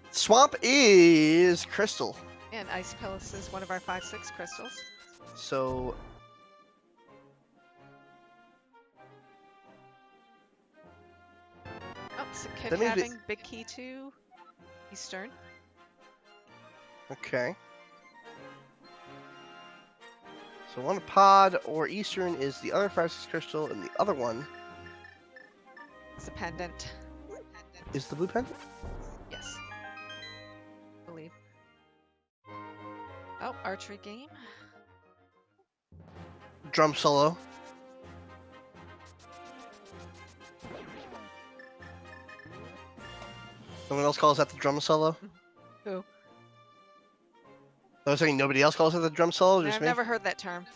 Speaker 2: Swamp is crystal.
Speaker 1: And Ice Palace is one of our 5/6 crystals.
Speaker 2: So
Speaker 1: Oh, so Kid
Speaker 2: that means
Speaker 1: having big key to Eastern.
Speaker 2: okay. So one pod or Eastern is the other 5/6 crystal, and the other one
Speaker 1: It's a pendant.
Speaker 2: is the blue pendant.
Speaker 1: Yes. I believe. Oh, archery game.
Speaker 2: Drum solo. Someone else calls that the drum solo?
Speaker 1: Who?
Speaker 2: I was saying nobody else calls it the drum solo,
Speaker 1: No,
Speaker 2: just
Speaker 1: I've
Speaker 2: me?
Speaker 1: never heard that term.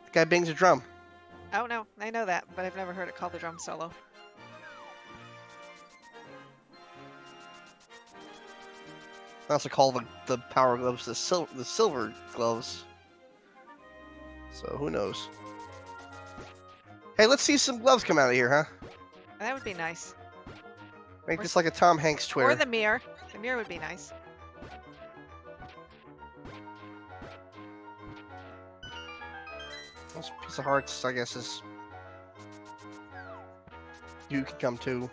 Speaker 2: The guy bangs a drum.
Speaker 1: Oh no, I know that, but I've never heard it called the drum solo.
Speaker 2: I also call the power gloves the silver gloves. So who knows? Hey, let's see some gloves come out of here, huh?
Speaker 1: That would be nice.
Speaker 2: Make
Speaker 1: Or
Speaker 2: this like a Tom Hanks Twitter.
Speaker 1: Or the mirror. The mirror would be nice.
Speaker 2: This piece of hearts, I guess, is you could come to.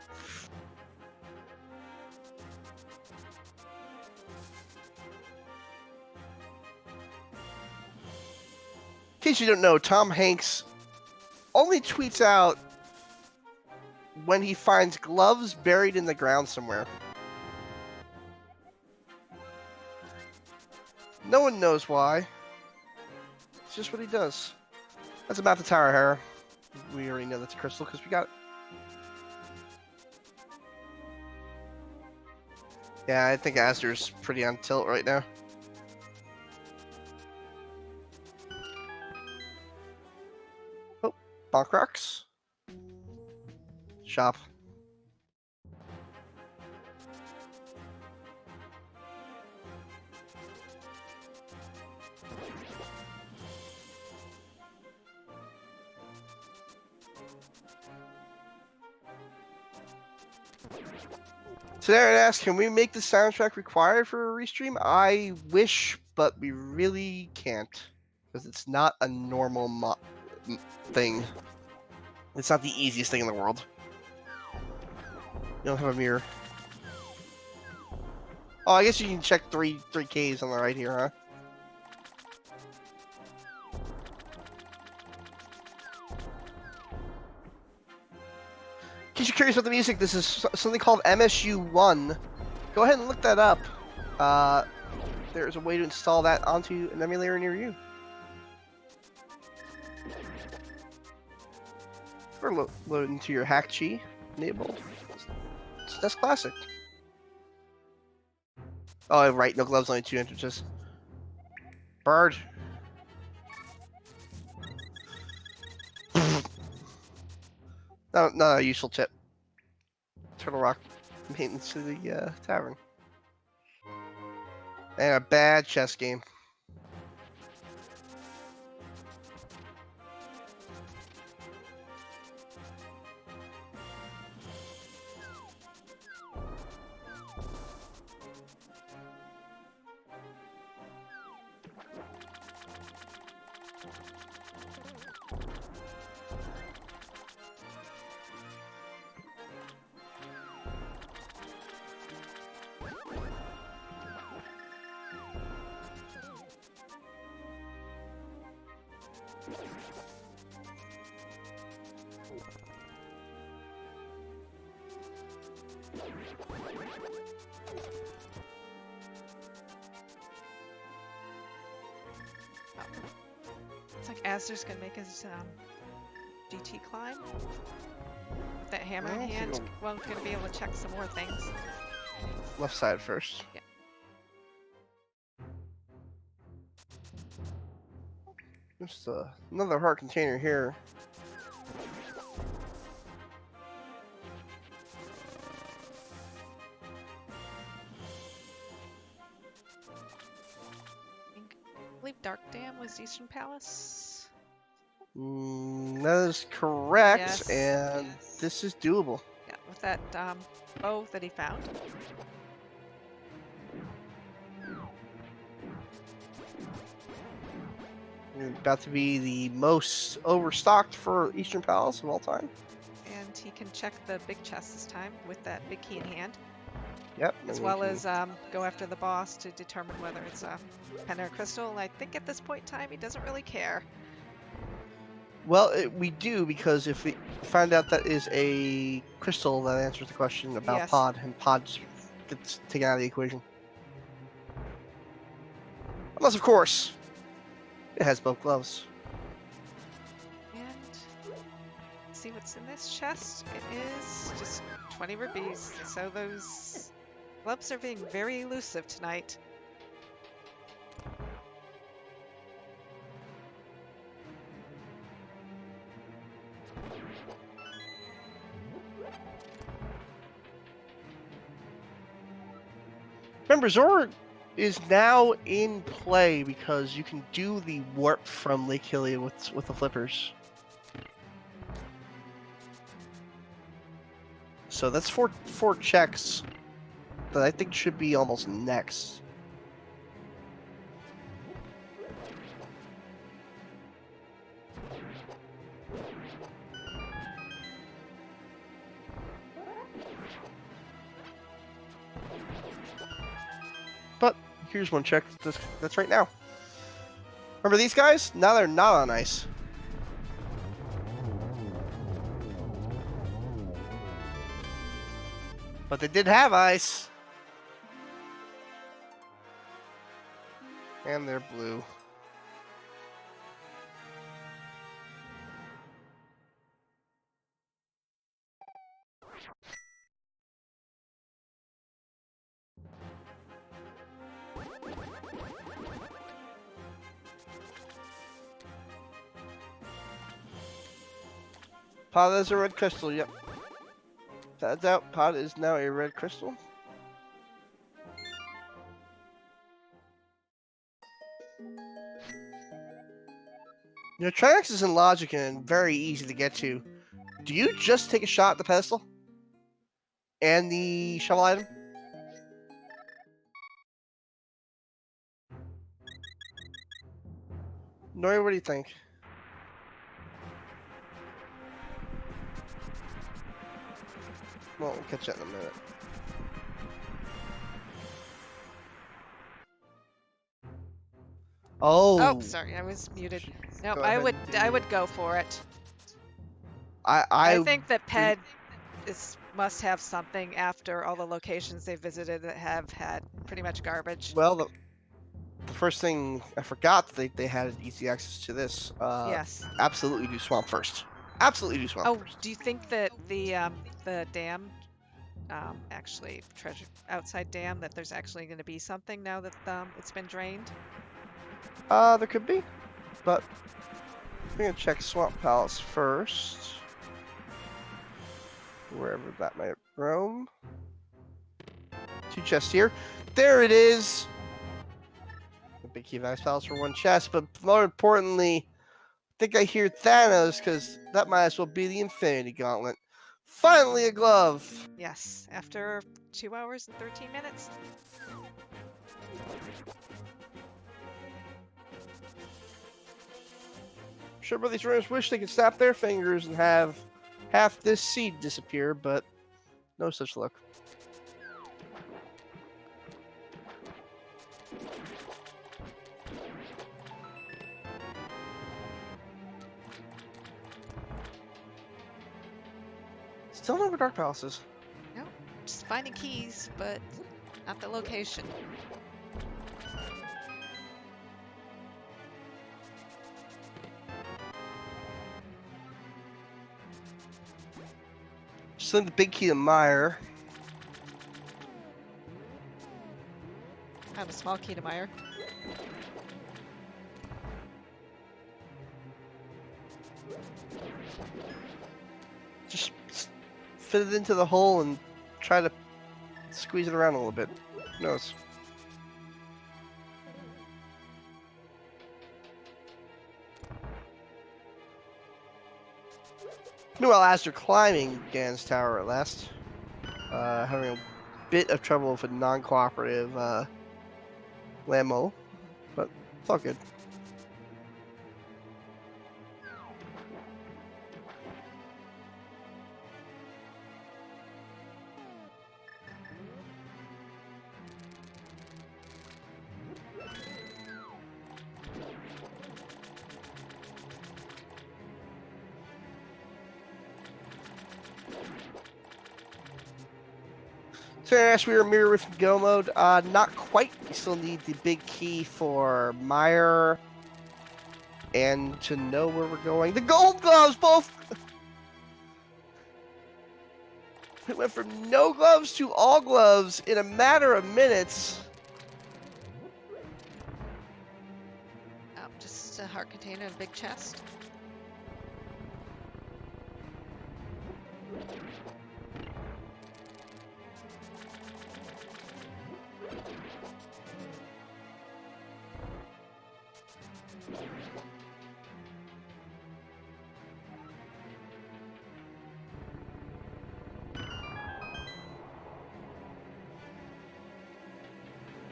Speaker 2: In case you don't know, Tom Hanks only tweets out when he finds gloves buried in the ground somewhere. No one knows why. It's just what he does. That's about the Tower Hera. We already know that's a crystal because we got it. Yeah, I think azder's pretty on tilt right now. Oh, Bonk Rocks. Shop. So there it asks, can we make the soundtrack required for a restream? I wish, but we really can't. Because it's not a normal thing. It's not the easiest thing in the world. You don't have a mirror. Oh, I guess you can check three caves on the right here, huh? In case you're curious about the music, this is something called MSU1. Go ahead and look that up. There's a way to install that onto an emulator near you. Or load into your hack key enabled. That's classic. Oh, right, no gloves, only 2 entrances. Bird. Not a useful tip. Turtle Rock maintenance to the tavern. And a bad chess game.
Speaker 1: Oh. Looks like Azder's gonna make his GT climb. With that hammer in
Speaker 2: Well,
Speaker 1: hand, well, gonna be able to check some more things.
Speaker 2: left side first.
Speaker 1: Yeah.
Speaker 2: Just another heart container here.
Speaker 1: I believe Dark Dam was Eastern Palace.
Speaker 2: That is correct,
Speaker 1: Yes.
Speaker 2: and this is doable.
Speaker 1: Yeah, with that bow that he found.
Speaker 2: About to be the most overstocked for Eastern Palace of all time.
Speaker 1: And he can check the big chest this time with that big key in hand.
Speaker 2: Yep.
Speaker 1: As well as go after the boss to determine whether it's a pen or a crystal. And I think at this point in time, he doesn't really care.
Speaker 2: Well, we do, because if we find out that is a crystal, that answers the question about
Speaker 1: Yes.
Speaker 2: Pod, and Pod just gets taken out of the equation. Unless, of course, it has both gloves.
Speaker 1: And see what's in this chest. It is just 20 rupees. So those gloves are being very elusive tonight.
Speaker 2: Remember, Zora is now in play because you can do the warp from Lake Hylia with the flippers. So that's four checks that I think should be almost next. But here's one check that's right now. Remember these guys? Now they're not on ice. But they did have ice. And they're blue. Pod is a red crystal, yep. That's out. Pod is now a red crystal. You know, Trinex is in logic and very easy to get to. Do you just take a shot at the pedestal? And the shovel item? Nori, what do you think? Well, we'll catch that in a minute.
Speaker 1: Oh,
Speaker 2: Oh!
Speaker 1: sorry, I was muted. No,
Speaker 2: Go
Speaker 1: I
Speaker 2: ahead
Speaker 1: would
Speaker 2: and do-
Speaker 1: I would go for it.
Speaker 2: I
Speaker 1: I think that
Speaker 2: agree.
Speaker 1: Ped must have something after all the locations they visited that have had pretty much garbage.
Speaker 2: Well, the first thing I forgot that they had easy access to this.
Speaker 1: Yes.
Speaker 2: Absolutely do Swamp first. Absolutely do Swamp
Speaker 1: Oh,
Speaker 2: first.
Speaker 1: do you think that the dam, actually treasure outside dam, that there's actually going to be something now that it's been drained?
Speaker 2: There could be, but I'm gonna check Swamp Palace first. Wherever that might roam. 2 chests here. There it is! The big key of Ice Palace for 1 chest, but more importantly, I think I hear Thanos, because that might as well be the Infinity Gauntlet. Finally a glove!
Speaker 1: Yes, after 2 hours and 13 minutes.
Speaker 2: I'm sure these runners wish they could snap their fingers and have half this seed disappear, but no such luck. Still no Dark Palaces.
Speaker 1: No, just finding keys, but not the location.
Speaker 2: Sling the big key to Meyer.
Speaker 1: Found a small key to Meyer.
Speaker 2: Just fit it into the hole and try to squeeze it around a little bit. Who knows? Meanwhile, Azder climbing Gan's tower at last. Having a bit of trouble with a non-cooperative Lamo, but it's all good. So as we are mirror with go mode, not quite. We still need the big key for Meyer and to know where we're going. The gold gloves, both. We went from no gloves to all gloves in a matter of minutes.
Speaker 1: Oh, just a heart container and a big chest.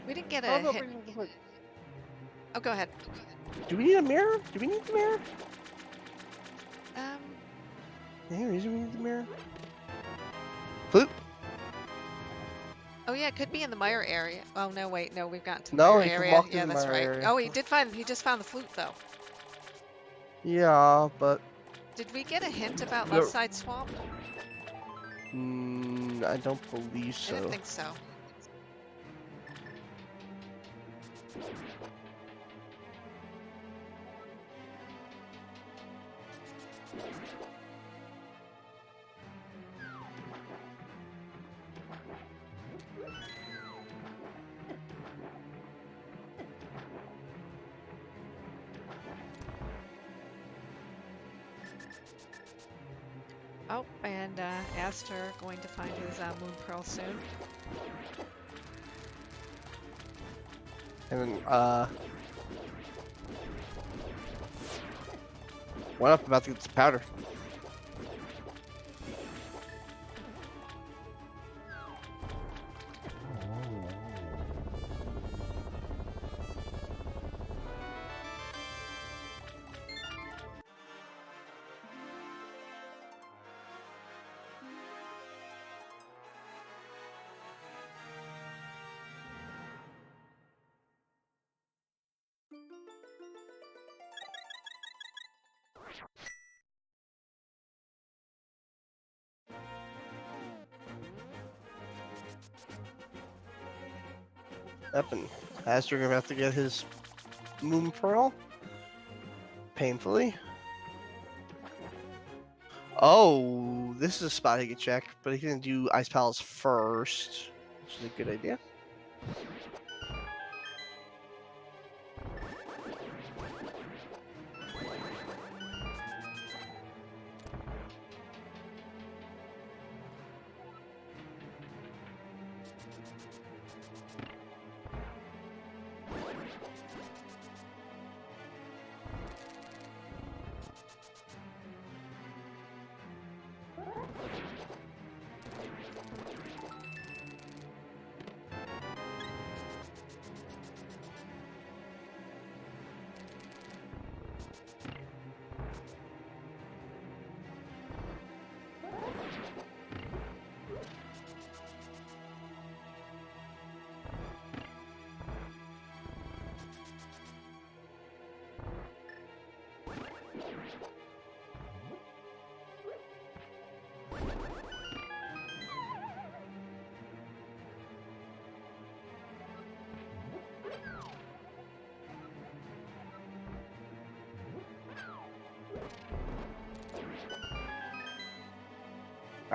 Speaker 1: We didn't get a hit. Oh, go ahead.
Speaker 2: Do we need a mirror? Do we need the mirror?
Speaker 1: Um,
Speaker 2: Any reason we need the mirror? Flute?
Speaker 1: oh yeah, it could be in the Meyer area. Oh no, wait, no, we've gotten to the
Speaker 2: No,
Speaker 1: Meyer
Speaker 2: he can
Speaker 1: area.
Speaker 2: walk through
Speaker 1: Yeah,
Speaker 2: the
Speaker 1: that's
Speaker 2: Meyer
Speaker 1: right.
Speaker 2: area.
Speaker 1: Oh, he just found the flute though.
Speaker 2: Yeah, but
Speaker 1: Did we get a hint about
Speaker 2: No.
Speaker 1: left side swamp?
Speaker 2: I don't believe
Speaker 1: I didn't
Speaker 2: so.
Speaker 1: think so. Oh, and Azder going to find his moon pearl soon.
Speaker 2: And then, one up about to get this powder. Up and Azder gonna have to get his moon pearl. Painfully. Oh, this is a spot he could check, but he can do Ice Palace first, which is a good idea.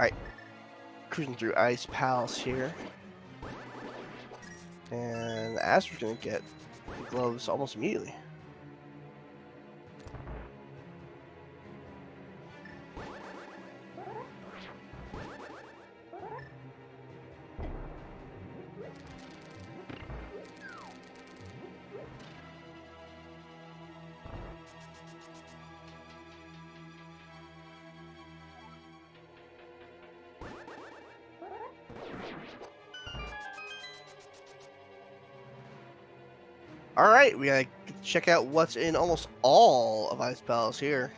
Speaker 2: Alright. Cruising through Ice Palace here. And Azder's gonna get the gloves almost immediately. Alright, we gotta check out what's in almost all of Ice Palace here.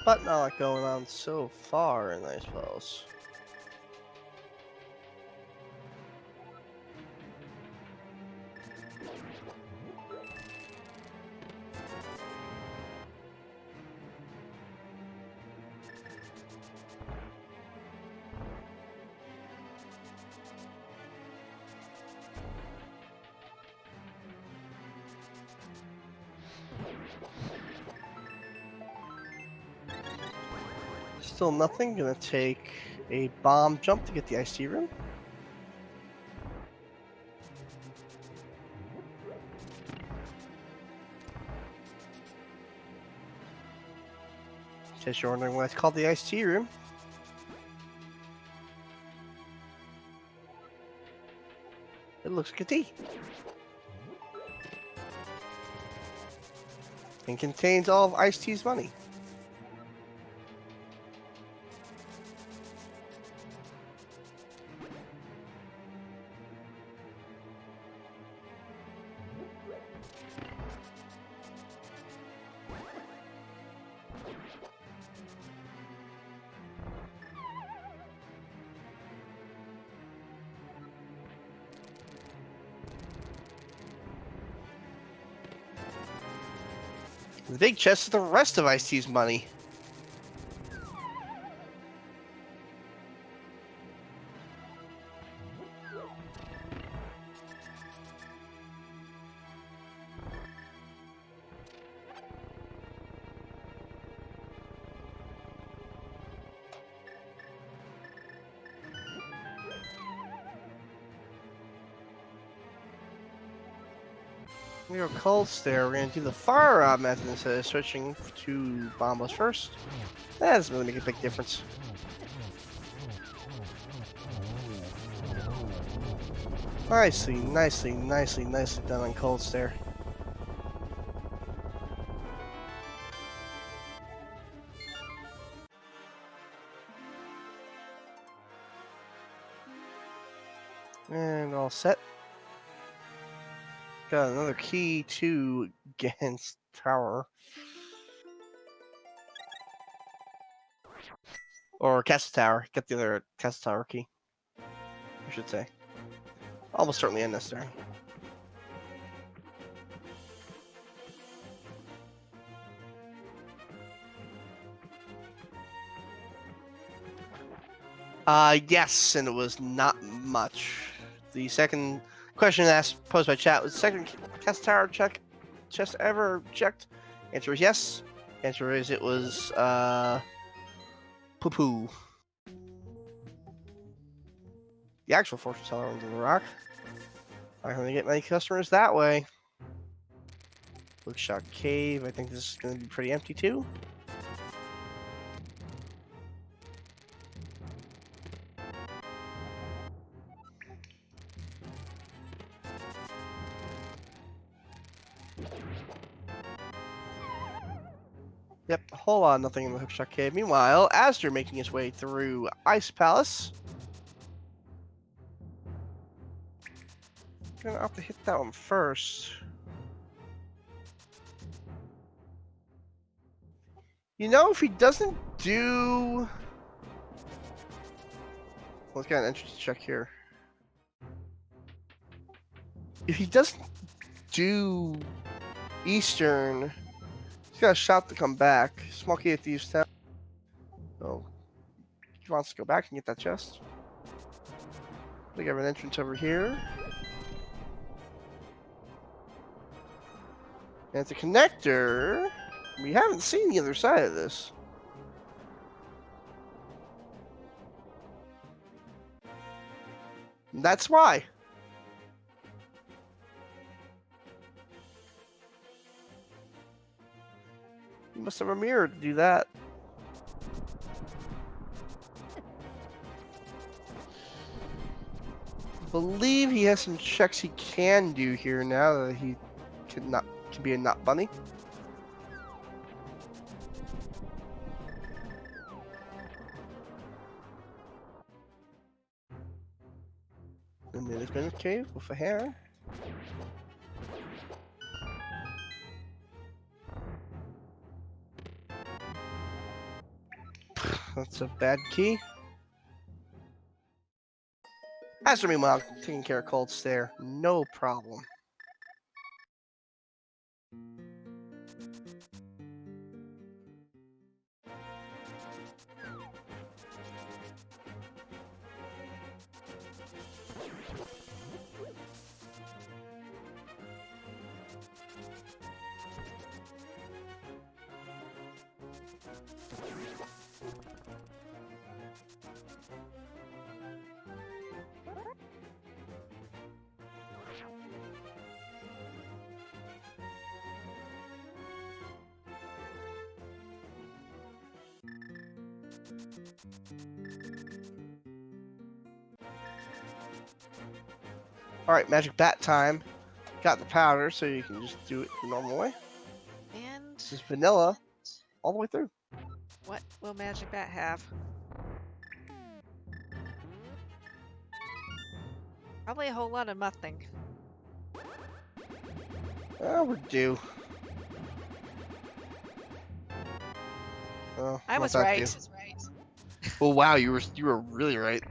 Speaker 2: But not a lot going on so far in Ice Palace. Still nothing. Gonna take a bomb jump to get the iced tea room. In case you're wondering why it's called the iced tea room. It looks like a tea. And contains all of Ice-T's money. The big chest is the rest of Ice-T's money. We go cold stare. We're gonna do the fire rod method instead of switching to bombos first. That doesn't really make a big difference. Nicely done on cold stare. And all set. Got another key to Gans Tower. Or Castle Tower. Get the other Castle Tower key, I should say. Almost certainly unnecessary. Yes, and it was not much. The second question posed by chat was second Castle Tower chest ever checked? Answer is yes. Answer is it was poo-poo. The actual fortune teller under the rock. I'm gonna get many customers that way. Bookshot Cave. I think this is gonna be pretty empty too. Yep, a whole lot of nothing in the Hookshot Cave. Meanwhile, azder making his way through Ice Palace. gonna opt to hit that one first. You know, if he doesn't do... Let's get an entrance check here. If he doesn't do Eastern, he's got a shot to come back. Small key at Thieves Town. Oh, he wants to go back and get that chest. We have an entrance over here. And it's a connector. We haven't seen the other side of this. And that's why. You must have a mirror to do that. I believe he has some checks he can do here now that he can be a not bunny. The Minute Cave with a hair. That's a bad key. As for me, while taking care of Cold Stare, no problem. Alright, magic bat time. Got the powder, so you can just do it the normal way.
Speaker 1: And
Speaker 2: This is vanilla all the way through.
Speaker 1: what will Magic Bat have? Probably a whole lot of nothing.
Speaker 2: Oh, we're due. Oh,
Speaker 1: I was
Speaker 2: not that
Speaker 1: right.
Speaker 2: due. Oh wow, you were really right.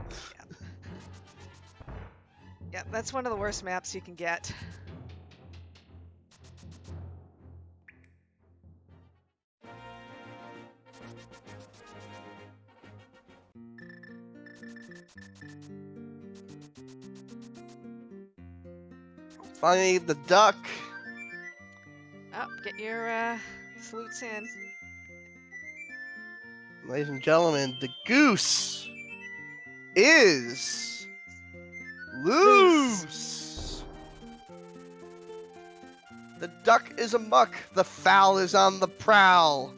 Speaker 1: Yeah, that's one of the worst maps you can get.
Speaker 2: Finally, the duck.
Speaker 1: Oh, get your salutes in.
Speaker 2: Ladies and gentlemen, the goose is loose. The duck is amuck. The fowl is on the prowl.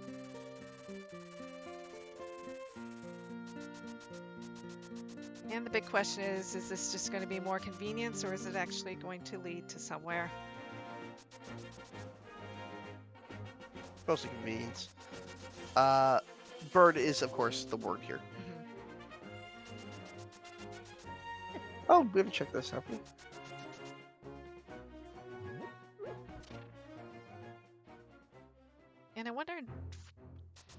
Speaker 1: And the big question is this just going to be more convenience, or is it actually going to lead to somewhere?
Speaker 2: Mostly convenience. Bird is, of course, the word here. Oh, we haven't checked this, have we?
Speaker 1: And I wonder,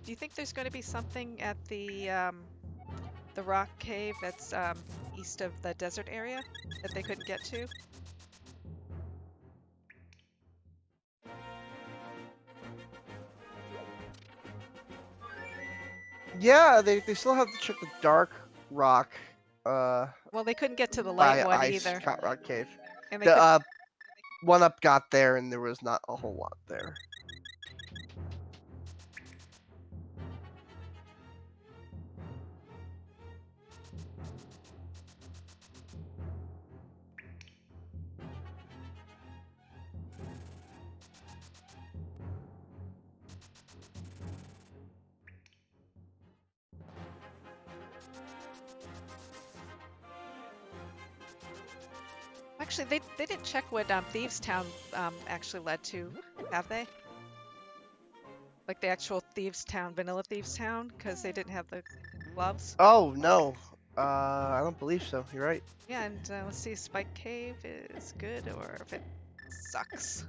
Speaker 1: do you think there's going to be something at the rock cave that's east of the desert area that they couldn't get to?
Speaker 2: Yeah, they still have to check the dark rock.
Speaker 1: Well, they couldn't get to the
Speaker 2: By
Speaker 1: light one
Speaker 2: ice
Speaker 1: either.
Speaker 2: rock cave.
Speaker 1: And they
Speaker 2: The one up got there, and there was not a whole lot there.
Speaker 1: actually, they didn't check what Thieves Town actually led to, have they? Like the actual Thieves Town, vanilla Thieves Town, because they didn't have the gloves.
Speaker 2: Oh no, I don't believe so. You're right.
Speaker 1: Yeah, and let's see if Spike Cave is good or if it sucks.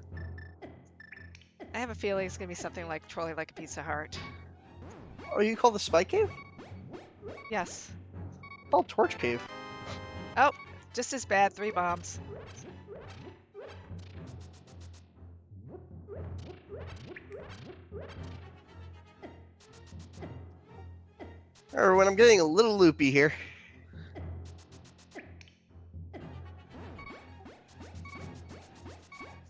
Speaker 1: I have a feeling it's gonna be something like Trolley Like a Pizza Heart.
Speaker 2: Oh, you call the Spike Cave?
Speaker 1: Yes.
Speaker 2: Oh, Torch Cave.
Speaker 1: Oh, just as bad, 3 bombs.
Speaker 2: Or when I'm getting a little loopy here.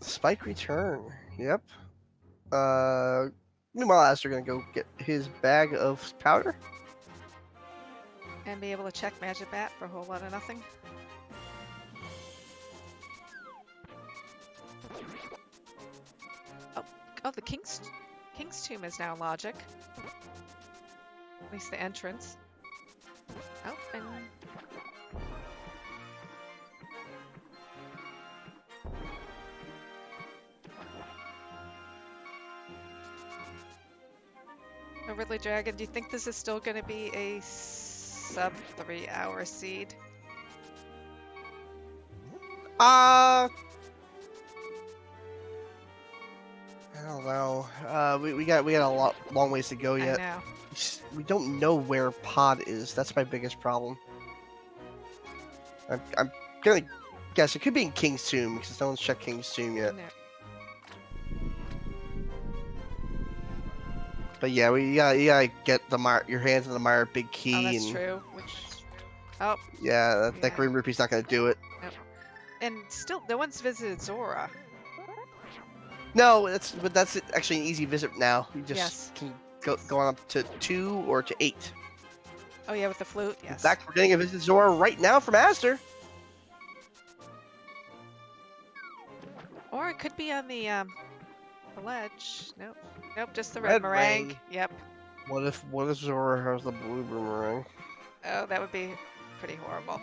Speaker 2: Spike return. Yep. Meanwhile, Aster gonna go get his bag of powder.
Speaker 1: And be able to check Magic Bat for a whole lot of nothing. Oh, the King's Tomb is now logic. At least the entrance. Oh, and oh, Ridley Dragon, do you think this is still going to be a sub 3-hour seed?
Speaker 2: I don't know. We got a long ways to go yet.
Speaker 1: I know.
Speaker 2: We don't know where Pod is. That's my biggest problem. I'm gonna guess it could be in King's Tomb because no one's checked King's Tomb yet.
Speaker 1: No.
Speaker 2: But yeah, you gotta get your hands on the Meyer Big Key.
Speaker 1: Oh, that's
Speaker 2: and
Speaker 1: true. Oh.
Speaker 2: Yeah, that
Speaker 1: Yeah.
Speaker 2: Green Rupee's not gonna do it.
Speaker 1: Nope. And still, no one's visited Zora.
Speaker 2: No, that's actually an easy visit now. You just
Speaker 1: Yes.
Speaker 2: can go on up to 2 or to 8.
Speaker 1: Oh yeah, with the flute. Yes.
Speaker 2: In fact, we're getting a visit Zora right now from Aster.
Speaker 1: Or it could be on the ledge. Nope. Nope, just the red meringue. Yep.
Speaker 2: What if Zora has the blue boomerang?
Speaker 1: Oh, that would be pretty horrible.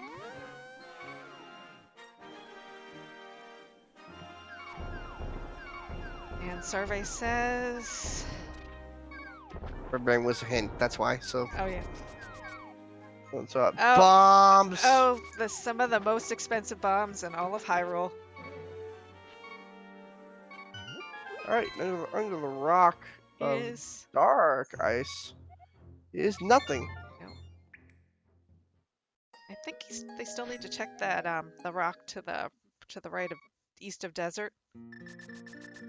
Speaker 1: And survey says...
Speaker 2: Boomerang was a hint. That's why. So
Speaker 1: Oh yeah.
Speaker 2: what's up?
Speaker 1: Oh.
Speaker 2: Bombs.
Speaker 1: Oh, some of the most expensive bombs in all of Hyrule.
Speaker 2: All right, under the rock of
Speaker 1: Is
Speaker 2: dark ice is nothing.
Speaker 1: I think they still need to check that the rock to the right of east of desert.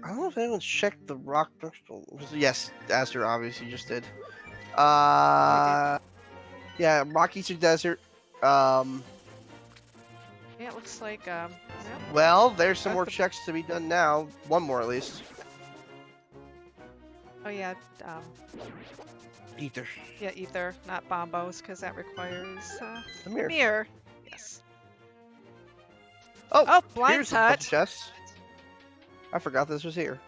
Speaker 2: I don't know if anyone's checked the rock. Yes, Aster obviously just did. Yeah, rock east of desert.
Speaker 1: Yeah, it looks like no.
Speaker 2: Well, there's some
Speaker 1: That's
Speaker 2: more
Speaker 1: the-
Speaker 2: checks to be done now. One more at least.
Speaker 1: Oh yeah,
Speaker 2: Ether.
Speaker 1: yeah, ether, not bombos, because that requires
Speaker 2: The mirror.
Speaker 1: mirror. Yes.
Speaker 2: Oh,
Speaker 1: Oh, blind
Speaker 2: here's a bunch of
Speaker 1: touch.
Speaker 2: chests. I forgot this was here.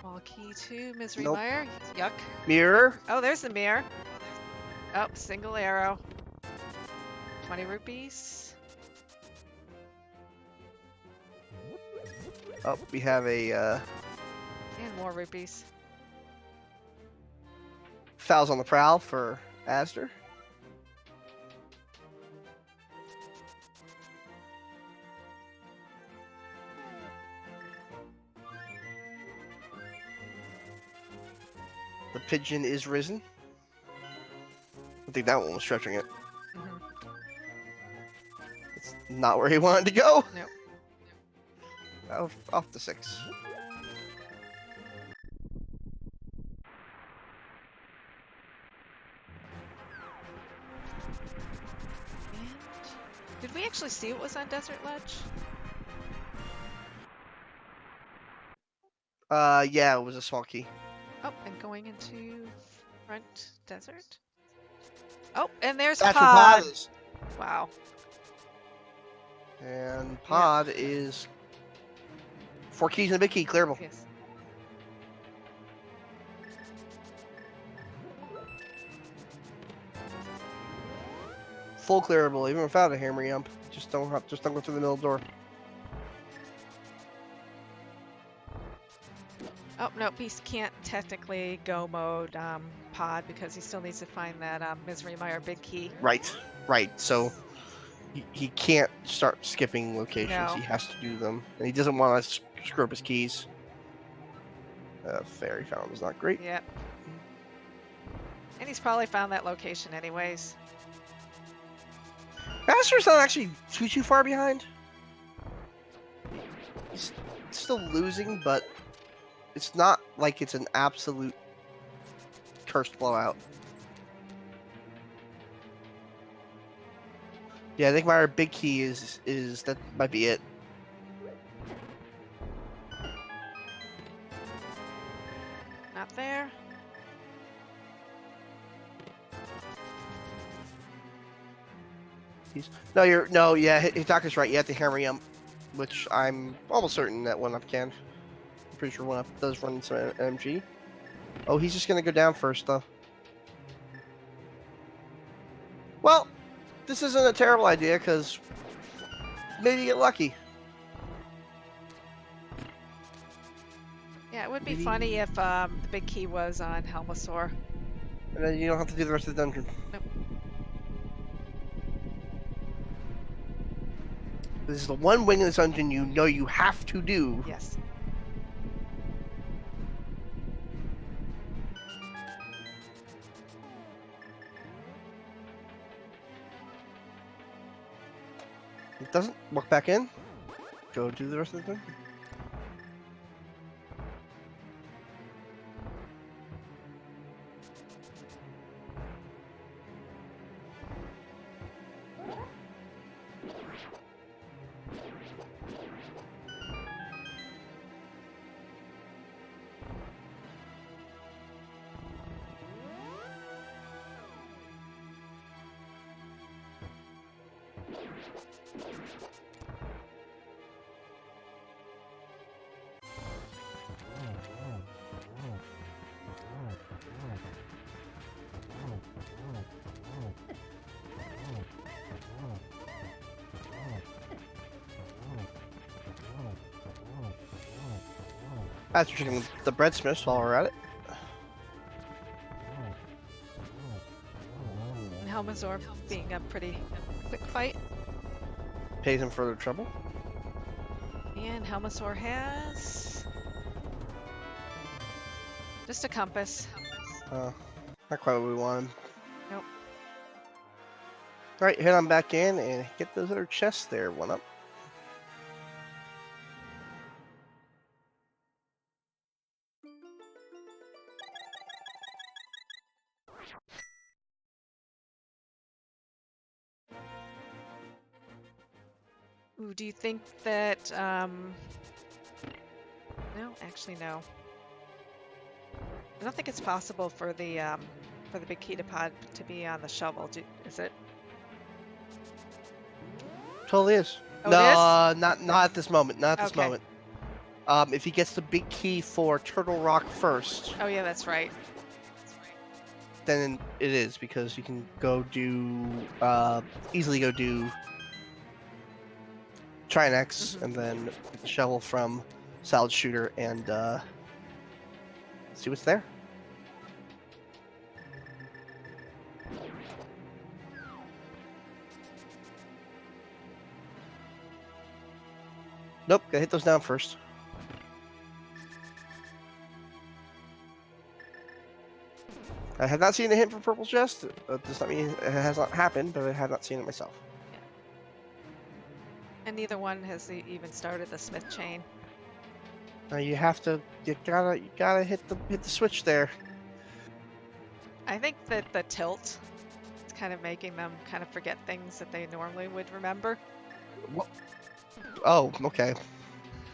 Speaker 1: Wall key 2, Misery
Speaker 2: Nope.
Speaker 1: Mire. Yuck.
Speaker 2: Mirror.
Speaker 1: Oh, there's the mirror. Oh, single arrow. 20 rupees.
Speaker 2: Oh, we have a
Speaker 1: And more rupees.
Speaker 2: Fowls on the Prowl for Aster. The pigeon is risen. I think that one was stretching it.
Speaker 1: Mhm.
Speaker 2: It's not where he wanted to go.
Speaker 1: Nope.
Speaker 2: Off to 6.
Speaker 1: And did we actually see what was on Desert Ledge?
Speaker 2: Yeah, it was a small key.
Speaker 1: Oh, and going into front desert. Oh, and there's
Speaker 2: That's where
Speaker 1: Pod.
Speaker 2: Pod is.
Speaker 1: Wow.
Speaker 2: And Pod is 4 keys and a big key, clearable.
Speaker 1: Yes.
Speaker 2: Full clearable, even without a hammer jump. Just don't go through the middle door.
Speaker 1: Oh, no, he can't technically go mode pod because he still needs to find that Misery Mire big key.
Speaker 2: Right, right. So he can't start skipping locations.
Speaker 1: No.
Speaker 2: He has to do them, and he doesn't want to screw up his keys. Fairy Fountain was not great.
Speaker 1: Yep. And he's probably found that location anyways.
Speaker 2: Master's not actually too far behind. He's still losing, but it's not like it's an absolute cursed blowout. Yeah, I think my big key is that might be it.
Speaker 1: Not there.
Speaker 2: Yeah, Hitaka's right. You have to hammer him, which I'm almost certain that oneup can. I'm pretty sure oneup does run some MG. Oh, he's just gonna go down first though. Well, this isn't a terrible idea because maybe you get lucky.
Speaker 1: Yeah, it would be
Speaker 2: Maybe.
Speaker 1: funny if the big key was on Helmasaur.
Speaker 2: And then you don't have to do the rest of the dungeon.
Speaker 1: Nope.
Speaker 2: This is the one wing in this dungeon you know you have to do.
Speaker 1: Yes.
Speaker 2: It doesn't walk back in. Go do the rest of the dungeon. After checking the breadsmiths while we're at it.
Speaker 1: And Helmasaur being a pretty quick fight.
Speaker 2: Pays him further trouble.
Speaker 1: And Helmasaur has just a compass.
Speaker 2: Not quite what we wanted.
Speaker 1: Nope.
Speaker 2: Alright, head on back in and get those other chests there, oneup.
Speaker 1: Ooh, do you think that no, actually no. I don't think it's possible for the big key to pod to be on the shovel. Is it?
Speaker 2: Totally is.
Speaker 1: Oh,
Speaker 2: No, not at this moment. Not at this
Speaker 1: Okay.
Speaker 2: moment. If he gets the big key for Turtle Rock first,
Speaker 1: Oh yeah, that's right.
Speaker 2: then it is, because you can go do easily go do Trinex and then get the shovel from Salad Shooter and see what's there. Nope, gotta hit those down first. I have not seen a hint for Purple Chest. That does not mean it has not happened, but I have not seen it myself.
Speaker 1: And neither one has even started the Smith chain.
Speaker 2: You gotta hit the switch there.
Speaker 1: I think that the tilt is kind of making them kind of forget things that they normally would remember.
Speaker 2: Oh, okay.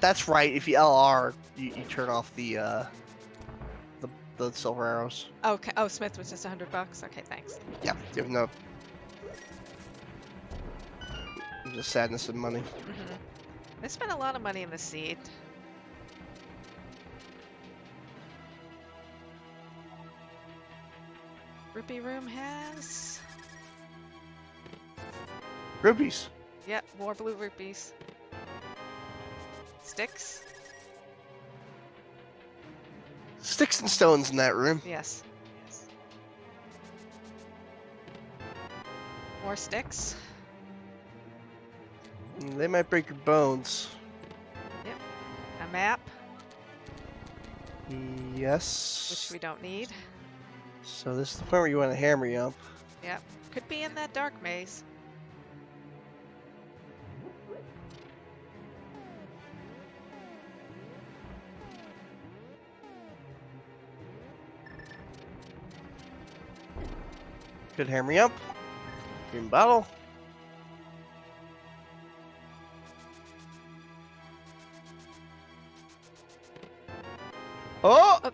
Speaker 2: That's right. If you LR, you turn off the silver arrows.
Speaker 1: Okay. Oh, Smith was just $100. Okay, thanks.
Speaker 2: Yeah, even though the sadness of money.
Speaker 1: They spent a lot of money in the seed. Rupee Room has...
Speaker 2: Rupees.
Speaker 1: Yep, more blue rupees. Sticks.
Speaker 2: Sticks and stones in that room.
Speaker 1: Yes. More sticks.
Speaker 2: They might break your bones.
Speaker 1: Yep. A map,
Speaker 2: Yes.
Speaker 1: which we don't need.
Speaker 2: So this is the point where you want to hammer you up.
Speaker 1: Yep. Could be in that dark maze.
Speaker 2: Good hammer you up. Green bottle. Oh!
Speaker 1: Oh.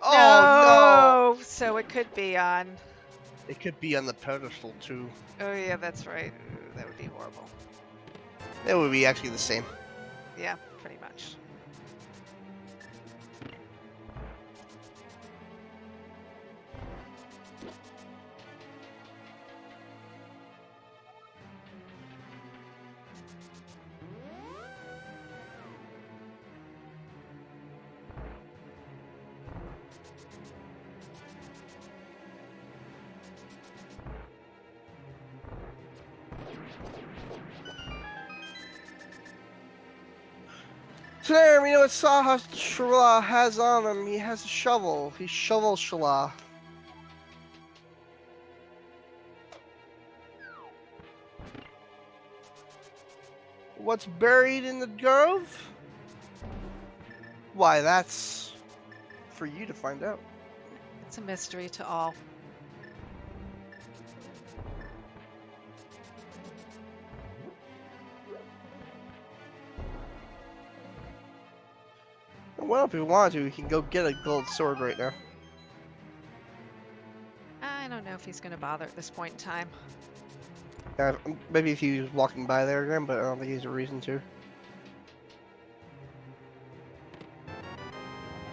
Speaker 2: Oh no!
Speaker 1: So it could be on.
Speaker 2: It could be on the pedestal too.
Speaker 1: Oh yeah, that's right. Ooh, that would be horrible.
Speaker 2: It would be actually the same.
Speaker 1: Yeah, pretty much.
Speaker 2: Today, we know what Saha Shala has on him. He has a shovel. He shovels Shala. What's buried in the grove? Why, that's for you to find out.
Speaker 1: It's a mystery to all.
Speaker 2: Well, if we want to, we can go get a gold sword right now.
Speaker 1: I don't know if he's going to bother at this point in time.
Speaker 2: Maybe if he was walking by there again, but I don't think he has a reason to.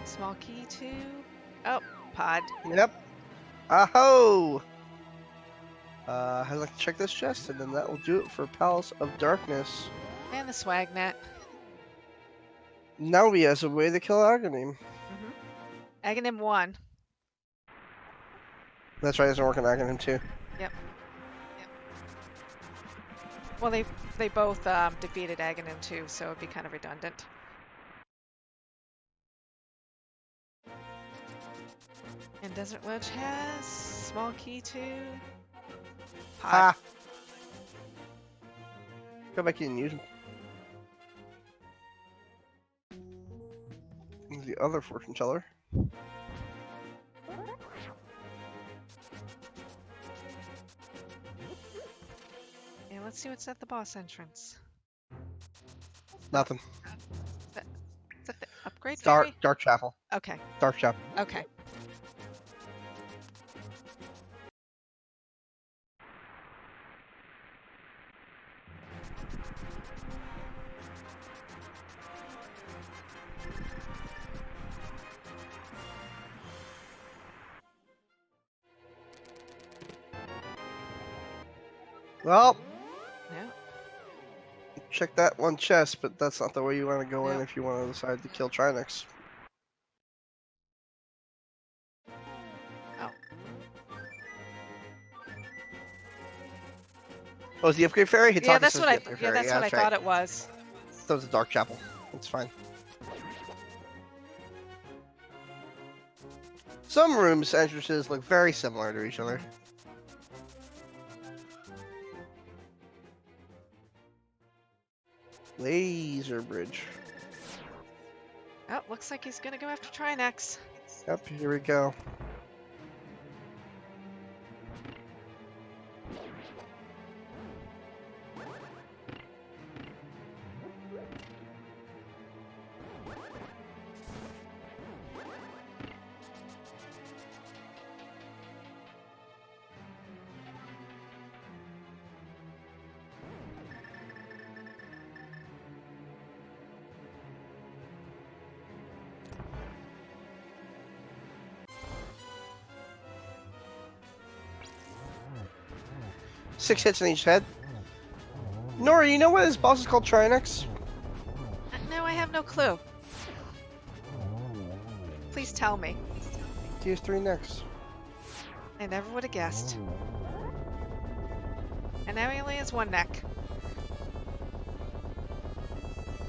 Speaker 1: Small key to... Oh, pod.
Speaker 2: Yep. Aho! I'd like to check this chest, and then that will do it for Palace of Darkness.
Speaker 1: And the swag net.
Speaker 2: Now he has a way to kill Aghanim.
Speaker 1: Aghanim 1.
Speaker 2: That's right, it doesn't work on Aghanim too.
Speaker 1: Yep. Well, they both defeated Aghanim 2, so it'd be kind of redundant. And Desert Wedge has small key to pod.
Speaker 2: Ah! Go back in and use him. The other fortune teller.
Speaker 1: And let's see what's at the boss entrance.
Speaker 2: Nothing.
Speaker 1: Is that the upgrade fairy?
Speaker 2: Dark Chapel.
Speaker 1: Okay.
Speaker 2: Dark Chapel.
Speaker 1: Okay.
Speaker 2: Well,
Speaker 1: Yeah.
Speaker 2: check that one chest, but that's not the way you want to go in
Speaker 1: No.
Speaker 2: if you want to decide to kill Trinix.
Speaker 1: Oh.
Speaker 2: Oh, is the upgrade fairy?
Speaker 1: Yeah, that's what I thought it was.
Speaker 2: That was a Dark Chapel. That's fine. Some rooms' entrances look very similar to each other. Laser bridge.
Speaker 1: Oh, looks like he's gonna go after Trinex.
Speaker 2: Yep, here we go. Six hits in each head. Nora, you know why this boss is called Trinix?
Speaker 1: No, I have no clue. Please tell me.
Speaker 2: He has 3 necks.
Speaker 1: I never would have guessed. And now he only has 1 neck.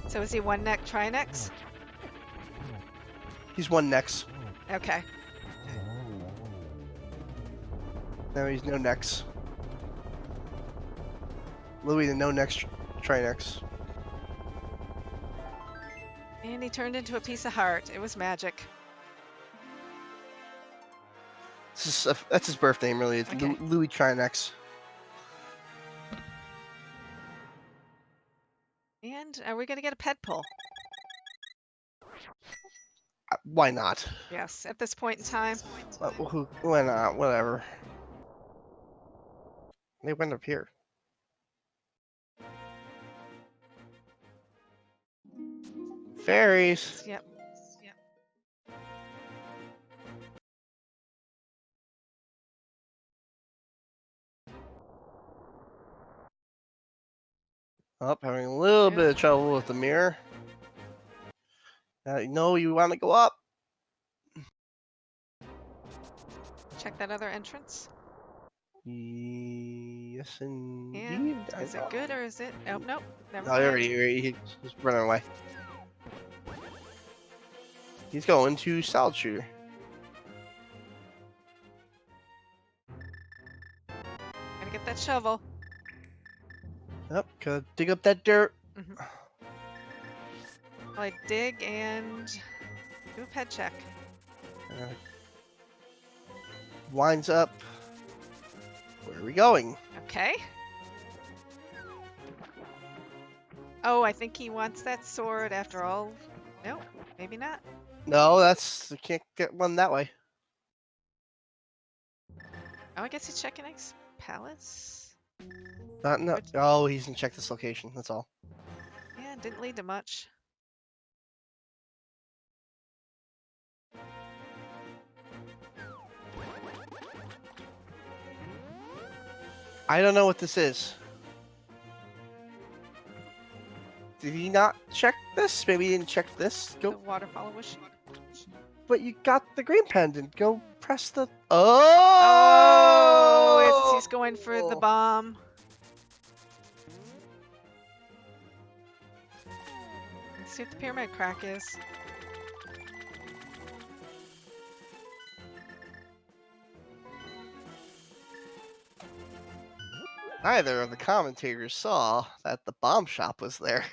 Speaker 1: So is he 1 neck Trinex?
Speaker 2: He's 1 necks.
Speaker 1: Okay.
Speaker 2: Now he's no necks. Louis the no necks Trinex.
Speaker 1: And he turned into a piece of heart. It was magic.
Speaker 2: That's his birth name, really. It's
Speaker 1: Okay.
Speaker 2: Louis Trinex.
Speaker 1: And are we going to get a pet pull?
Speaker 2: Why not?
Speaker 1: Yes, at this point in time.
Speaker 2: Why not? Whatever. They went up here. Fairies.
Speaker 1: Yep.
Speaker 2: Oh, having a little
Speaker 1: Yep.
Speaker 2: bit of trouble with the mirror. No, you want to go up.
Speaker 1: Check that other entrance.
Speaker 2: Yes, indeed.
Speaker 1: And is it good or is it? Oh, nope. Never
Speaker 2: No,
Speaker 1: mind.
Speaker 2: he's running away. He's going to Solid Shooter.
Speaker 1: Gotta get that shovel.
Speaker 2: Yep, gotta dig up that dirt.
Speaker 1: Like dig and do a pet check.
Speaker 2: Winds up. Where are we going?
Speaker 1: Okay. Oh, I think he wants that sword after all. Nope, maybe not.
Speaker 2: No, I can't get one that way.
Speaker 1: Oh, I guess he's checking X Palace.
Speaker 2: No. Oh, he's gonna check this location. That's all.
Speaker 1: Yeah, didn't lead to much.
Speaker 2: I don't know what this is. Did he not check this? Maybe he didn't check this.
Speaker 1: The
Speaker 2: Go.
Speaker 1: waterfall wish.
Speaker 2: But you got the green pendant. Go press the.
Speaker 1: Oh, he's going for the bomb. Let's see what the pyramid crack is.
Speaker 2: Neither of the commentators saw that the bomb shop was there.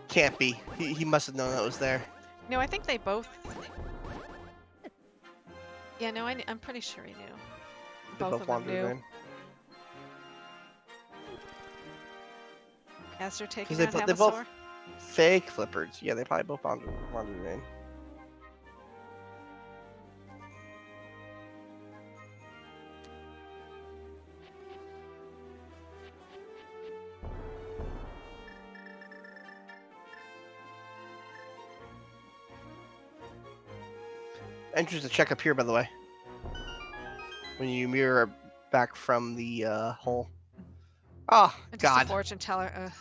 Speaker 2: Can't be. He must have known that was there.
Speaker 1: No, I think they both. Yeah, no, I'm pretty sure he knew.
Speaker 2: They
Speaker 1: Both of them
Speaker 2: wandered
Speaker 1: knew.
Speaker 2: in.
Speaker 1: As they're taking
Speaker 2: 'Cause
Speaker 1: on
Speaker 2: they both
Speaker 1: Hamasaur.
Speaker 2: fake flippers. Yeah, they probably both wandered in. Entrance to check up here, by the way. When you mirror back from the hole. Oh,
Speaker 1: And just a
Speaker 2: God.
Speaker 1: fortune teller.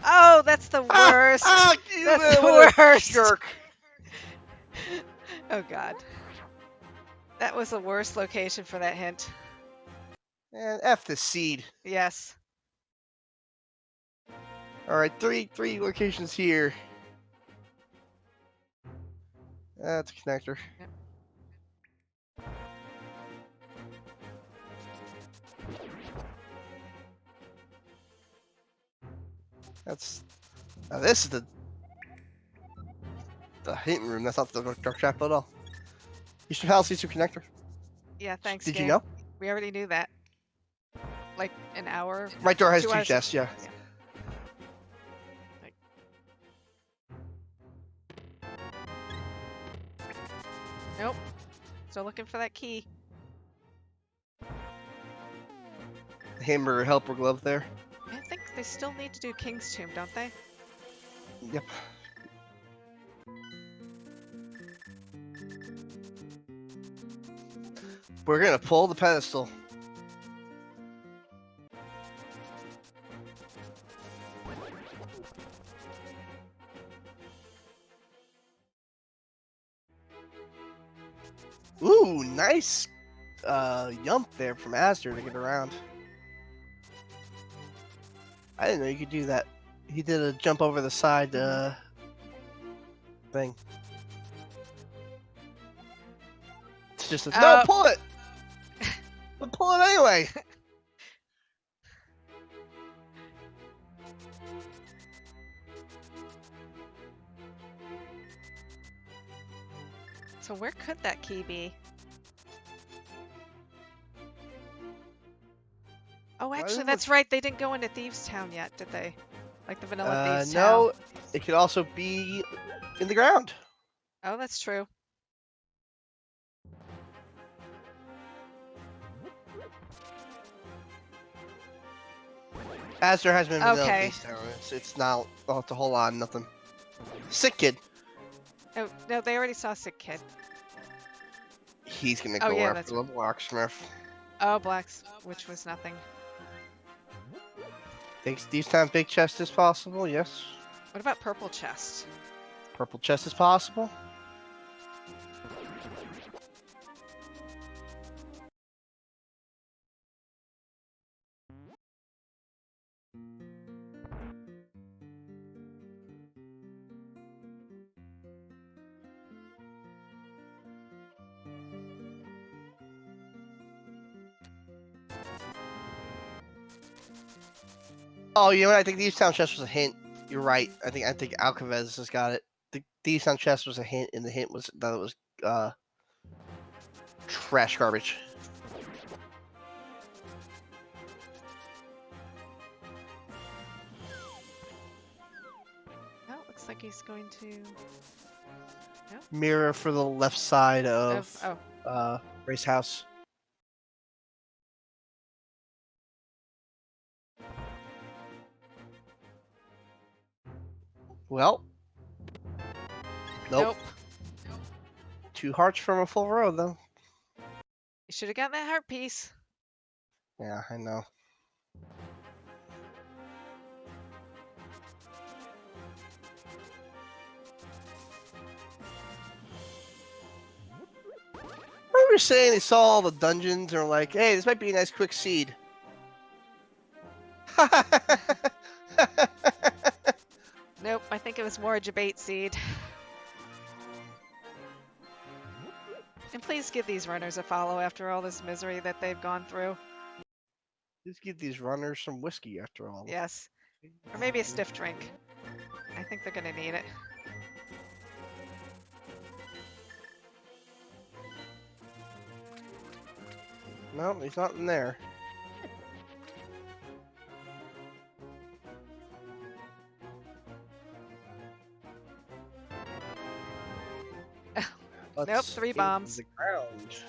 Speaker 1: Oh, that's the worst. That's the
Speaker 2: what a
Speaker 1: worst.
Speaker 2: jerk.
Speaker 1: Oh God. That was the worst location for that hint.
Speaker 2: And F the seed.
Speaker 1: Yes.
Speaker 2: All right, three locations here. That's a connector.
Speaker 1: Yep.
Speaker 2: That's. Now this is the hidden room. That's not the dark chapel at all. Eastern House, Eastern Connector.
Speaker 1: Yeah, thanks,
Speaker 2: Did
Speaker 1: game.
Speaker 2: you know?
Speaker 1: We already knew that. Like an hour.
Speaker 2: Right door has
Speaker 1: 2
Speaker 2: two
Speaker 1: hours.
Speaker 2: chests, yeah.
Speaker 1: Like... Nope. Still looking for that key.
Speaker 2: Hamburger helper glove there.
Speaker 1: I think they still need to do King's Tomb, don't they?
Speaker 2: Yep. We're gonna pull the pedestal. Ooh, nice jump there from azder to get around. I didn't know you could do that. He did a jump over the side thing. It's just a, no, pull it! But pull it anyway!
Speaker 1: So where could that key be? Oh, actually, that's right. They didn't go into Thieves Town yet, did they? Like the vanilla Thieves Town.
Speaker 2: No, it could also be in the ground.
Speaker 1: Oh, that's true.
Speaker 2: Azder has been vanilla
Speaker 1: Okay.
Speaker 2: Thieves Town. It's not a whole lot, nothing. Sick kid.
Speaker 1: Oh, no, they already saw Sick Kid.
Speaker 2: He's gonna go after the blacksmith.
Speaker 1: Oh, blacks, which was nothing.
Speaker 2: Thinks Thieves Town big chest is possible, yes.
Speaker 1: What about purple chest?
Speaker 2: Purple chest is possible. Oh, you know what? I think Thieves Town chest was a hint. You're right. I think Alcavez has got it. The Thieves Town chest was a hint, and the hint was that it was trash garbage.
Speaker 1: Oh, looks like he's going to. No?
Speaker 2: Mirror for the left side of Race House. Well, nope. 2 hearts from a full row, though.
Speaker 1: You should have gotten that heart piece.
Speaker 2: Yeah, I know. I remember saying they saw all the dungeons and were like, hey, this might be a nice quick seed.
Speaker 1: Nope, I think it was more a debate seed. And please give these runners a follow after all this misery that they've gone through.
Speaker 2: Please give these runners some whiskey after all.
Speaker 1: Yes. Or maybe a stiff drink. I think they're gonna need it.
Speaker 2: No, he's not in there.
Speaker 1: Nope, 3 bombs.
Speaker 2: The ground.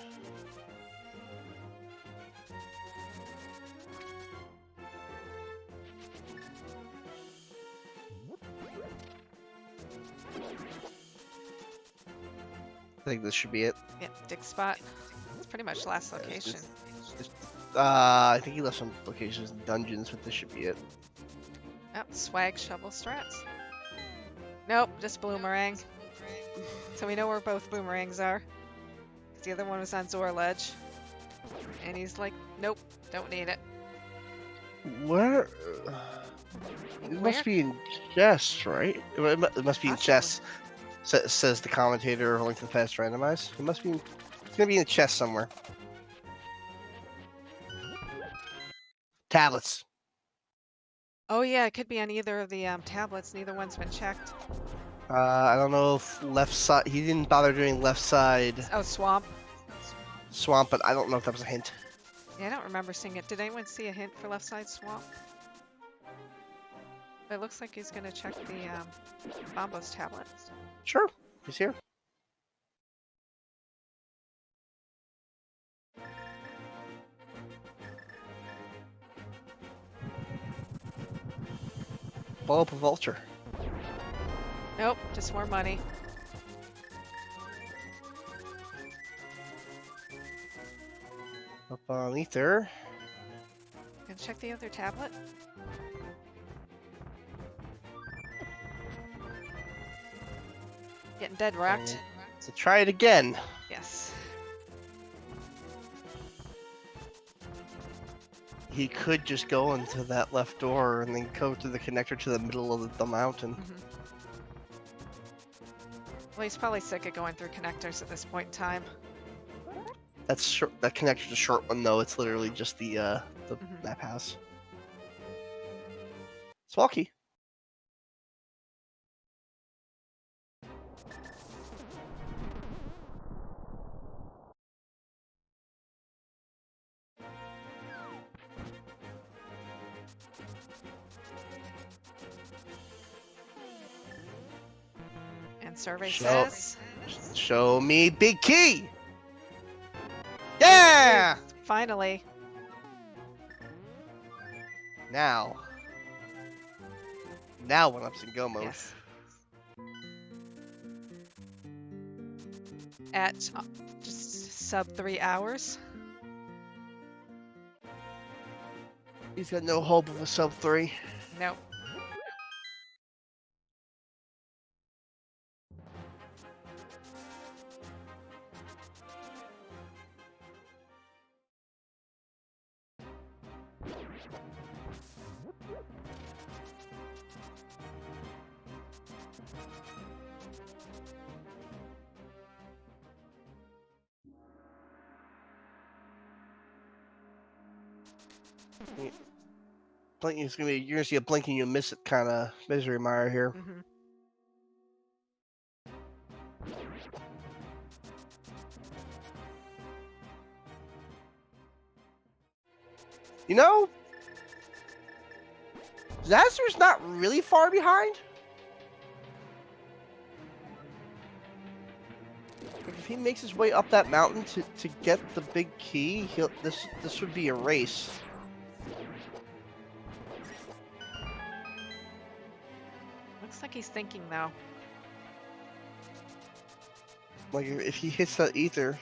Speaker 2: I think this should be it.
Speaker 1: Yeah, dig spot. It's pretty much last location.
Speaker 2: I think he left some locations in dungeons, but this should be it.
Speaker 1: Oh, swag shovel strats. Nope, just boomerang. So we know where both boomerangs are. 'Cause the other one was on Zor Ledge. And he's like, nope, don't need it.
Speaker 2: Where? It must be in chess, right? It must be in chess. Says the commentator holding to the past randomized. It must be. It's gonna be in the chest somewhere. Tablets.
Speaker 1: Oh yeah, it could be on either of the tablets. Neither one's been checked.
Speaker 2: I don't know if left side. He didn't bother doing left side.
Speaker 1: Oh, swamp.
Speaker 2: Swamp, but I don't know if that was a hint.
Speaker 1: Yeah, I don't remember seeing it. Did anyone see a hint for left side swamp? It looks like he's gonna check the Bombo's tablet.
Speaker 2: Sure, he's here. Blow up a vulture.
Speaker 1: Nope, just more money.
Speaker 2: Up on Ether.
Speaker 1: And check the other tablet. Getting dead wrecked.
Speaker 2: So try it again.
Speaker 1: Yes.
Speaker 2: He could just go into that left door and then go to the connector to the middle of the mountain.
Speaker 1: Well, he's probably sick of going through connectors at this point in time.
Speaker 2: That's short. That connector's a short one though. It's literally just the map house. Small key.
Speaker 1: And survey says...
Speaker 2: Show me big key! Yeah!
Speaker 1: Finally.
Speaker 2: Now 1-up's in go mode.
Speaker 1: Yes. At just sub 3 hours.
Speaker 2: He's got no hope of a sub 3.
Speaker 1: Nope.
Speaker 2: You're gonna see a blink and you miss it kind of misery mire here. You know, Zazer's not really far behind. If he makes his way up that mountain to get the big key, this would be a race.
Speaker 1: Looks like he's thinking though.
Speaker 2: Like if he hits that ether.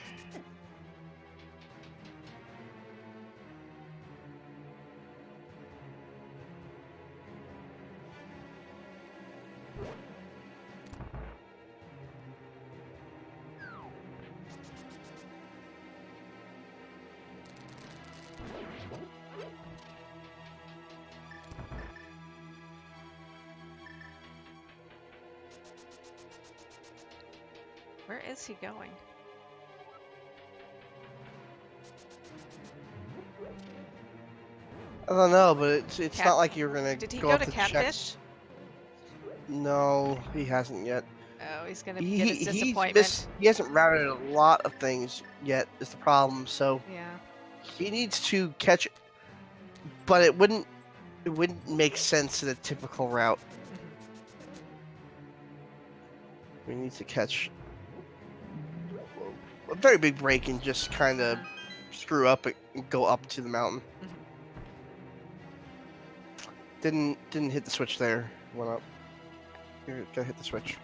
Speaker 1: Where is he going?
Speaker 2: I don't know, but it's not like you're gonna.
Speaker 1: Did he
Speaker 2: go
Speaker 1: go
Speaker 2: up
Speaker 1: to Catfish?
Speaker 2: No, he hasn't yet.
Speaker 1: Oh, he's gonna get his disappointment.
Speaker 2: He hasn't routed a lot of things yet. Is the problem? So
Speaker 1: Yeah.
Speaker 2: he needs to catch, but it wouldn't make sense in a typical route. We need to catch a very big break and just kind of screw up and go up to the mountain. Didn't hit the switch there. Went up. Here, gotta hit the switch.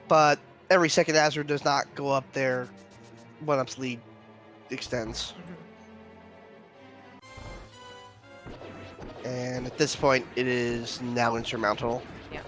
Speaker 2: But every second Azure does not go up there, 1-up's lead extends. And at this point, it is now insurmountable.
Speaker 1: Yeah.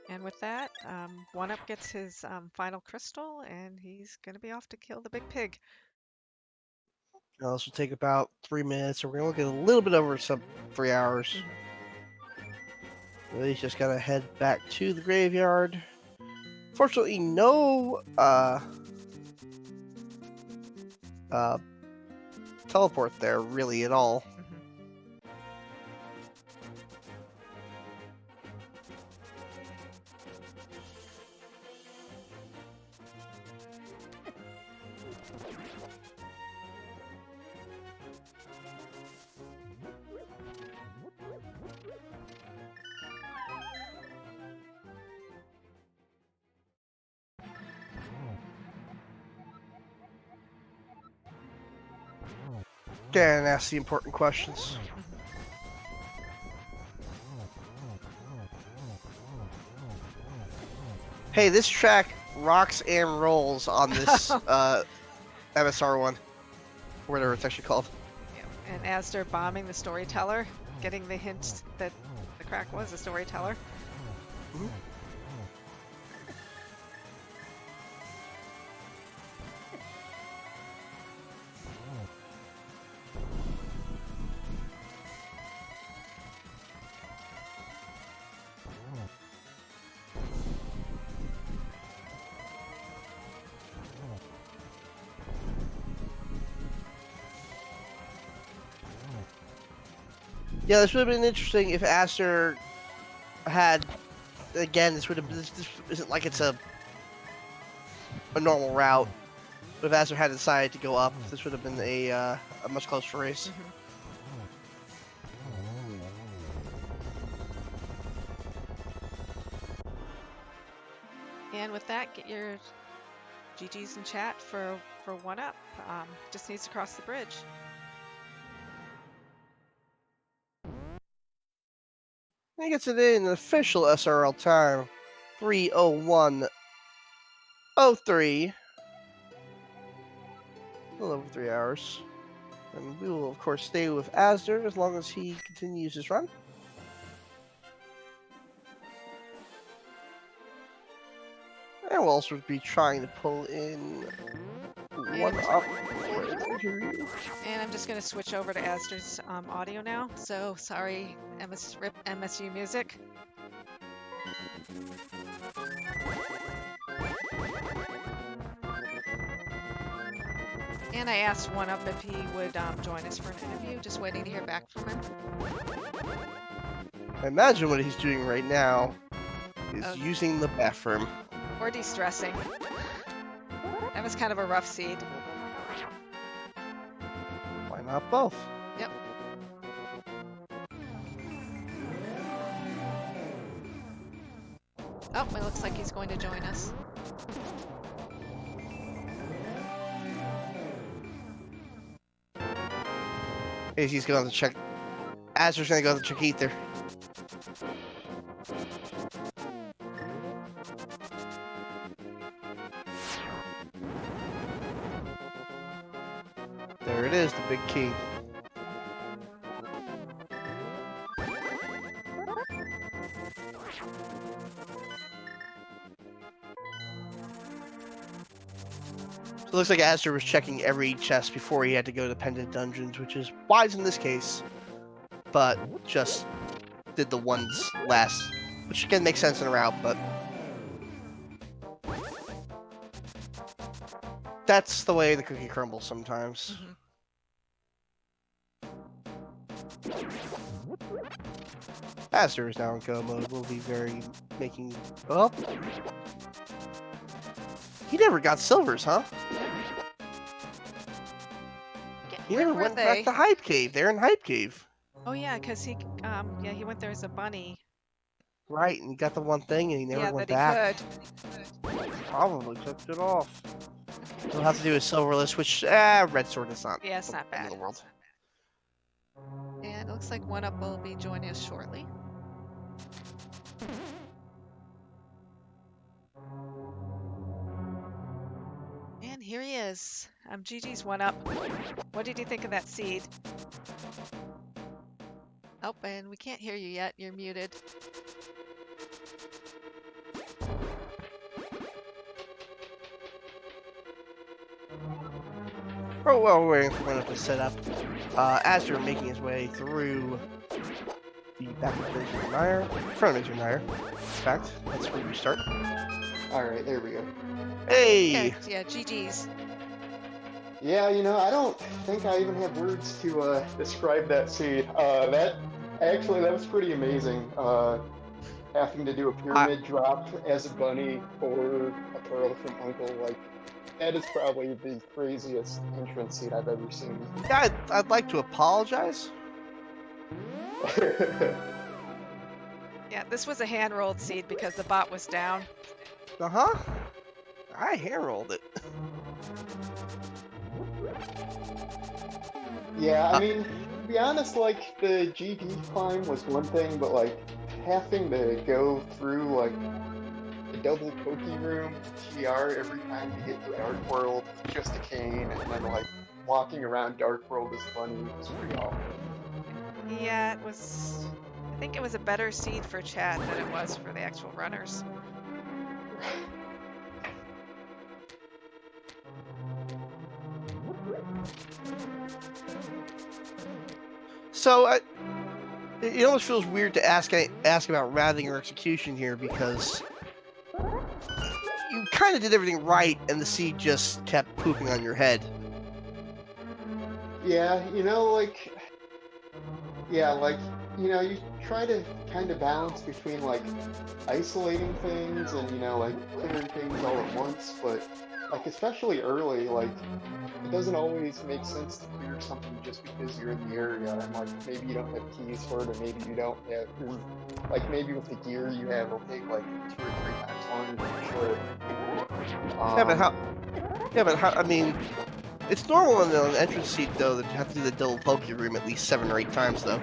Speaker 1: And with that, 1-up gets his final crystal, and he's going to be off to kill the big pig.
Speaker 2: Now, this will take about 3 minutes, so we're going to get a little bit over sub 3 hours. He's just got to head back to the graveyard. Fortunately, no teleport there, really, at all. Can't ask the important questions. Hey, this track rocks and rolls on this MSR one, whatever it's actually called.
Speaker 1: And azder bombing the storyteller, getting the hint that the crack was a storyteller.
Speaker 2: Mhm. Yeah, this would have been interesting if Aster had. Again, this would have. This isn't like it's a normal route. But if Aster had decided to go up, this would have been a much closer race.
Speaker 1: And with that, get your GGs in chat for one up. Just needs to cross the bridge.
Speaker 2: He gets it in official SRL time, 3:01:03. A little over 3 hours. And we will, of course, stay with Azder as long as he continues his run. And we'll also be trying to pull in one up for the interview.
Speaker 1: And I'm just going to switch over to azder's audio now. So sorry, RIP MSU music. And I asked one up if he would join us for an interview. Just waiting to hear back from him.
Speaker 2: I imagine what he's doing right now is using the bathroom.
Speaker 1: Or de-stressing. That was kind of a rough seed.
Speaker 2: Why not both?
Speaker 1: Yep. Oh, it looks like he's going to join us.
Speaker 2: He's going to check. Azder's going to go to check ether. There it is, the big key. So it looks like Azder was checking every chest before he had to go to Pendant Dungeons, which is wise in this case, but just did the ones last, which again makes sense in a route, but that's the way the cookie crumbles sometimes. Azder is now in go mode. We'll be making. Oh, he never got silvers, huh? He never went back to Hype Cave. They're in Hype Cave.
Speaker 1: Oh yeah, because he went there as a bunny.
Speaker 2: Right, and he got the one thing, and he never went back. Probably took it off. We'll have to do a silverless, which red sword is not.
Speaker 1: Yeah, it's not bad.
Speaker 2: In the world.
Speaker 1: And it looks like one up will be joining us shortly. And here he is. GG's one up. What did you think of that seed? Oh, and we can't hear you yet. You're muted.
Speaker 2: Oh, well, we're waiting for one up to set up. Azder making his way through the back of Major Meyer, front of Major Meyer. In fact, that's where we start.
Speaker 3: Alright, there we go.
Speaker 2: Hey!
Speaker 1: Yeah, GG's.
Speaker 3: Yeah, you know, I don't think I even have words to describe that seed. That was pretty amazing. Having to do a pyramid drop as a bunny or a pearl from Uncle, like, that is probably the craziest entrance seed I've ever seen.
Speaker 2: Yeah, I'd like to apologize.
Speaker 1: Yeah, this was a hand-rolled seed because the bot was down.
Speaker 2: Uh-huh. I hand-rolled it.
Speaker 3: Yeah, I
Speaker 2: Uh,
Speaker 3: mean, to be honest, like the GD climb was one thing, but like having to go through like the double pokey room TR every time you get to Dark World with just a cane, and then like walking around Dark World is funny. It's pretty awful.
Speaker 1: Yeah, it was. I think it was a better seed for chat than it was for the actual runners.
Speaker 2: so it almost feels weird to ask about routing or execution here because you kind of did everything right, and the seed just kept pooping on your head.
Speaker 3: Yeah, like you try to kind of balance between like isolating things and like clearing things all at once, but like especially early, like it doesn't always make sense to clear something just because you're in the area and like maybe you don't have keys for it or maybe you don't have or like maybe with the gear you have will take like 2 or 3 times longer than it should.
Speaker 2: Yeah, but how? Yeah, but how? I mean, it's normal in an entrance seat though that you have to do the double pokey room at least 7 or 8 times though.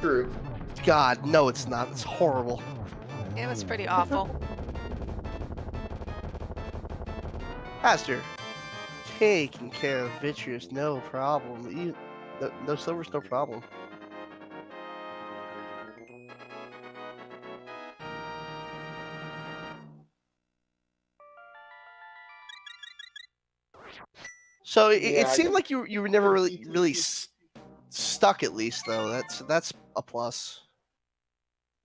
Speaker 3: True.
Speaker 2: God, no, it's not. It's horrible.
Speaker 1: It was pretty awful.
Speaker 2: Pastor, taking care of Vitreous, no problem. No silver's no problem. So it
Speaker 3: Yeah, I
Speaker 2: seemed
Speaker 3: guess
Speaker 2: like you were never really stuck at least though. That's a plus.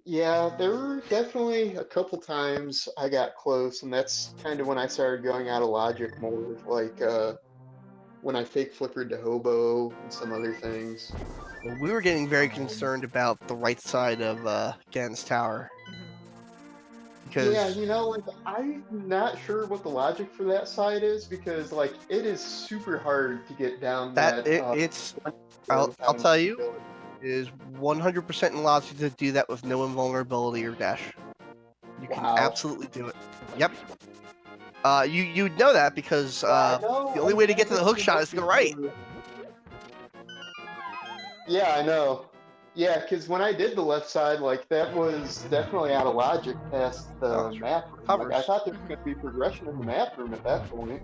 Speaker 3: yeah, there were definitely a couple times I got close, and that's kind of when I started going out of logic more, like when I fake flickered to hobo and some other things.
Speaker 2: We were getting very concerned about the right side of Gan's tower
Speaker 3: Yeah,
Speaker 2: because
Speaker 3: like I'm not sure what the logic for that side is because like it is super hard to get down that
Speaker 2: it's
Speaker 3: there
Speaker 2: I'll
Speaker 3: without
Speaker 2: tell you
Speaker 3: invisibility.
Speaker 2: it is 100% in logic to do that with no invulnerability or dash. You can
Speaker 3: Wow.
Speaker 2: absolutely do it. Yep. You'd know that because
Speaker 3: Yeah, I
Speaker 2: the
Speaker 3: know.
Speaker 2: only
Speaker 3: I
Speaker 2: way to get
Speaker 3: have
Speaker 2: to the
Speaker 3: it
Speaker 2: hook
Speaker 3: queued
Speaker 2: shot
Speaker 3: up
Speaker 2: is to go right.
Speaker 3: before. Yeah, I know. Yeah, because when I did the left side, like that was definitely out of logic past
Speaker 2: Oh,
Speaker 3: the
Speaker 2: it's
Speaker 3: map room. Like I
Speaker 2: hovers.
Speaker 3: thought there was going to
Speaker 1: Hmm.
Speaker 3: be progression in the map room at that point.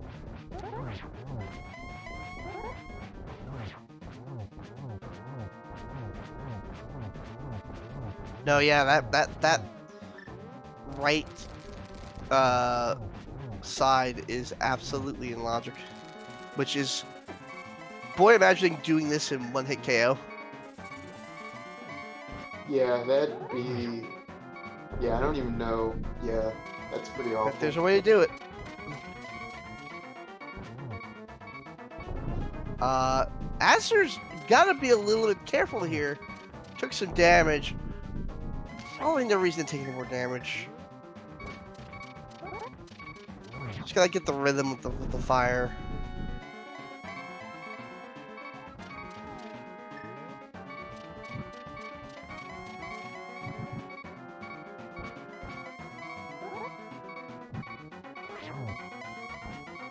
Speaker 2: No, yeah, that right uh side is absolutely in logic, which is boy imagining doing this in one hit KO.
Speaker 3: Yeah, that'd be. Yeah, I don't even know. Yeah, that's pretty
Speaker 2: If there's
Speaker 3: awful.
Speaker 2: a way to do it. Uh, Azder's gotta be a little bit careful here. Took some damage. Probably no reason to take any more damage. Just gotta get the rhythm with the fire.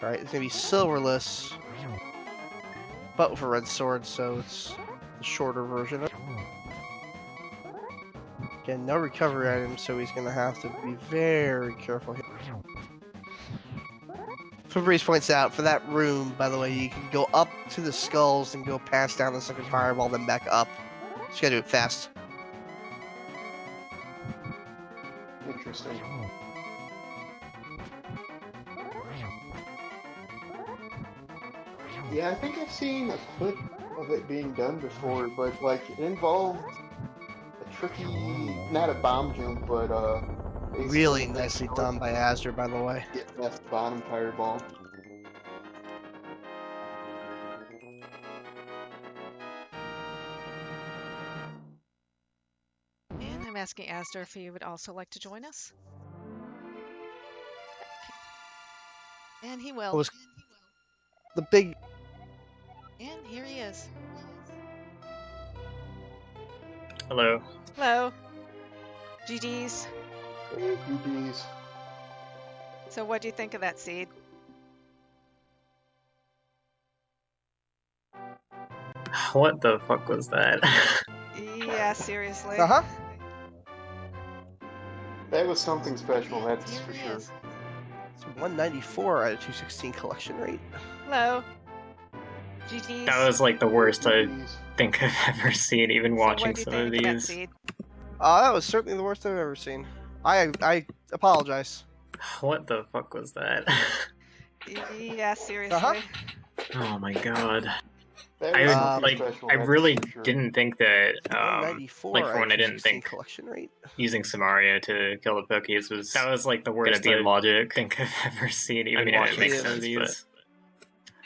Speaker 2: Alright, it's gonna be silverless, but with a red sword, so it's the shorter version. Again, no recovery items, so he's gonna have to be very careful here. Fabrice points out, for that room, by the way, you can go up to the skulls and go past down the second fireball, then back up. Just gotta do it fast.
Speaker 3: Interesting. Yeah, I think I've seen a clip of it being done before, but like it involved a tricky, not a bomb jump, but basically
Speaker 2: Really
Speaker 3: a thing
Speaker 2: nicely
Speaker 3: in order
Speaker 2: done by Azder, by the way.
Speaker 3: to get past the bottom fireball.
Speaker 1: And I'm asking Astor if he would also like to join us. And he
Speaker 2: It
Speaker 1: will.
Speaker 2: was the big.
Speaker 1: And here he is.
Speaker 4: Hello.
Speaker 1: Hello. GG's.
Speaker 3: Hey, GG's.
Speaker 1: So what do you think of that seed?
Speaker 4: What the fuck was that?
Speaker 1: Yeah, seriously.
Speaker 2: Uh-huh.
Speaker 3: That was something special, that's
Speaker 1: Here
Speaker 3: for
Speaker 1: he
Speaker 3: sure.
Speaker 1: is.
Speaker 2: It's 194 out of 216 collection rate.
Speaker 1: Hello. GG's.
Speaker 4: That was like the worst I
Speaker 3: Jeez.
Speaker 4: think I've ever seen, even
Speaker 1: So what
Speaker 4: watching
Speaker 1: do you
Speaker 4: some of
Speaker 1: think of that
Speaker 4: these.
Speaker 1: seed?
Speaker 2: That was certainly the worst I've ever seen. I apologize.
Speaker 4: What the fuck was that?
Speaker 1: Yeah, seriously.
Speaker 2: Uh-huh.
Speaker 4: Oh my god.
Speaker 3: That
Speaker 4: I
Speaker 3: was
Speaker 4: would,
Speaker 3: something
Speaker 4: like,
Speaker 3: special,
Speaker 4: I
Speaker 3: that's
Speaker 4: really
Speaker 3: for sure.
Speaker 4: didn't think that,
Speaker 2: 194
Speaker 4: like, for
Speaker 2: out
Speaker 4: one,
Speaker 2: of
Speaker 4: I didn't
Speaker 2: 216
Speaker 4: think
Speaker 2: collection rate.
Speaker 4: using Samaria to kill the Pokies was, that was like the worst gonna be logic I think I've ever seen, even watching
Speaker 2: makes
Speaker 4: some of
Speaker 2: sense,
Speaker 4: these.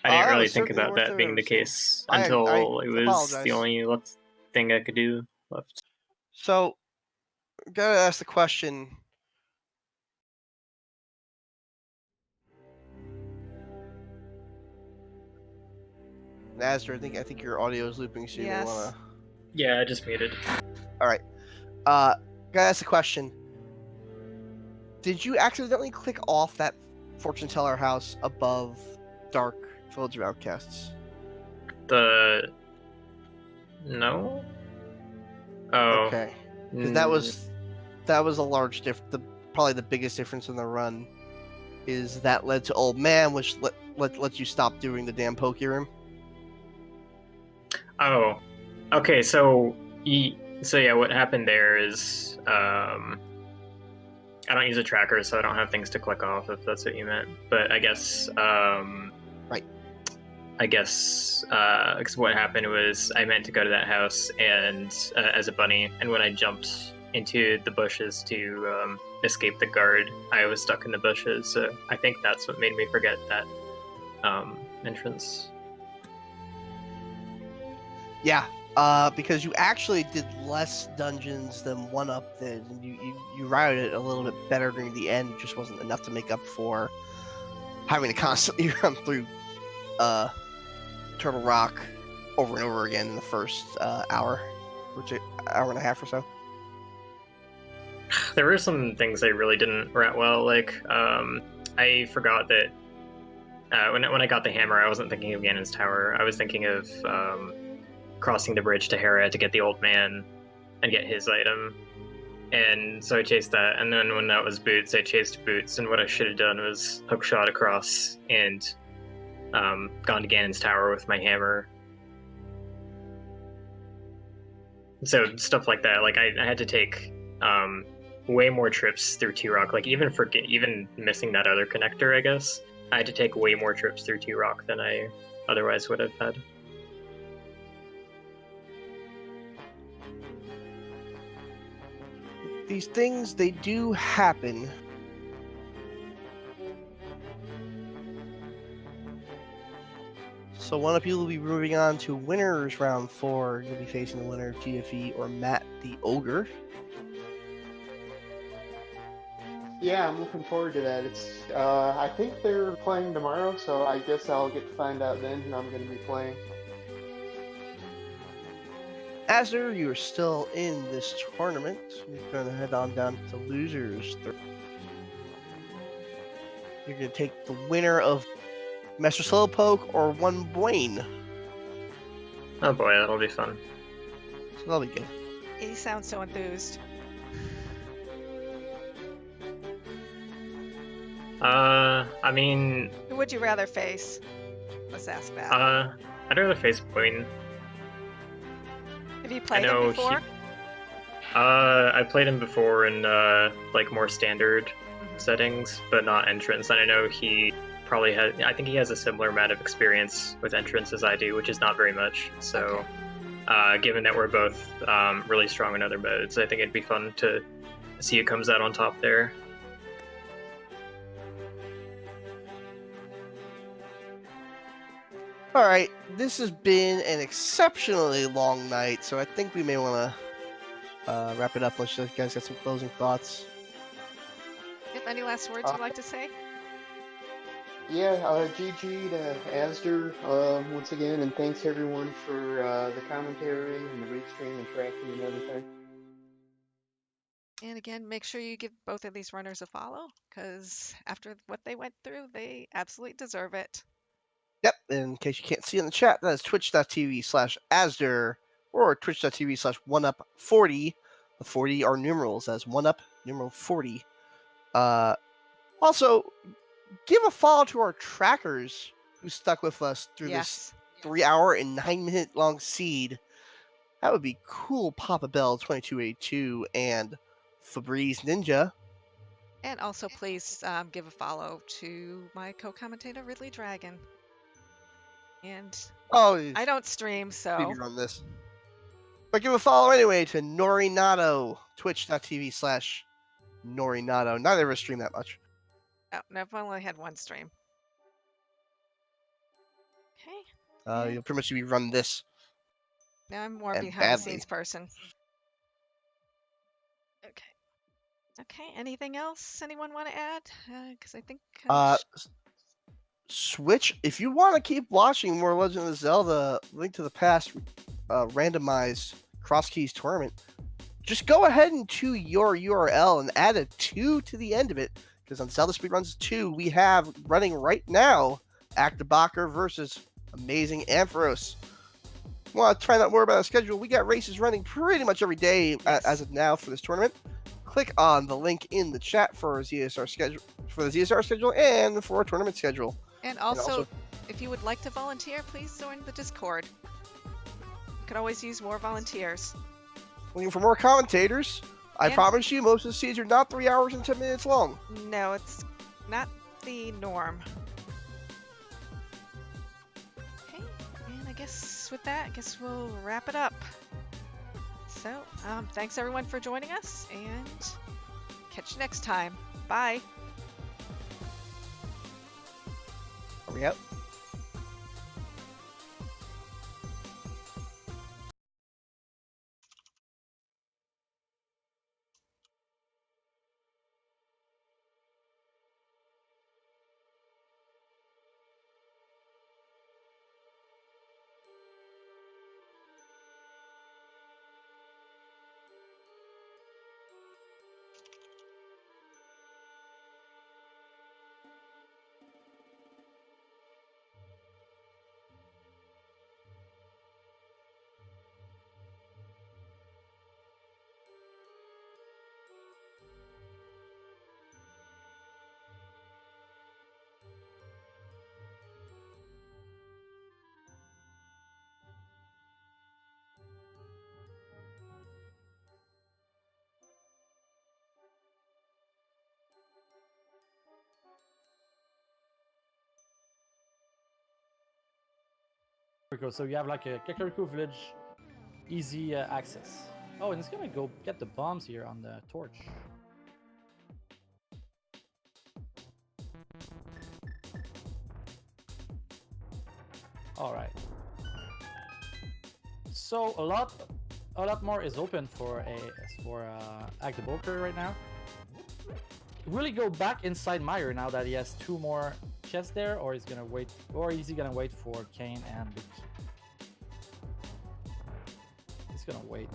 Speaker 4: I didn't
Speaker 2: that
Speaker 4: really
Speaker 2: was
Speaker 4: think
Speaker 2: certainly the
Speaker 4: about
Speaker 2: worst
Speaker 4: that
Speaker 2: I've
Speaker 4: being
Speaker 2: ever
Speaker 4: the
Speaker 2: seen.
Speaker 4: case
Speaker 2: I
Speaker 4: until it was
Speaker 2: apologize.
Speaker 4: the only left thing I could do left.
Speaker 2: So, gotta ask the question. Azder, I think your audio is looping, so you may
Speaker 1: Yes.
Speaker 2: wanna.
Speaker 4: Yeah, I just muted.
Speaker 2: Gotta ask the question. Did you accidentally click off that fortune teller house above Dark Village of Outcasts?
Speaker 4: No? Oh.
Speaker 2: Okay. Because that was a large probably the biggest difference in the run is that led to Old Man, which let you stop doing the damn Poke Room.
Speaker 4: Oh, okay. So yeah, what happened there is I don't use a tracker, so I don't have things to click off. If that's what you meant, but I guess
Speaker 2: Right.
Speaker 4: I guess because what happened was I meant to go to that house and as a bunny, and when I jumped into the bushes to escape the guard, I was stuck in the bushes. So I think that's what made me forget that entrance.
Speaker 2: Yeah. Because you actually did less dungeons than oneup did, and you routed it a little bit better during the end. It just wasn't enough to make up for having to constantly run through Turtle Rock over and over again in the first hour and a half or so.
Speaker 4: There were some things I really didn't rat well. Like I forgot that when I got the hammer, I wasn't thinking of Ganon's Tower. I was thinking of crossing the bridge to Hera to get the old man and get his item. And so I chased that, and then when that was Boots, I chased Boots, and what I should have done was hookshot across and gone to Ganon's Tower with my hammer. So stuff like that, like I had to take way more trips through T-Rock, like even missing that other connector, I guess. I had to take way more trips through T-Rock than I otherwise would have had.
Speaker 2: These things, they do happen. So one of you will be moving on to winners round 4. You'll be facing the winner of GFE or Matt the Ogre.
Speaker 3: Yeah, I'm looking forward to that. It's I think they're playing tomorrow, so I guess I'll get to find out then who I'm going to be playing.
Speaker 2: Azder, you are still in this tournament. You're going to head on down to losers. You're going to take the winner of Master Slowpoke or one Blaine.
Speaker 4: Oh boy, that'll be fun.
Speaker 2: So that'll be good.
Speaker 1: He sounds so enthused.
Speaker 4: I mean,
Speaker 1: Who would you rather face? Let's ask that.
Speaker 4: I'd rather face Blaine.
Speaker 1: Have you played
Speaker 4: know
Speaker 1: him before?
Speaker 4: I played him before in like more standard settings, but not entrance. And I know he probably has. I think he has a similar amount of experience with entrance as I do, which is not very much. So, given that we're both really strong in other modes, I think it'd be fun to see who comes out on top there.
Speaker 2: All right, this has been an exceptionally long night, so I think we may want to wrap it up. Unless you guys got some closing thoughts.
Speaker 1: Any last words you'd like to say?
Speaker 3: Yeah, GG to Azder once again, and thanks everyone for the commentary and the restream and tracking and everything.
Speaker 1: And again, make sure you give both of these runners a follow, because after what they went through, they absolutely deserve it.
Speaker 2: Yep, in case you can't see in the chat, that is twitch.tv/azder or twitch.tv/oneup40. The 40 are numerals as 1up, numeral 40. Also, give a follow to our trackers who stuck with us through this
Speaker 1: Yes.
Speaker 2: 3-hour and 9-minute long seed. That would be cool. Papa Bell 2282 and Febreze Ninja.
Speaker 1: And also, please give a follow to my co-commentator Ridley Dragon. And
Speaker 2: Oh,
Speaker 1: I don't stream, so
Speaker 2: run this. But give a follow anyway to Norinato, twitch.tv/Norinato. Neither of us stream that much.
Speaker 1: oh, no, I've only had one stream. Okay.
Speaker 2: You'll pretty much be run this.
Speaker 1: Now I'm more
Speaker 2: And
Speaker 1: behind the
Speaker 2: badly.
Speaker 1: scenes person. Okay. Okay. Anything else anyone want to add? Because I think.
Speaker 2: Switch. If you want to keep watching more Legend of Zelda: Link to the Past randomized Cross Keys tournament, just go ahead into your URL and add a 2 to the end of it. Because on Zelda Speedruns 2, we have running right now Actabacher versus Amazing Ampharos. Want to find out more about our schedule? We got races running pretty much every day as of now for this tournament. Click on the link in the chat for our ZSR schedule, and for our tournament schedule.
Speaker 1: And also, if you would like to volunteer, please join the Discord. You could always use more volunteers.
Speaker 2: Looking for more commentators? I promise you, most of the seeds are not 3 hours and 10 minutes long.
Speaker 1: No, it's not the norm. Okay, and I guess with that, we'll wrap it up. So, thanks everyone for joining us, and catch you next time. Bye.
Speaker 2: Are we out?
Speaker 5: So you have like a Kakariko village, easy access. Oh, and it's gonna go get the bombs here on the torch. All right. So a lot more is open for Agdaboker right now. Will he go back inside Meyer now that he has 2 more chests there, or is gonna wait, or is he gonna wait for Kane and Luke? He's gonna wait.